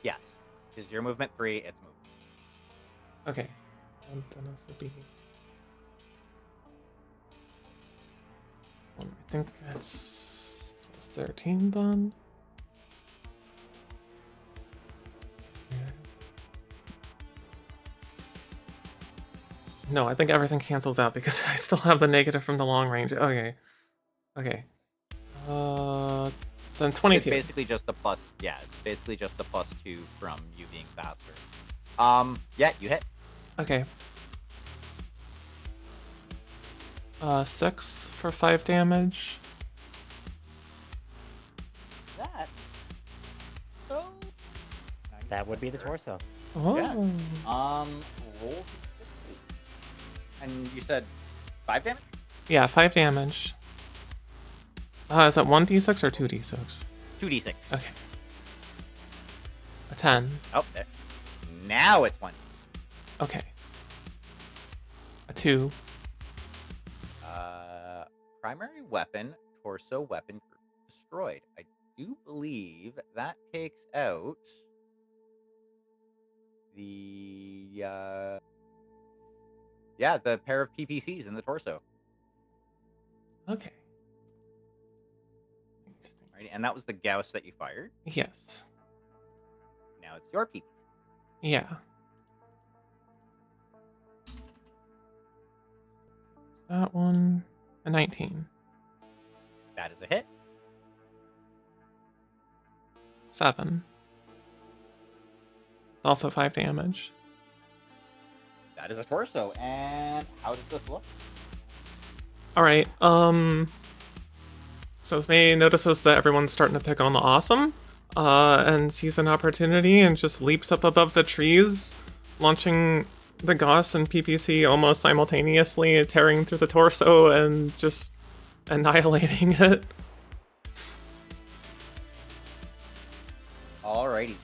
Yes, because your movement 3, it's movement. Okay. And then this would be. I think that's plus 13 then. Yeah. No, I think everything cancels out because I still have the negative from the long range. Okay. Okay. Then 22. It's basically just the plus. Yeah, it's basically just the +2 from you being faster. Yeah, you hit. Okay. 6 for 5 damage. That. So. That would be the torso. Oh. Roll. And you said 5 damage? Yeah, 5 damage. Is that 1d6 or 2d6? 2d6. Okay. A 10. Oh, there. Now it's 1. Okay. A 2. Primary weapon, torso weapon group destroyed. I do believe that takes out the the pair of PPCs in the torso. Okay. Right, and that was the Gauss that you fired. Yes. Now it's your PPC. Yeah. That one, a 19. That is a hit. 7. Also 5 damage. That is a torso. And how does this look? Alright, so May notices that everyone's starting to pick on the awesome, and sees an opportunity and just leaps up above the trees, launching the Gauss and PPC almost simultaneously, tearing through the torso and just annihilating it. Alrighty.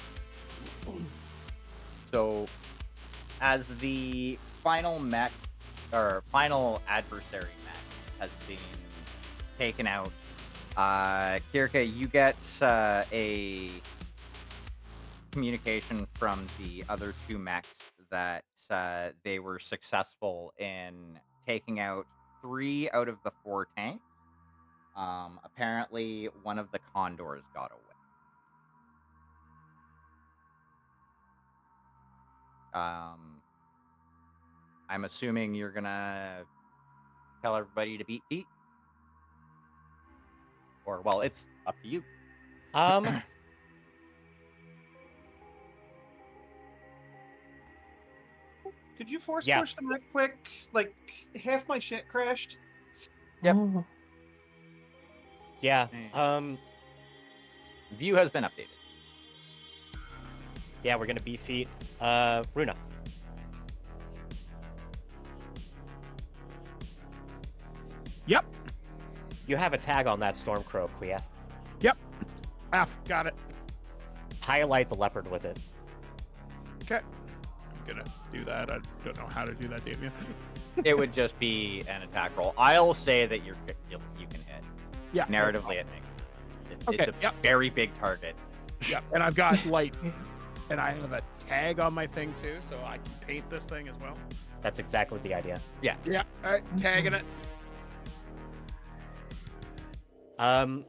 So, as the final mech, or final adversary mech has been taken out, Kirka, you get a communication from the other 2 mechs that they were successful in taking out 3 out of the 4 tanks. Apparently, one of the condors got away. I'm assuming you're gonna tell everybody to beat feet? Or, well, it's up to you. Could you force Yeah. push them that quick? Like, half my shit crashed. Yep. Oh. Yeah. View has been updated. Yeah, we're gonna beat feet. Runa. Yep. You have a tag on that Stormcrow, Quia. Yep. Got it. Highlight the leopard with it. Okay. I'm gonna do that. I don't know how to do that, Damien. It would just be an attack roll. I'll say that you can hit. Yeah. Narratively, it makes Okay, it's a yep. very big target. Yeah. And I've got light, and I have a tag on my thing too, so I can paint this thing as well. That's exactly the idea. Yeah. All right. Tagging it. I'm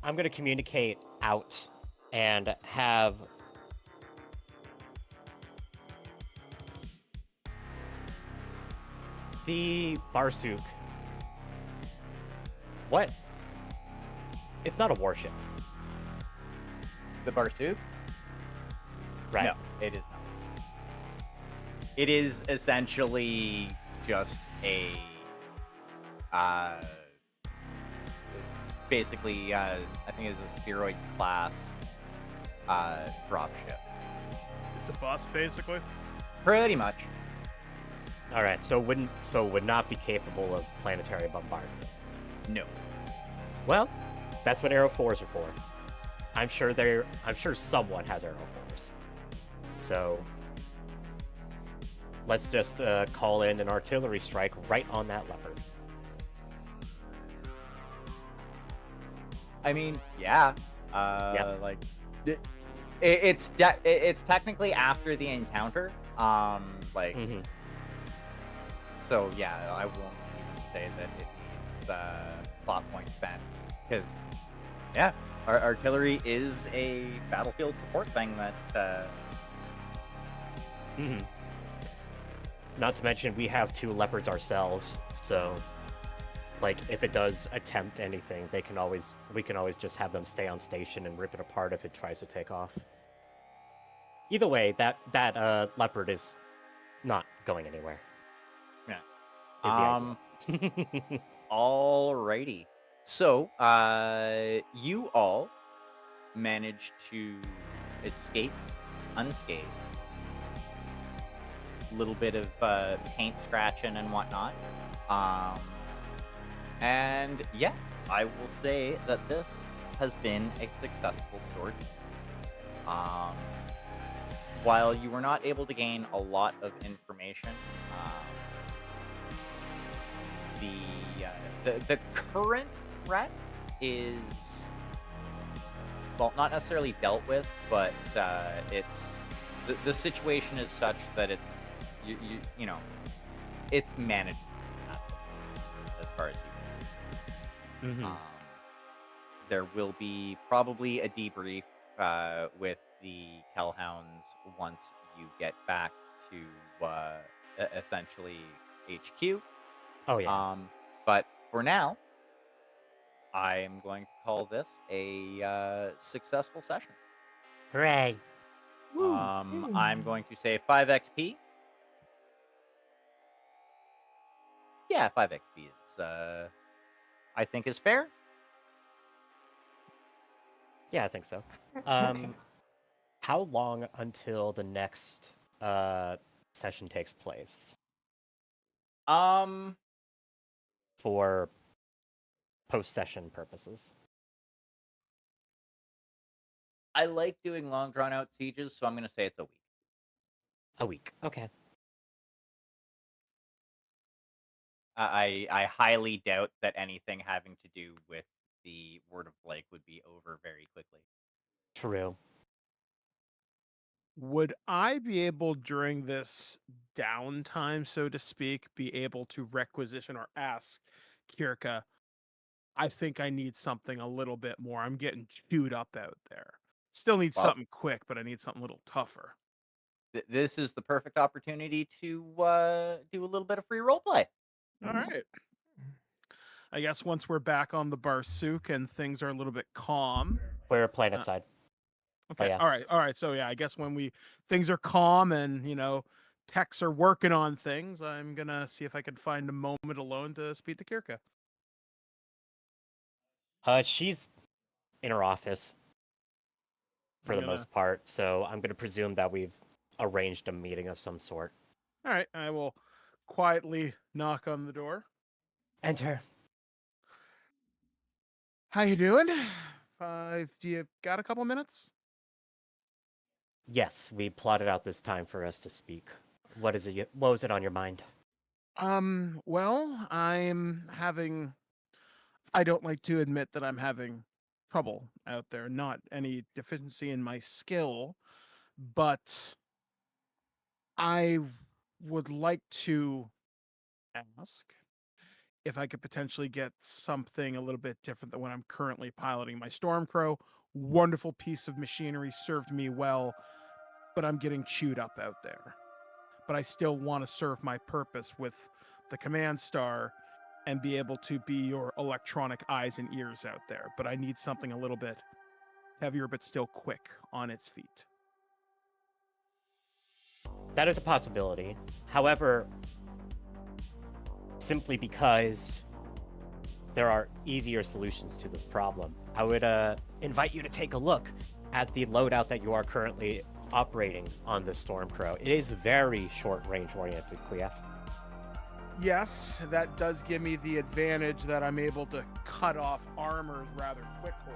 gonna communicate out and have the Barsuk. What? It's not a warship. The Barsuk? Right. No, it is not. It is essentially just a basically I think it's a spheroid class dropship. It's a bus, basically. Pretty much. All right. So would not be capable of planetary bombardment. No. Well, that's what Aero 4s are for. I'm sure someone has Aero 4s. So let's just call in an artillery strike right on that leopard. I mean, yeah. Yeah. Like it's technically after the encounter. Like Mhm. so yeah, I won't even say that it needs plot point spent because yeah, our artillery is a battlefield support thing that Mhm. Not to mention we have 2 leopards ourselves, so like if it does attempt anything, we can always just have them stay on station and rip it apart if it tries to take off. Either way, that leopard is not going anywhere. Yeah. Is the idea. Alrighty. So, you all managed to escape unscathed. A little bit of paint scratching and whatnot. And yes, I will say that this has been a successful sortie. While you were not able to gain a lot of information, the current threat is, well, not necessarily dealt with, but it's the situation is such that it's you know, it's managed as far as you Mm-hmm. know. There will be probably a debrief with the Kellhounds once you get back to essentially HQ. Oh yeah. But for now, I am going to call this a successful session. Hooray! I'm going to say 5 XP. Yeah, 5 XP is I think is fair. Yeah, I think so. Okay. How long until the next session takes place Um, for post-session purposes? I like doing long drawn out sieges, so I'm going to say it's a week. A week. Okay. I highly doubt that anything having to do with the Word of Blake would be over very quickly. True. Would I be able during this downtime, so to speak, be able to requisition or ask Kirka, I think I need something a little bit more. I'm getting chewed up out there. Still need Well, something quick, but I need something a little tougher. this is the perfect opportunity to do a little bit of free roleplay. All right. I guess once we're back on the Barsook and things are a little bit calm. We're planet Uh, side. Okay. yeah. All right. All right. So yeah, I guess when things are calm and techs are working on things, I'm gonna see if I can find a moment alone to speak to Kirka. She's in her office for I'm the gonna. most part, so I'm gonna presume that we've arranged a meeting of some sort. All right. I will quietly knock on the door. Enter. How you doing? Do you got a couple minutes? Yes, we plotted out this time for us to speak. What is it? What was it on your mind? Well, I don't like to admit that I'm having trouble out there. Not any deficiency in my skill, but I would like to ask if I could potentially get something a little bit different than what I'm currently piloting. My Stormcrow, wonderful piece of machinery, served me well, but I'm getting chewed up out there. But I still want to serve my purpose with the Command Star and be able to be your electronic eyes and ears out there. But I need something a little bit heavier, but still quick on its feet. That is a possibility. However, simply because there are easier solutions to this problem, I would invite you to take a look at the loadout that you are currently operating on the Stormcrow. It is very short range oriented, Queef. Yes, that does give me the advantage that I'm able to cut off armor rather quickly,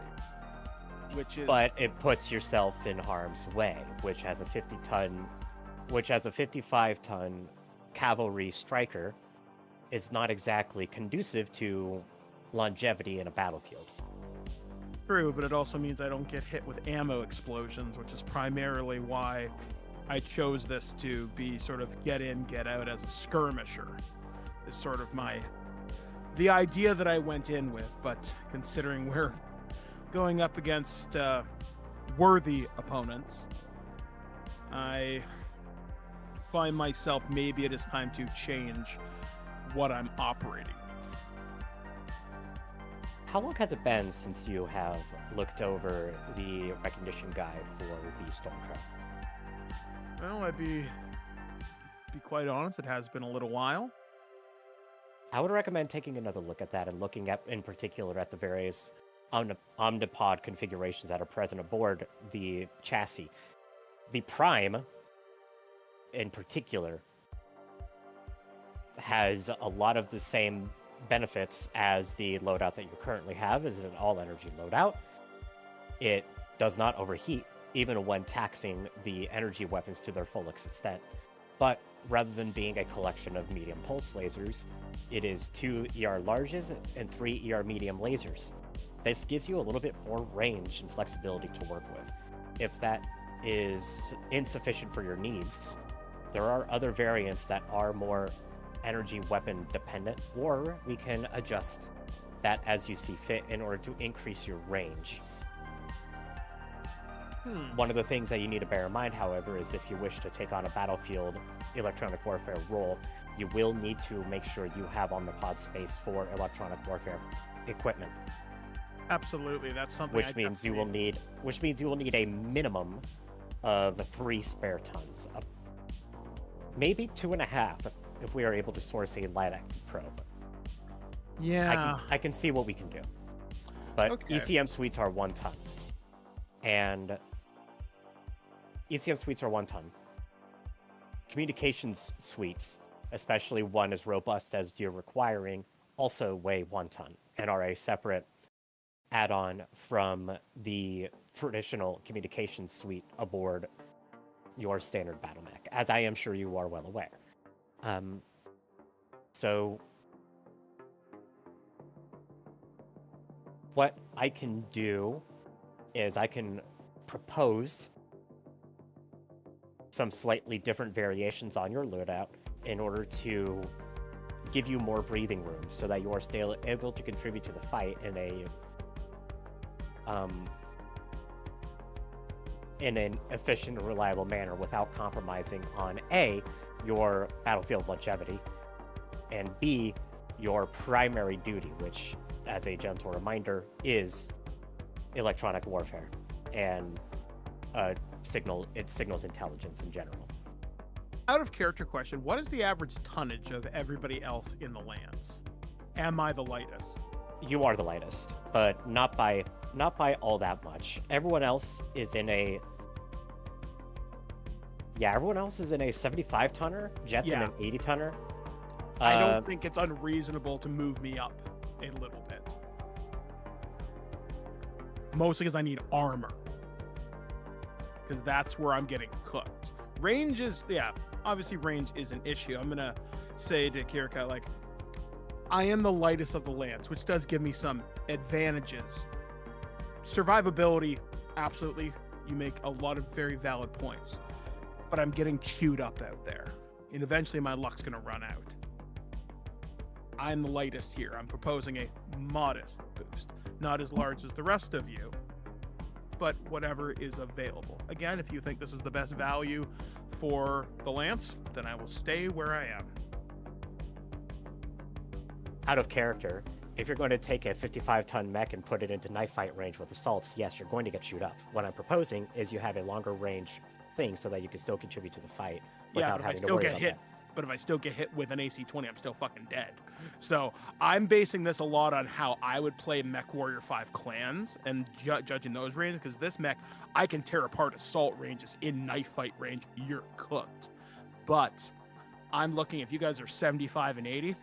which is. But it puts yourself in harm's way, which has a 55-ton cavalry striker is not exactly conducive to longevity in a battlefield. True, but it also means I don't get hit with ammo explosions, which is primarily why I chose this to be sort of get in, get out as a skirmisher. Is sort of the idea that I went in with, but considering we're going up against worthy opponents, I find myself maybe it is time to change what I'm operating with. How long has it been since you have looked over the recognition guide for the Stormcrow? Well, I'd be quite honest, it has been a little while. I would recommend taking another look at that and looking at, in particular, at the various omnipod configurations that are present aboard the chassis. The Prime, in particular, has a lot of the same benefits as the loadout that you currently have. Is an all-energy loadout. It does not overheat, even when taxing the energy weapons to their full extent. But rather than being a collection of medium pulse lasers, it is 2 ER larges and 3 ER medium lasers. This gives you a little bit more range and flexibility to work with. If that is insufficient for your needs, there are other variants that are more energy weapon dependent, or we can adjust that as you see fit in order to increase your range. One of the things that you need to bear in mind, however, is if you wish to take on a battlefield electronic warfare role, you will need to make sure you have on the pod space for electronic warfare equipment. Absolutely, that's something. Which means you will need a minimum of 3 spare tons, maybe 2.5 if we are able to source a light active probe. Yeah, I can see what we can do, but Okay. ECM suites are 1 ton, and ECM suites are 1 ton. Communications suites, especially one as robust as you're requiring, also weigh 1 ton and are a separate add-on from the traditional communications suite aboard your standard battle mech, as I am sure you are well aware. So what I can do is I can propose some slightly different variations on your loadout in order to give you more breathing room so that you are still able to contribute to the fight in an efficient and reliable manner without compromising on A, your battlefield longevity, and B, your primary duty, which, as a gentle reminder, is electronic warfare and signals intelligence in general. out of character question, what is the average tonnage of everybody else in the lands? Am I the lightest? You are the lightest, but not by all that much. Everyone else is in a 75 tonner. Jet's in an 80 tonner. I don't think it's unreasonable to move me up a little bit. Mostly because I need armor. Because that's where I'm getting cooked. Range is, obviously range is an issue. I'm going to say to Kirika, like, I am the lightest of the lands, which does give me some advantages. Survivability, absolutely. You make a lot of very valid points. But I'm getting chewed up out there. And eventually my luck's going to run out. I'm the lightest here. I'm proposing a modest boost. Not as large as the rest of you, but whatever is available. Again, if you think this is the best value for the Lance, then I will stay where I am. Out of character, if you're going to take a 55-ton mech and put it into knife fight range with assaults, yes, you're going to get chewed up. What I'm proposing is you have a longer range thing so that you can still contribute to the fight without having to worry about that. But if I still get hit with an AC-20, I'm still fucking dead. So I'm basing this a lot on how I would play Mechwarrior 5 clans and judging those ranges, because this mech, I can tear apart assault ranges. In knife fight range, you're cooked. But I'm looking, if you guys are 75 and 80,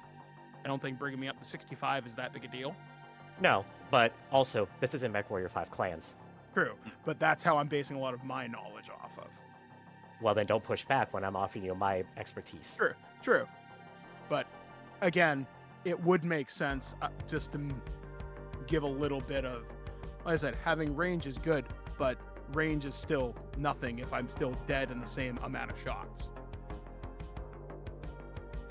I don't think bringing me up to 65 is that big a deal. No, but also, this isn't Mechwarrior 5 clans. True, but that's how I'm basing a lot of my knowledge off of. Well, then don't push back when I'm offering you my expertise. True. But again, it would make sense just to give a little bit of, like I said, having range is good, but range is still nothing if I'm still dead in the same amount of shots.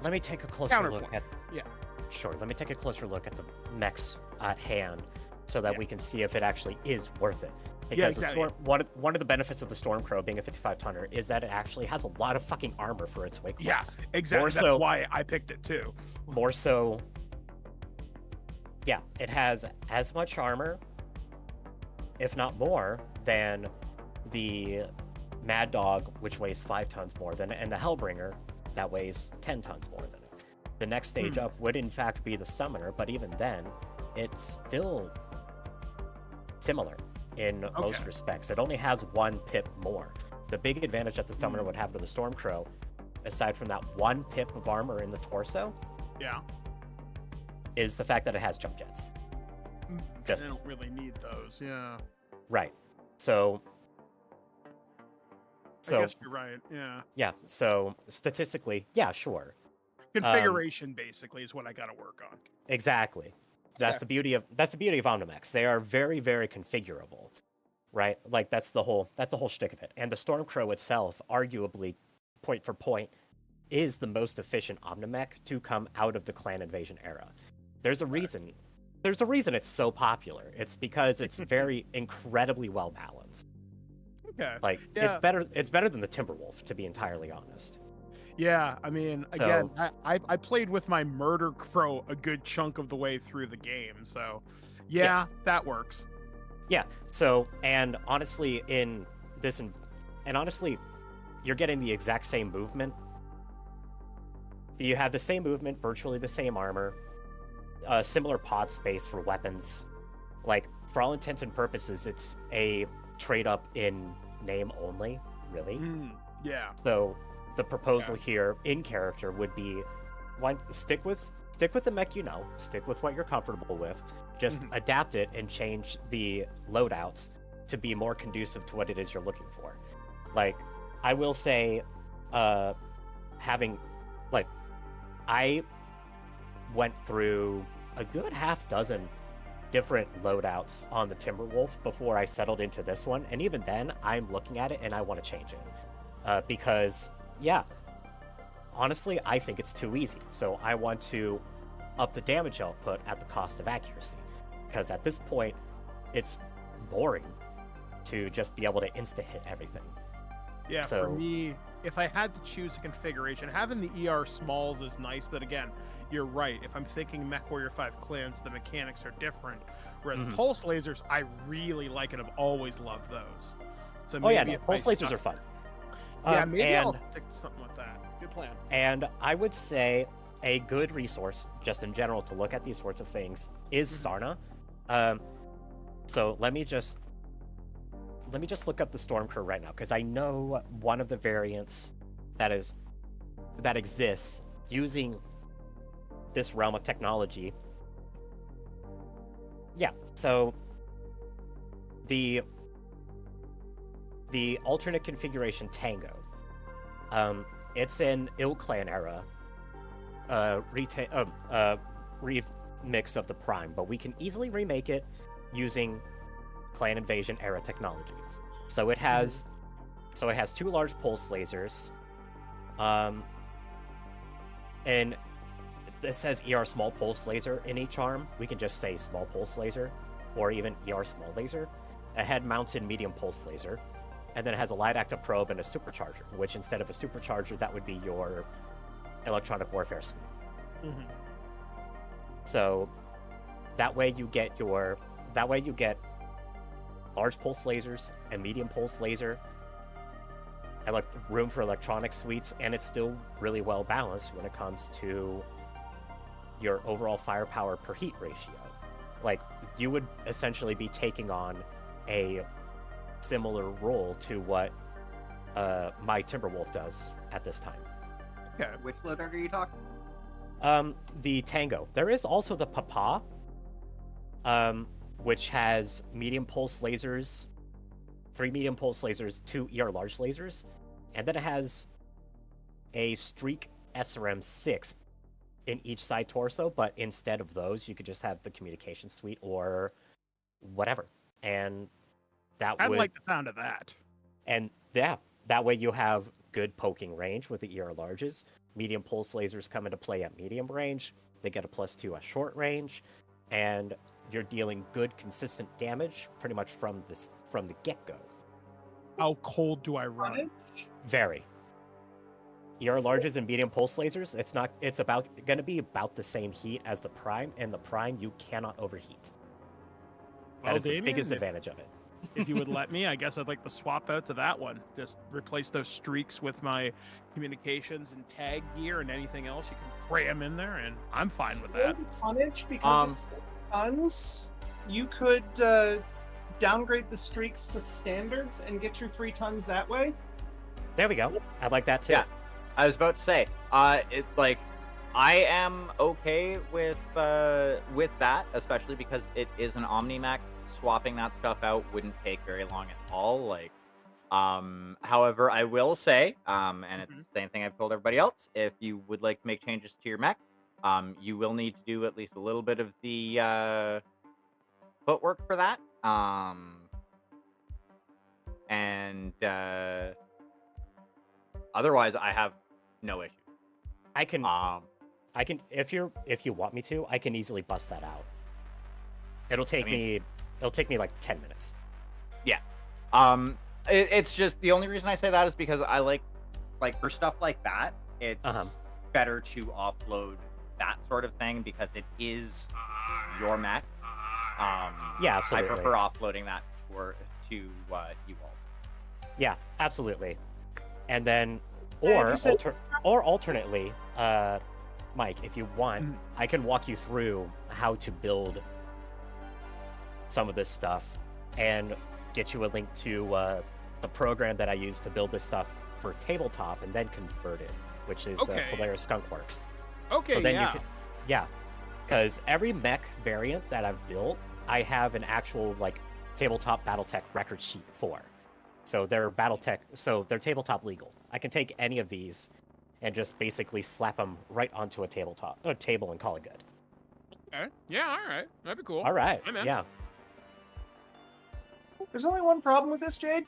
Let me take a closer look at... Yeah. Sure, let me take a closer look at the mechs at hand so that we can see if it actually is worth it. Because exactly. One of the benefits of the Stormcrow being a 55-tonner is that it actually has a lot of fucking armor for its weight class. Yeah, exactly. That's why I picked it too. More so, yeah, it has as much armor, if not more, than the Mad Dog, which weighs 5 tons more than it, and the Hellbringer, that weighs 10 tons more than it. The next stage up would in fact be the Summoner, but even then, it's still similar in most Okay. respects. It only has 1 pip more. The big advantage that the summoner would have to the Stormcrow, aside from that 1 pip of armor in the torso, Yeah. is the fact that it has jump jets. I don't really need those. Yeah. Right. So I guess you're right. Yeah. yeah, so statistically, yeah, sure. Configuration basically is what I got to work on. Exactly. That's the beauty of Omnimex. They are very, very configurable. Right? Like that's the whole shtick of it. And the Stormcrow itself, arguably, point for point, is the most efficient Omnimech to come out of the clan invasion era. There's a reason. There's a reason it's so popular. It's because it's very incredibly well balanced. Okay. Like Yeah. it's better than the Timberwolf, to be entirely honest. Yeah, I mean, again, I played with my Murder Crow a good chunk of the way through the game, so yeah. That works. Yeah. So, and honestly, you're getting the exact same movement. You have the same movement, virtually the same armor, similar pod space for weapons. Like, for all intents and purposes, it's a trade up in name only, really. Yeah. So, the proposal here in character would be, stick with the mech you know, stick with what you're comfortable with. Just adapt it and change the loadouts to be more conducive to what it is you're looking for. Like, I will say, I went through a good half dozen different loadouts on the Timberwolf before I settled into this one, and even then, I'm looking at it and I want to change it. Because, yeah, honestly, I think it's too easy. So I want to up the damage output at the cost of accuracy. Because at this point, it's boring to just be able to insta-hit everything. Yeah, So- for me, if I had to choose a configuration, having the ER smalls is nice, but again, you're right. If I'm thinking Mechwarrior 5 clans, the mechanics are different. Whereas pulse lasers, I really like and have always loved those. So Oh yeah, maybe no, if I pulse lasers stuck- are fun. Yeah, maybe I'll and- stick to something with that. Good plan. And I would say a good resource, just in general, to look at these sorts of things is Sarna. So let me just look up the Stormcrow right now, because I know one of the variants that exists using this realm of technology. Yeah, so the alternate configuration Tango. It's an Ill Clan era remix of the Prime, but we can easily remake it using Clan Invasion era technology. So it has 2 large pulse lasers, and it says ER small pulse laser in each arm. We can just say small pulse laser, or even ER small laser. A head-mounted medium pulse laser, and then it has a light active probe and a supercharger, which instead of a supercharger, that would be your electronic warfare suite. So that way you get large pulse lasers and medium pulse laser, room for electronic suites, and it's still really well balanced when it comes to your overall firepower per heat ratio. Like, you would essentially be taking on a similar role to what my Timberwolf does at this time. Okay. Which loadout are you talking? The Tango. There is also the Papa, which has medium pulse lasers, 3 medium pulse lasers, 2 ER large lasers, and then it has a Streak SRM-6 in each side torso, but instead of those, you could just have the communication suite or whatever. And that I would like the sound of that. And yeah, that way you have good poking range with the ER larges. Medium pulse lasers come into play at medium range. They get a +2 at short range, and you're dealing good, consistent damage pretty much from the get-go. How cold do I run? Frontage? Very. ER larges and medium pulse lasers, it's going to be about the same heat as the Prime, and the Prime you cannot overheat. That Well, is the Damien, biggest advantage of it. if you would let me, I guess I'd like to swap out to that one. Just replace those streaks with my communications and tag gear and anything else you can cram in there, and I'm fine with that. Tonnage, because it's tons. You could downgrade the streaks to standards and get your 3 tons that way? There we go. I like that too. Yeah. I was about to say, it like, I am okay with that, especially because it is an Omni-Mech. Swapping that stuff out wouldn't take very long at all. Like, however, I will say, and it's the same thing I've told everybody else, if you would like to make changes to your mech, you will need to do at least a little bit of the footwork for that. And otherwise, I have no issue. I can if you want me to, I can easily bust that out. It'll take me like 10 minutes. Yeah. It's just the only reason I say that is because I like for stuff like that, it's better to offload that sort of thing because it is your mech. Yeah, absolutely. I prefer offloading that to you all. Yeah, absolutely. And then, Yeah, or alternately, Mike, if you want, I can walk you through how to build some of this stuff and get you a link to the program that I use to build this stuff for tabletop and then convert it, which is Solaris Skunkworks. Okay, so then you can, because every mech variant that I've built, I have an actual like tabletop BattleTech record sheet for. So they're they're tabletop legal. I can take any of these and just basically slap them right onto a table and call it good. Okay. Yeah, all right. That'd be cool. All right. I'm in. Yeah. There's only one problem with this, Jade.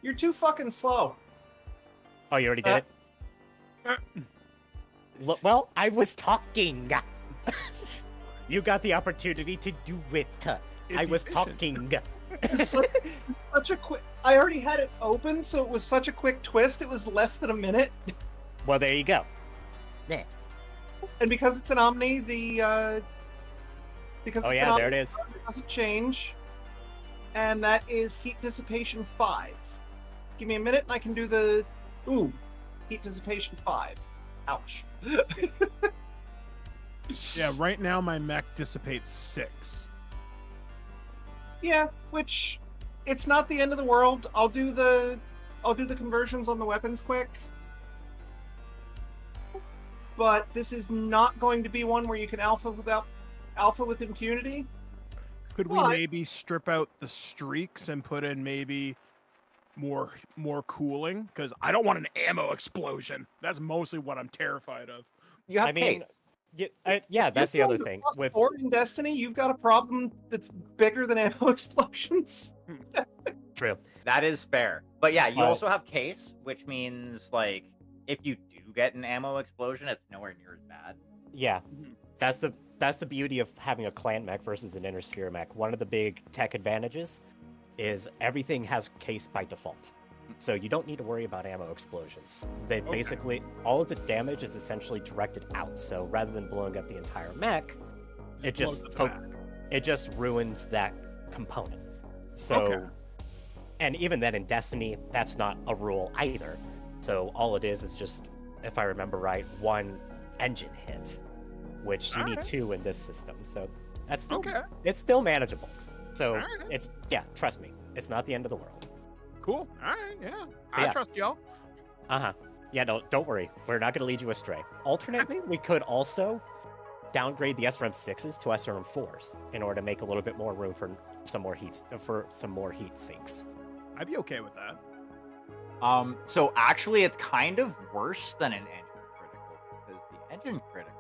You're too fucking slow. Oh, you already did it? Well, I was talking. You got the opportunity to do it. I was talking. It's such a quick. I already had it open, so it was such a quick twist. It was less than a minute. Well, there you go. Yeah. And because it's an Omni, there it is. It doesn't change. And that is heat dissipation 5. Give me a minute, and I can do the heat dissipation 5. Ouch. Yeah, right now my mech dissipates 6. Yeah, which it's not the end of the world. I'll do the conversions on the weapons quick. But this is not going to be one where you can alpha with impunity. Could we maybe strip out the streaks and put in maybe more cooling? Because I don't want an ammo explosion. That's mostly what I'm terrified of. You have case. Yeah, that's the other thing. With in Destiny, you've got a problem that's bigger than ammo explosions. True. That is fair. But yeah, you also have case, which means like if you do get an ammo explosion, it's nowhere near as bad. Yeah. That's the beauty of having a clan mech versus an inner sphere mech. One of the big tech advantages is everything has case by default. So you don't need to worry about ammo explosions. They basically, all of the damage is essentially directed out. So rather than blowing up the entire mech, it just ruins that component. So, and even then in Destiny, that's not a rule either. So all it is just, if I remember right, 1 engine hit, which you need 2 in this system. So that's still, it's still manageable. So it's, trust me, it's not the end of the world. Cool. All right, yeah. I trust y'all. Yeah, no, don't worry. We're not going to lead you astray. Alternately, we could also downgrade the SRM-6s to SRM-4s in order to make a little bit more room for some more heat sinks. I'd be okay with that. So actually, it's kind of worse than an engine critical because the engine critical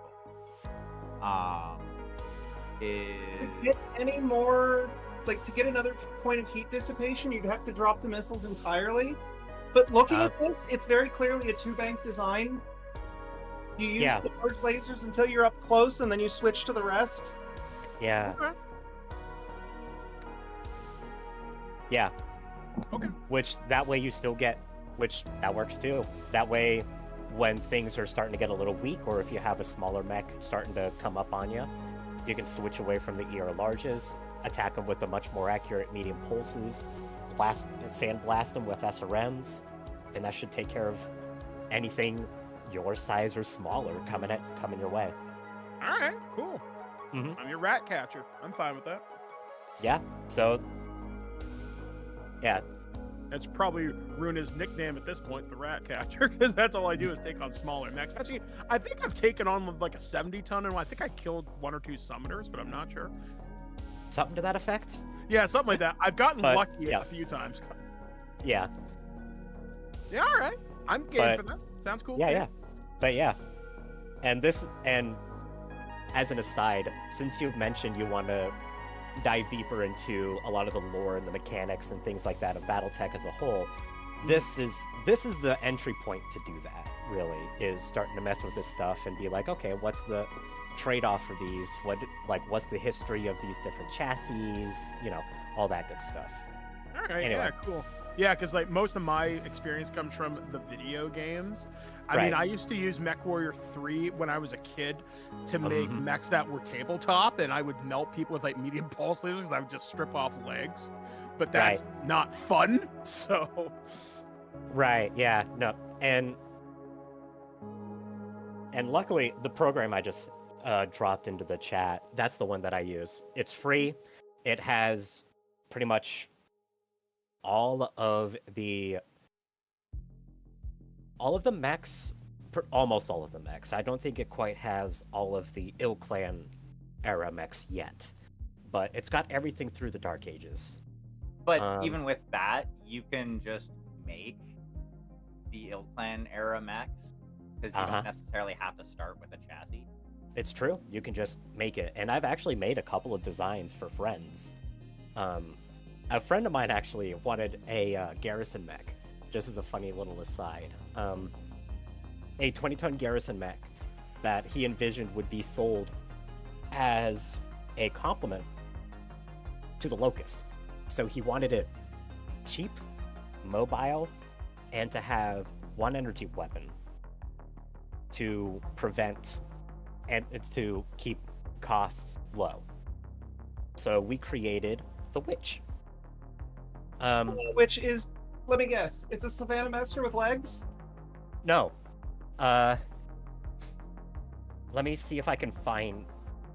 is to get any more. Like, to get another point of heat dissipation, you'd have to drop the missiles entirely. But looking at this, it's very clearly a 2-bank design. You use the large lasers until you're up close, and then you switch to the rest. Yeah. Yeah. Okay. Which, that way you still get... Which, that works too. That way, when things are starting to get a little weak, or if you have a smaller mech starting to come up on you, you can switch away from the ER larges, attack them with the much more accurate medium pulses, sandblast them with SRMs, and that should take care of anything your size or smaller coming your way. All right, cool. Mm-hmm. I'm your rat catcher. I'm fine with that. Yeah. So. Yeah. That's probably ruined his nickname at this point, the Rat Catcher, because that's all I do is take on smaller mechs. Actually, I think I've taken on like a 70-ton, and I think I killed 1 or 2 summoners, but I'm not sure. Something to that effect. Yeah, something like that. I've gotten But, lucky yeah. a few times. Yeah. Yeah, all right. I'm game for that. Sounds cool. Yeah, yeah. But yeah. And as an aside, since you've mentioned you want to dive deeper into a lot of the lore and the mechanics and things like that of BattleTech as a whole, this is the entry point to do that, really, is starting to mess with this stuff and be like, okay, what's the trade-off for these? What's the history of these different chassis? All that good stuff. All right, Anyway. yeah, cool. Yeah, because like most of my experience comes from the video games. I mean, Right. I used to use Mechwarrior 3 when I was a kid to make Mhm. mechs that were tabletop, and I would melt people with like medium pulse lasers because I would just strip off legs. But that's not fun, so... Right, yeah, no. And luckily, the program I just dropped into the chat, that's the one that I use. It's free. It has pretty much all of the mechs, almost all of the mechs. I don't think it quite has all of the Ill Clan era mechs yet, but it's got everything through the Dark Ages. But even with that, you can just make the Ill Clan era mechs because you don't necessarily have to start with a chassis. It's true. You can just make it. And I've actually made a couple of designs for friends. A friend of mine actually wanted a Garrison mech, just as a funny little aside. A 20-ton Garrison mech that he envisioned would be sold as a complement to the Locust. So he wanted it cheap, mobile, and to have one energy weapon to prevent and it's to keep costs low. So we created the Witch. Which is, let me guess, it's a Savannah Master with legs? No. Let me see if I can find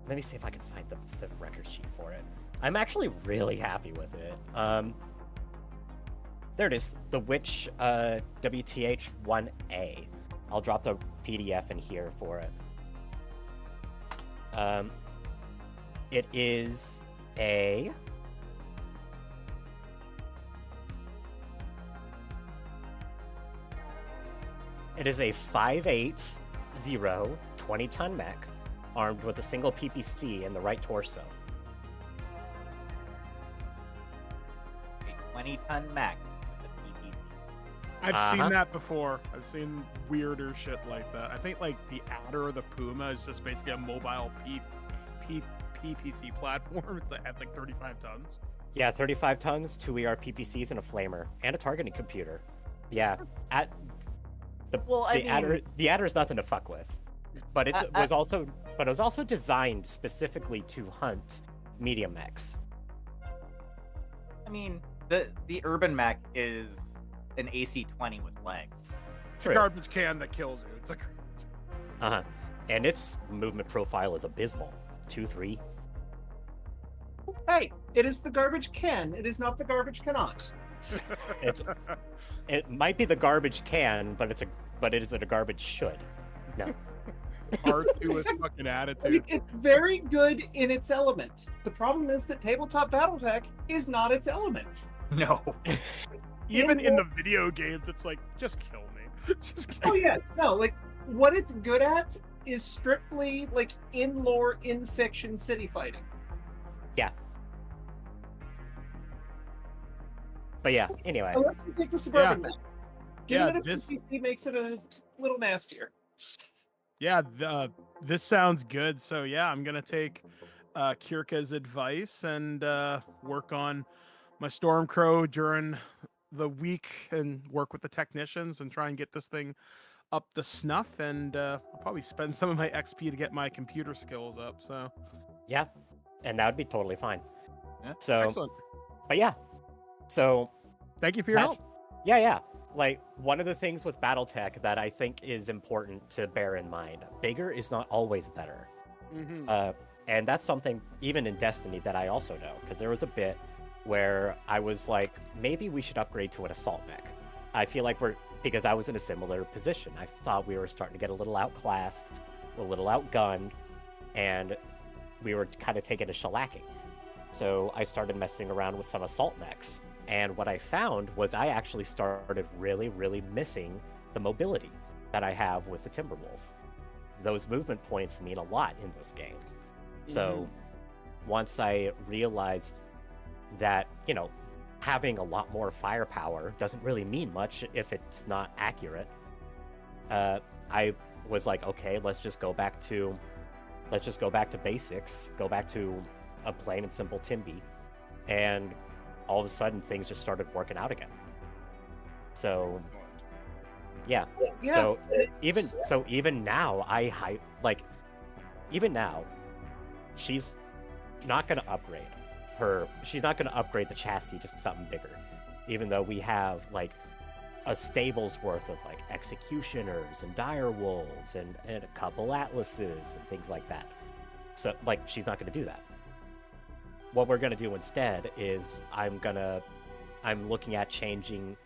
the record sheet for it. I'm actually really happy with it. There it is, the Witch WTH 1A. I'll drop the PDF in here for it. It is a It is a 5.8 20-ton mech armed with a single PPC in the right torso. A 20-ton mech with a PPC. I've seen that before. I've seen weirder shit like that. I think like the Adder or the Puma is just basically a mobile PPC platform. It's at like 35 tons. Yeah, 35 tons, 2 ER PPCs, and a flamer, and a targeting computer. Yeah, the Adder is nothing to fuck with, but it was also designed specifically to hunt medium mechs. I mean, the urban mech is an AC-20 with legs. True. Garbage can that kills you. It's like And its movement profile is abysmal. 2-3. Hey, it is the garbage can. It is not the garbage cannot. It might be the garbage can, but it is a garbage should. No. R2 with fucking I attitude. mean, it's very good in its element. The problem is that tabletop BattleTech is not its element. No. Even in the video games, it's like, just kill me. Just kill Oh yeah, no, like what it's good at is strictly like in lore, in fiction, city fighting. Yeah. But yeah, anyway. Unless you take the suburban mech. Giving Yeah, it a PPC makes it a little nastier. Yeah, this sounds good. So yeah, I'm gonna take Kirka's advice and work on my Stormcrow during the week and work with the technicians and try and get this thing up to snuff. And I'll probably spend some of my XP to get my computer skills up. So Yeah, and that would be totally fine. Yeah. So, excellent. but yeah, so Thank you for your help. Yeah. Like, one of the things with BattleTech that I think is important to bear in mind, bigger is not always better. Mm-hmm. And that's something even in Destiny that I also know, because there was a bit where I was like, maybe we should upgrade to an assault mech. I feel like because I was in a similar position. I thought we were starting to get a little outclassed, a little outgunned, and we were kind of taking a shellacking. So I started messing around with some assault mechs. And what I found was I actually started really, really missing the mobility that I have with the Timberwolf. Those movement points mean a lot in this game. So once I realized that, having a lot more firepower doesn't really mean much if it's not accurate, I was like, okay, let's just go back to basics, go back to a plain and simple Timby, and all of a sudden things just started working out again. So yeah. So even now even now, she's not going to upgrade the chassis to something bigger, even though we have like a stable's worth of like executioners and dire wolves and a couple atlases and things like that. So like she's not going to do that. What we're going to do instead is I'm looking at changing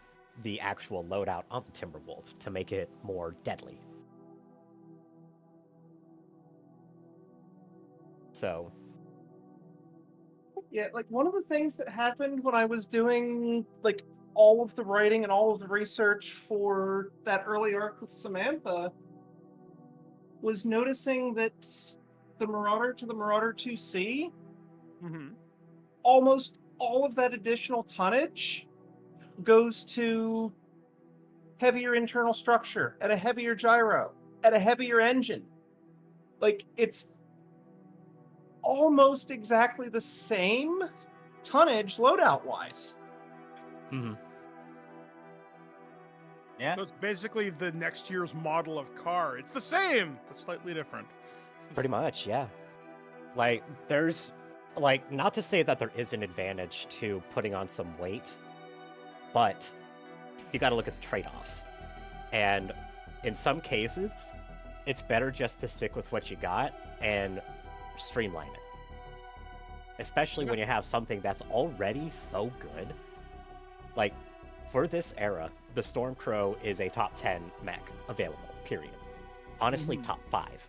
the actual loadout on the Timberwolf to make it more deadly. So Yeah, like one of the things that happened when I was doing like all of the writing and all of the research for that early arc with Samantha was noticing that the Marauder to the Marauder 2C, almost all of that additional tonnage goes to heavier internal structure, at a heavier gyro, at a heavier engine. Like, it's almost exactly the same tonnage loadout-wise. Yeah. So it's basically the next year's model of car. It's the same, but slightly different. pretty much, yeah. Like, there's, like, not to say that there is an advantage to putting on some weight, but you got to look at the trade-offs. And in some cases, it's better just to stick with what you got and streamline it. Especially when you have something that's already so good. Like, for this era, the Stormcrow is a top 10 mech available, period. Honestly, top 5.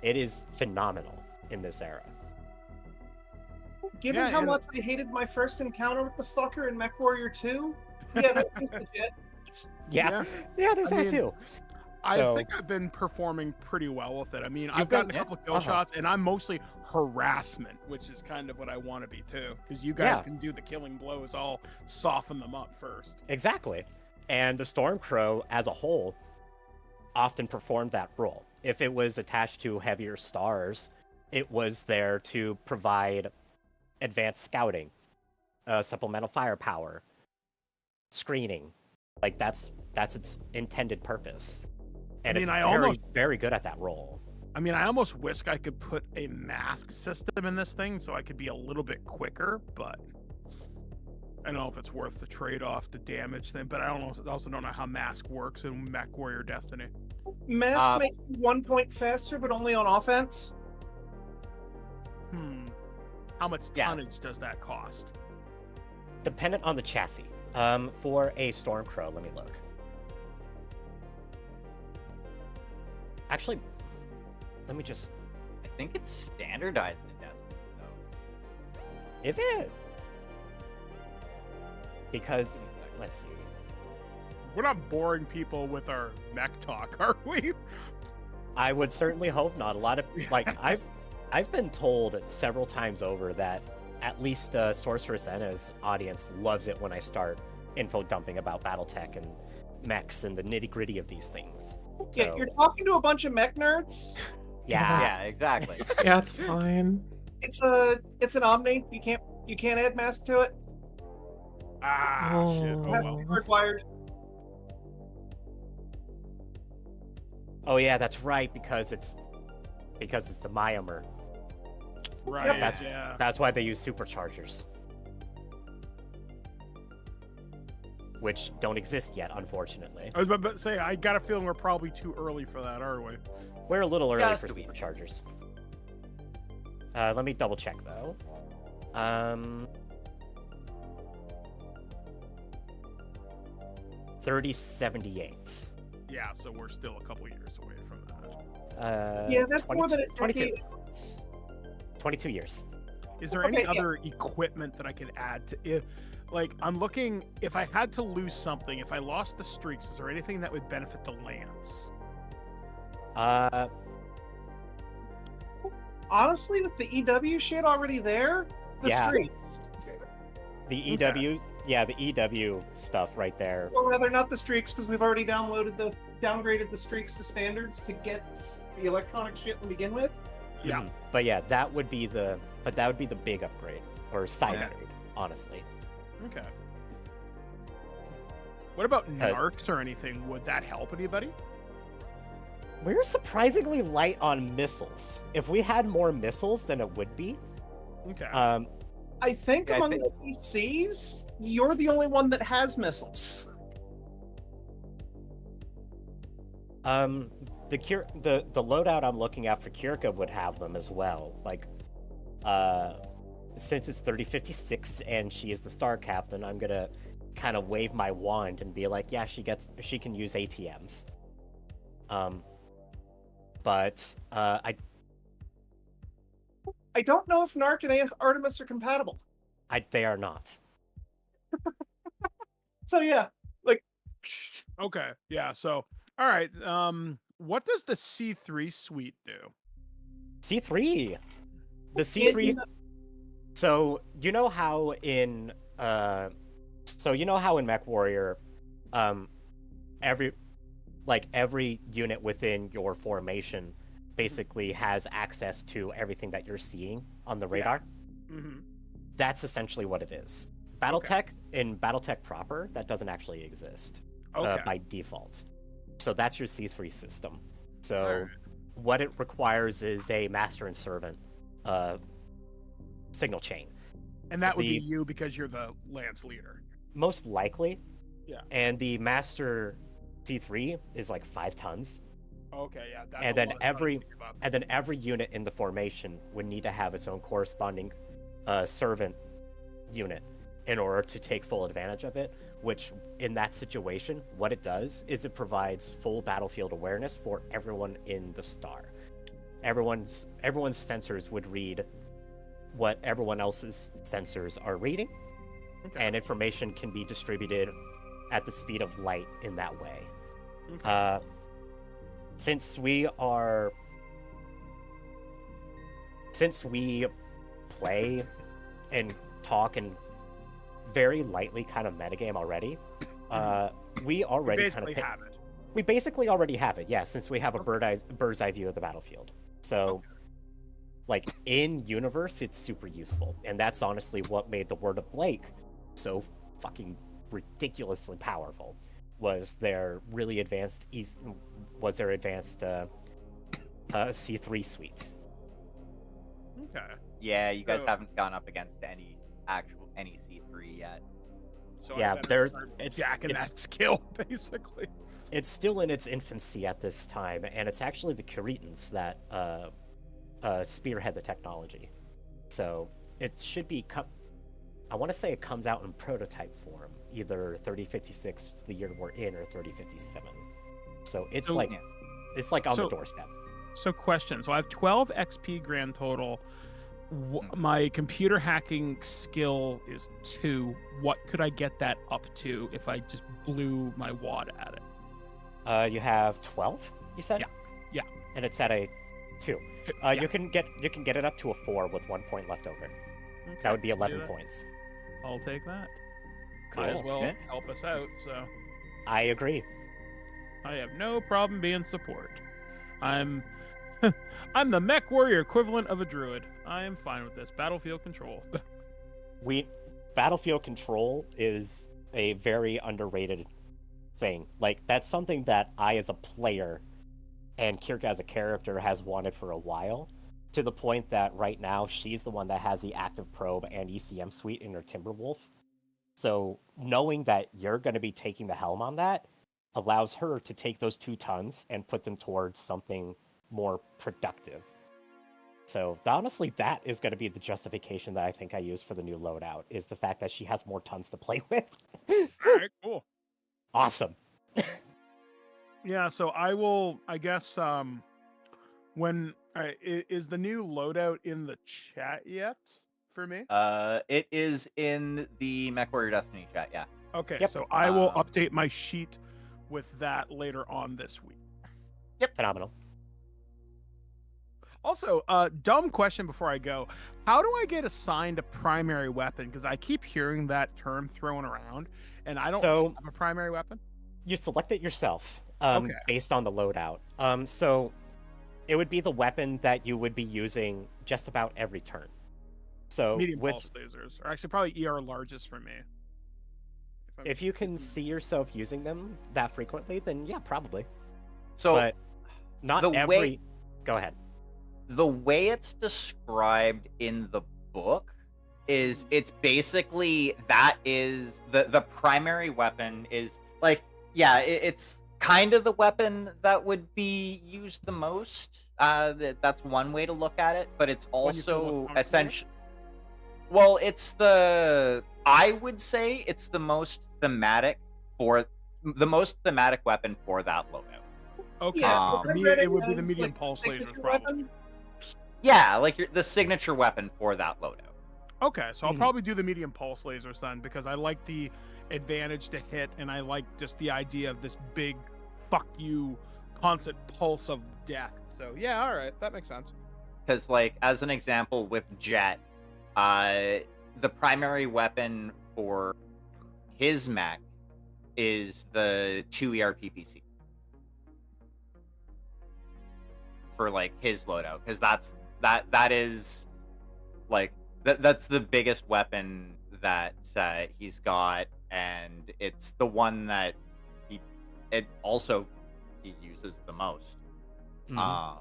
It is phenomenal in this era. Given how much I hated my first encounter with the fucker in Mechwarrior 2, yeah, that seems legit. Yeah, there's that too. I think I've been performing pretty well with it. I mean, I've gotten a couple of kill shots, and I'm mostly harassment, which is kind of what I want to be too. Because you guys can do the killing blows, I'll soften them up first. Exactly. And the Stormcrow, as a whole, often performed that role. If it was attached to heavier stars, it was there to provide advanced scouting, supplemental firepower, screening. Like, that's its intended purpose. And it's very good at that role. I mean, I almost wish I could put a mask system in this thing so I could be a little bit quicker, but I don't know if it's worth the trade-off to damage thing, but I also don't know how mask works in Mechwarrior Destiny. Mask makes you 1 point faster, but only on offense. How much tonnage does that cost? Dependent on the chassis. For a Stormcrow, let me look. Actually, let me just... I think it's standardized in Destiny, though. Is it? Because, let's see. We're not boring people with our mech talk, are we? I would certainly hope not. A lot of, like, I've been told several times over that at least Sorceress Enna's audience loves it when I start info dumping about BattleTech and mechs and the nitty-gritty of these things. Yeah, So, you're talking to a bunch of mech nerds. yeah. Exactly. Yeah, it's fine. It's an Omni. You can't add mask to it. Shit. It has to be hardwired. Oh yeah, that's right, because it's the Myomer. Right. That's why they use superchargers, which don't exist yet, unfortunately. I was about to say, I got a feeling we're probably too early for that, aren't we? We're a little early Yeah, for superchargers. Let me double check though. 3078. Yeah, so we're still a couple years away from that. Yeah, that's 22, more than a 22. decade. 22 years. Is there any Okay, yeah. other equipment that I could add to if, like, I'm looking, if I had to lose something, if I lost the streaks, is there anything that would benefit the lance? Honestly, with the EW shit already there, the Yeah. streaks. The Okay. EW, yeah, the EW stuff right there. Or rather, not the streaks, because we've already downgraded the streaks to standards to get the electronic shit to begin with. Yeah. Mhm. But yeah, that would be the big upgrade or side Okay. upgrade, honestly. Okay. What about 'Cause- narcs or anything? Would that help anybody? We're surprisingly light on missiles. If we had more missiles, then it would be. Okay. I think Yeah, I among think- the PCs, you're the only one that has missiles. The loadout I'm looking at for Kirka would have them as well. Like, since it's 3056 and she is the star captain, I'm gonna kind of wave my wand and be like, yeah, she can use ATMs. But I don't know if Narc and Artemis are compatible. they are not. So yeah, like Okay. Yeah. So, all right. What does the C3 suite do? C3. The C3. in- So you know how in Mechwarrior, every unit within your formation basically has access to everything that you're seeing on the radar. Mm-hmm. That's essentially what it is. In BattleTech proper, that doesn't actually exist Okay. by default. So that's your C3 system. So Alright. what it requires is a master and servant signal chain. And that would be the- you because you're the lance leader. Most likely. Yeah. And the master C3 is like 5 tons. Okay. Yeah. That's And a then lot of time to every- keep up. And then every unit in the formation would need to have its own corresponding servant unit in order to take full advantage of it, which in that situation, what it does is it provides full battlefield awareness for everyone in the star. Everyone's sensors would read what everyone else's sensors are reading, Okay. and information can be distributed at the speed of light in that way. Okay. Since we play and talk and very lightly kind of metagame already, we You already basically have it. we basically already have it, yeah, since we have a bird's eye view of the battlefield. So like in universe, it's super useful, and that's honestly what made the Word of Blake so fucking ridiculously powerful. Was their really advanced C3 suites. Okay. Yeah, you guys So- haven't gone up against any C3 yet. So Yeah, I better there's- start it's- jacking it's- that skill basically. It's still in its infancy at this time, and it's actually the Curetans that spearhead the technology. So it should be. I want to say it comes out in prototype form, either 3056, the year we're in, or 3057. So it's So- like Yeah. it's like on So- the doorstep. So, question. So I have 12 XP grand total. My computer hacking skill is 2. What could I get that up to if I just blew my wad at it? You have 12. You said. Yeah. And it's at a 2. Yeah. You can get it up to a 4 with 1 point left over. Okay, That would be do 11 that. points. I'll take that. Might as Cool. well Yeah. help us out. So I agree. I have no problem being support. I'm I'm the mech warrior equivalent of a druid. I am fine with this. Battlefield control. Battlefield control is a very underrated thing. Like that's something that I as a player and Kirka as a character has wanted for a while, to the point that right now she's the one that has the active probe and ECM suite in her Timberwolf. So knowing that you're going to be taking the helm on that allows her to take those 2 tons and put them towards something more productive. So honestly, that is going to be the justification that I think I use for the new loadout, is the fact that she has more tons to play with. All right, cool. Awesome. Yeah, so I guess, when is the new loadout in the chat yet for me? It is in the Mechwarrior Destiny chat, yeah. Okay, Yep. so I will Um, update my sheet with that later on this week. Phenomenal. Also, dumb question before I go. How do I get assigned a primary weapon? Because I keep hearing that term thrown around, and I don't So have a primary weapon. you select it yourself Okay. based on the loadout. So it would be the weapon that you would be using just about every turn. So Medium with pulse lasers, or actually probably ER largest for me. I'm if you can using- see yourself using them that frequently, then yeah, probably. so But not the every. way- Go ahead. the way it's described in the book is it's basically that is the primary weapon is like, yeah, it's kind of the weapon that would be used the most. That's one way to look at it, but it's When you feel most also comfortable with? essentially, well, I would say it's the most thematic weapon for that loadout. Okay, Yeah, so Um, for me read it would be the as, medium like, pulse signature lasers probably. weapon. Yeah, like the signature weapon for that loadout. Okay, so I'll Mhm. probably do the medium pulse lasers then, because I like the advantage to hit, and I like just the idea of this big fuck you constant pulse of death. So yeah, all right, that makes sense. Because, like, as an example, with Jet, the primary weapon for his mech is the 2 ERPPC for like his loadout, because that is like that's the biggest weapon that he's got, and it's the one that he uses the most. Mhm.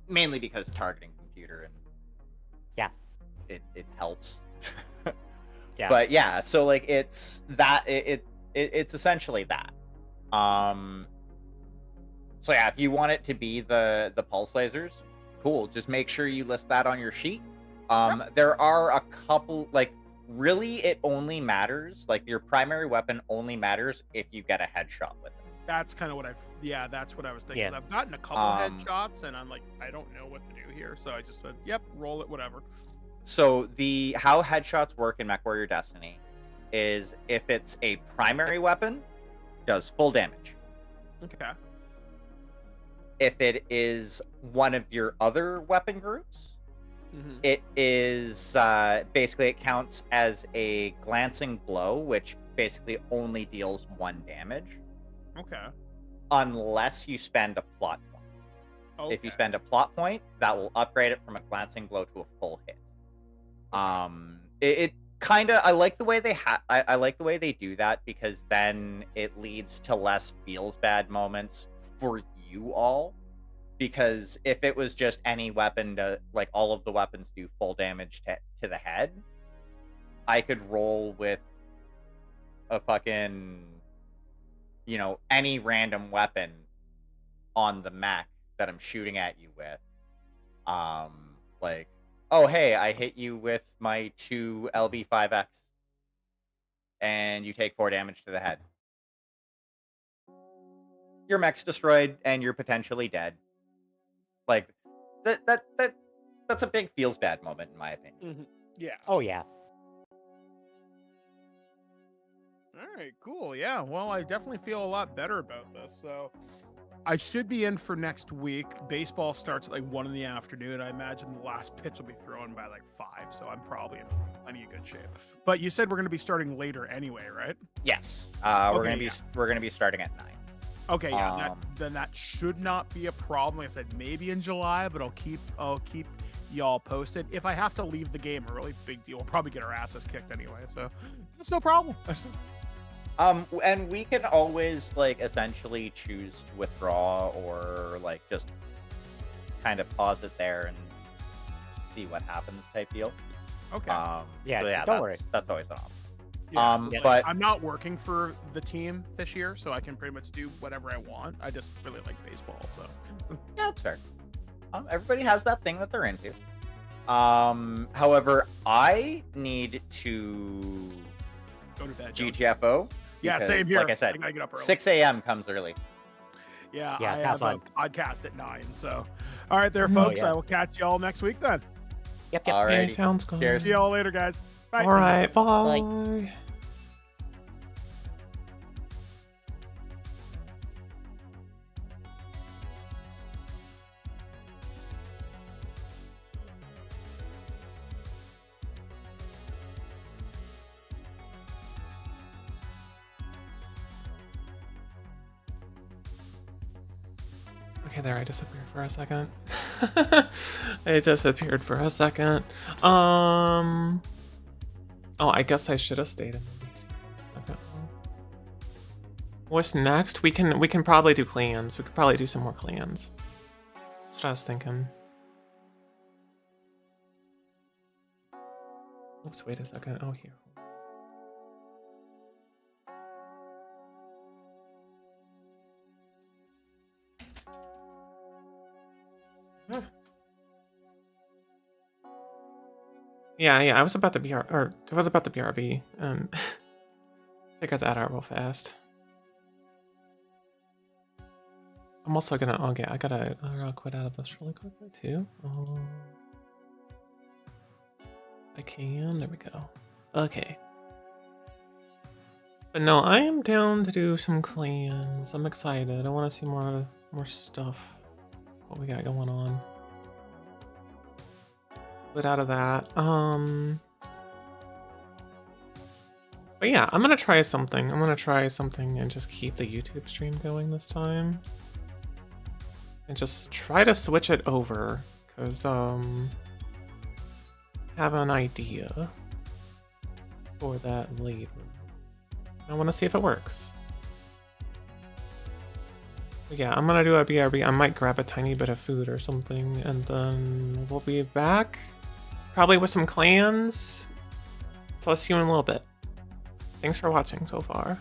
Mainly because targeting computer, and Yeah. it helps. Yeah. But yeah, so like it's that it's essentially that. So yeah, if you want it to be the pulse lasers, cool. Just make sure you list that on your sheet. There are a couple, like, really it only matters, like your primary weapon only matters if you get a headshot with it. That's kind of what that's what I was thinking. Yeah. I've gotten a couple headshots, and I'm like, I don't know what to do here, so I just said, yep, roll it, whatever. So how headshots work in Mechwarrior Destiny is if it's a primary weapon, does full damage. Okay. If it is one of your other weapon groups, Mm-hmm. it is basically it counts as a glancing blow, which basically only deals 1 damage, Okay. unless you spend a plot point. Okay. If you spend a plot point, that will upgrade it from a glancing blow to a full hit. It kind of, I like the way I like the way they do that, because then it leads to less feels bad moments for you all. Because if it was just any weapon to, like, all of the weapons do full damage to the head, I could roll with a fucking, any random weapon on the mech that I'm shooting at you with. Like, oh, hey, I hit you with my 2 LB5X, and you take 4 damage to the head. Your mech's destroyed, and you're potentially dead. Like, that's a big feels bad moment, in my opinion. Yeah. Oh yeah. All right, cool. Yeah, well, I definitely feel a lot better about this. So I should be in for next week. Baseball starts at like 1 in the afternoon. I imagine the last pitch will be thrown by like 5, so I'm probably in plenty of good shape. But you said we're going to be starting later anyway, right? Yes. Okay, We're gonna be starting at 9. Okay, yeah, Um, then that should not be a problem. Like I said, maybe in July, but I'll keep y'all posted. If I have to leave the game early, big deal. We'll probably get our asses kicked anyway, so that's no problem. And we can always, like, essentially choose to withdraw, or like just kind of pause it there and see what happens type deal. Okay. Yeah, so yeah, don't worry. That's always an option. Yeah, yeah. But I'm not working for the team this year, so I can pretty much do whatever I want. I just really like baseball, so yeah, that's fair. Everybody has that thing that they're into. However, I need to Go to bed. don't you? GTFO. Yeah, because, same here. Like I said, I gotta get up early. 6 a.m. comes early. Yeah, Yeah, I have have a fun. podcast at 9. So, all right, there, Oh, folks. yeah. I will catch you all next week then. Yep. Yeah, Alrighty. sounds good. Cheers. See y'all later, guys. Bye. All right, bye. Okay, there, I disappeared for a second. I disappeared for a second. Oh, I guess I should have stayed in the DC. Okay. What's next? We can probably do clans. We could probably do some more clans. That's what I was thinking. Oops, wait a second. Oh, here. Huh. Yeah, I was about to BRB, and figured that out real fast. I'm also gonna, okay, I gotta quit out of this really quickly too. I can, there we go. Okay. But no, I am down to do some clans. I'm excited. I want to see more stuff. What we got going on. Quit out of that. But yeah, I'm gonna try something. I'm gonna try something and just keep the YouTube stream going this time. And just try to switch it over, cause have an idea for that later. I want to see if it works. But yeah, I'm gonna do a BRB. I might grab a tiny bit of food or something, and then we'll be back, probably with some clans. So I'll see you in a little bit. Thanks for watching so far.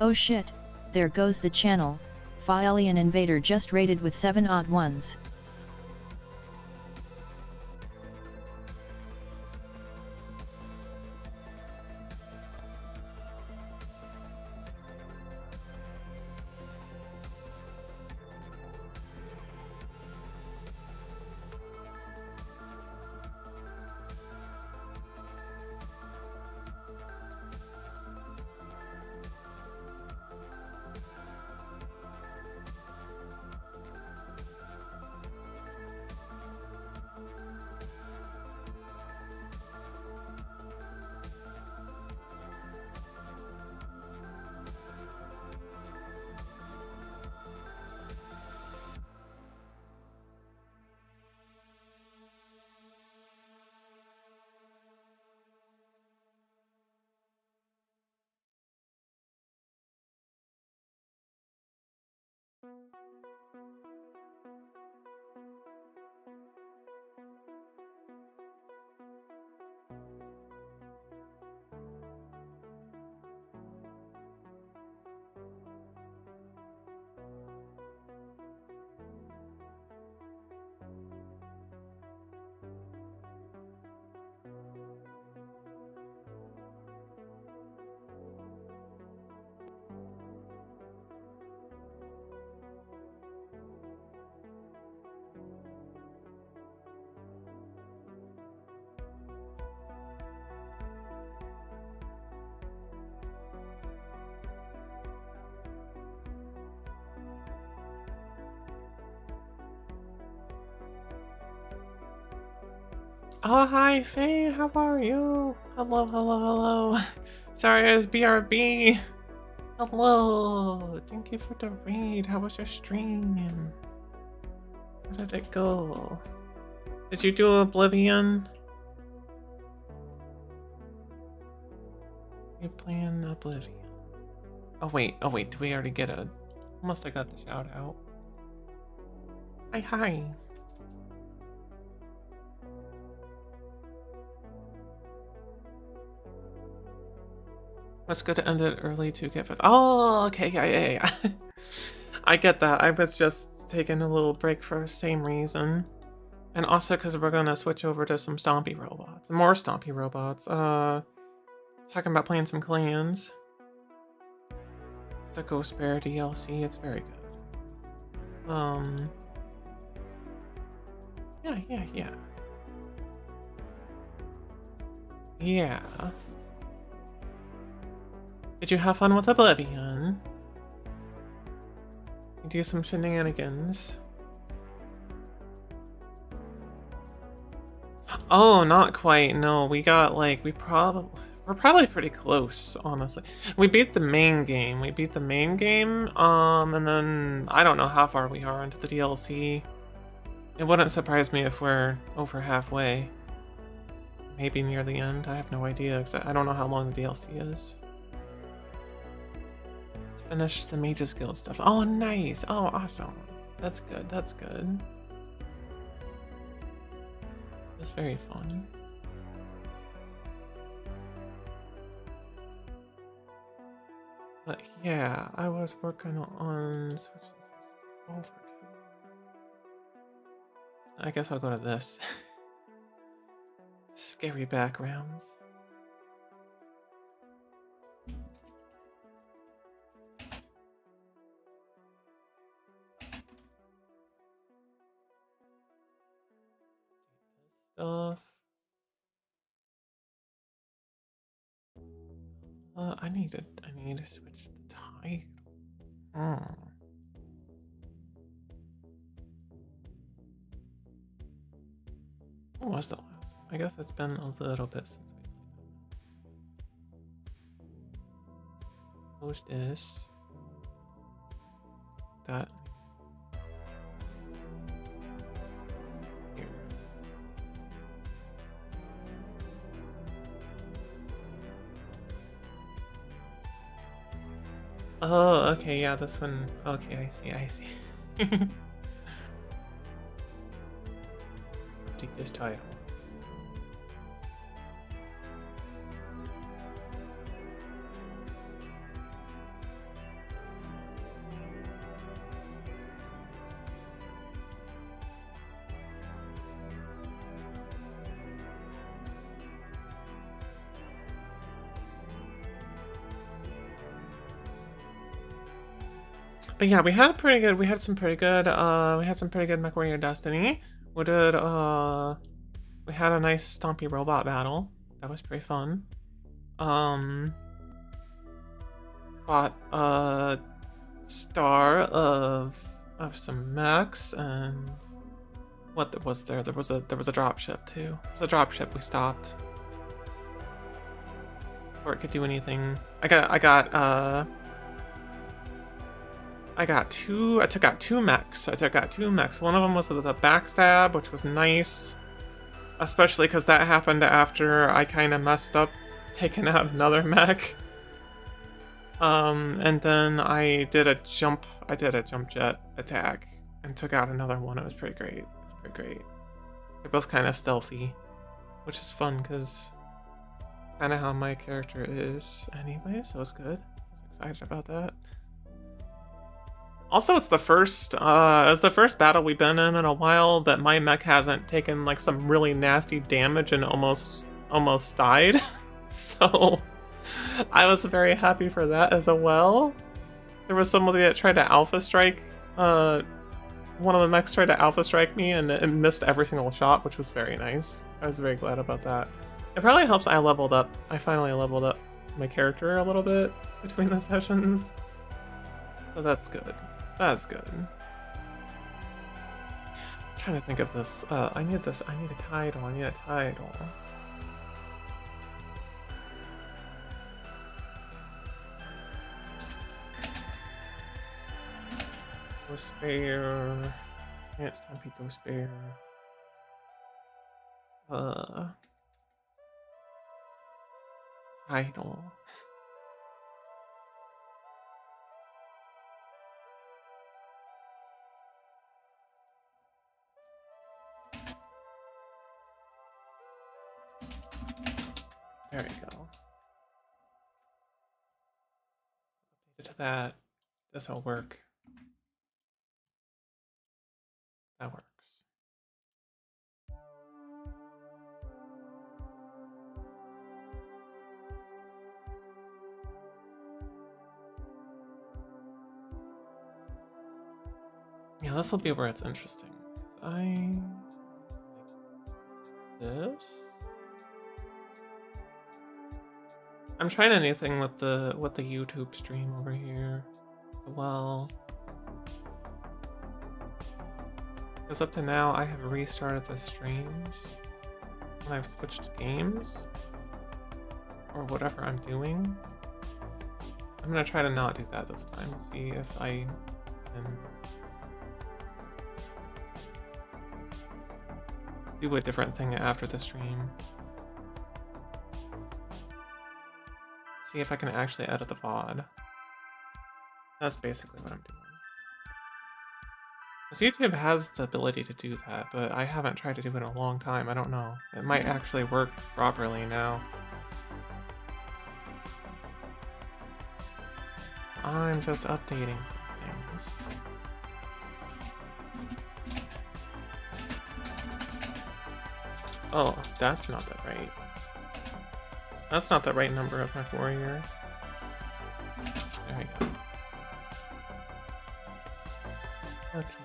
Oh shit, there goes the channel. Alien Invader just raided with 7 odd ones. Oh, hi, Faye. How are you? Hello, hello, hello. Sorry, I was BRB. Hello. Thank you for the raid. How was your stream? How did it go? Did you do Oblivion? You playing Oblivion? Oh wait, did we already get a... Must have got the shout out. Hi, hi. It's good to end it early to get... Oh, okay, yeah. I get that. I was just taking a little break for the same reason. And also because we're gonna switch over to some Stompy robots. More Stompy robots. Talking about playing some clans. The Ghost Bear DLC, it's very good. Yeah. Yeah. Did you have fun with Oblivion? You do some shenanigans. Oh, not quite. No, we got like we're probably pretty close, honestly. We beat the main game. And then I don't know how far we are into the DLC. It wouldn't surprise me if we're over halfway. Maybe near the end. I have no idea because I don't know how long the DLC is. Let's finish the Mages Guild stuff. Oh, nice. Oh, awesome. That's good. That's very fun. But yeah, I was working on switching some stuff over to... I guess I'll go to this. Scary backgrounds. Stuff. I need to switch the title. What was the last one? I guess it's been a little bit since we played that. Close this. That. Here. Oh, okay, yeah, this one. Okay, I see. Take this title. But yeah, we had some pretty good Mechwarrior Destiny. We did we had a nice Stompy robot battle. That was pretty fun. Fought a star of some mechs, and what was there? There was a dropship too. There was a dropship we stopped. Before it could do anything. I took out two mechs. One of them was the backstab, which was nice. Especially because that happened after I kind of messed up taking out another mech. And then I did a jump jet attack and took out another one. It was pretty great. They're both kind of stealthy, which is fun because kind of how my character is anyway, so it's good. I was excited about that. Also, it's the first battle we've been in a while that my mech hasn't taken like some really nasty damage and almost died. So I was very happy for that as well. There was somebody that tried to alpha strike. One of the mechs tried to alpha strike me and it missed every single shot, which was very nice. I was very glad about that. It probably helps I leveled up. I finally leveled up my character a little bit between the sessions. So that's good. That's good. I'm trying to think of this. I need a title. Ghost Bear. Can't Stompy Ghost Bear. Title. There we go. Update it to that. This'll work. That works. Yeah, this will be where it's interesting. I like this. I'm trying a new thing with the YouTube stream over here as well. Because up to now I have restarted the streams when I've switched games or whatever I'm doing. I'm gonna try to not do that this time. See if I can do a different thing after the stream. See if I can actually edit the VOD. That's basically what I'm doing. Because YouTube has the ability to do that, but I haven't tried to do it in a long time. I don't know. It might actually work properly now. I'm just updating some things. Oh, that's not the right. That's not the right number of Mechwarrior. There we go. Okay.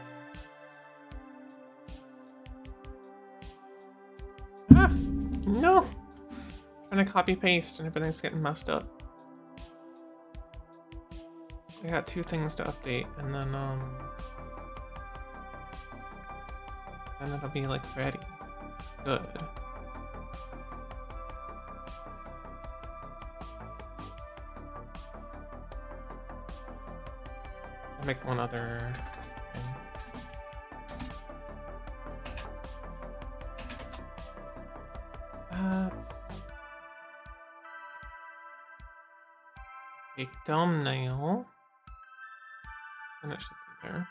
Ah! No! Trying to copy paste and everything's getting messed up. I got two things to update and then it'll be like ready. Good. I'll make one other thing. A thumbnail. And it should be there.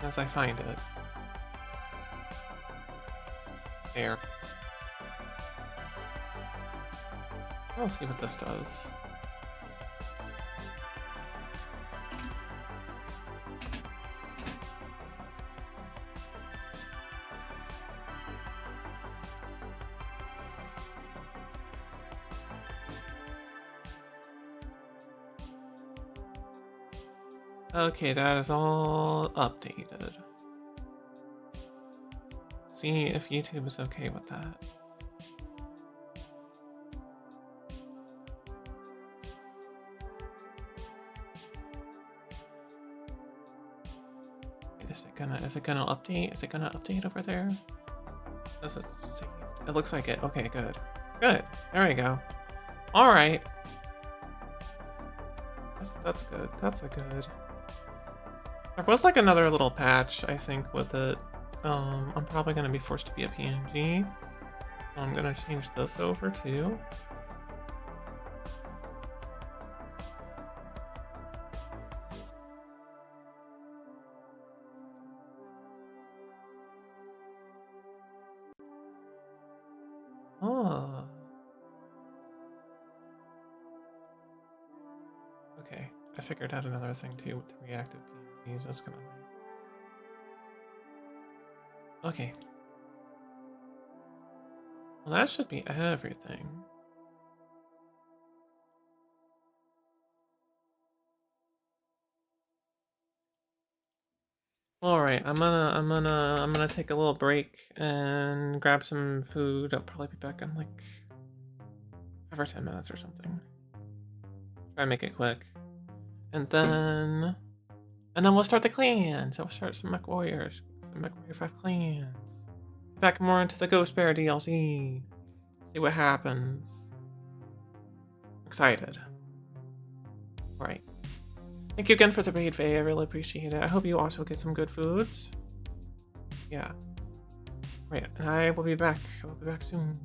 As I find it. There. I'll see what this does. Okay, that is all updated. See if YouTube is okay with that. Is it gonna update? Is it gonna update over there? Does it save? It looks like it. Okay, good. Good. There we go. Alright. That's good. That's a good. There was like another little patch, I think, with it. I'm probably gonna be forced to be a PNG. So I'm gonna change this over too. Oh. Okay, I figured out another thing too with the reactive PNGs. That's kind of nice. Okay. Well, that should be everything. All right, I'm gonna take a little break and grab some food. I'll probably be back in like 5 or 10 minutes or something. Try and make it quick, and then we'll start the clan. So we'll start some Mechwarriors, some Mechwarrior 5 clans. Back more into the Ghost Bear DLC. See what happens. Excited. All right. Thank you again for the raid, Faye. I really appreciate it. I hope you also get some good foods. Yeah. Right, and I will be back. I will be back soon.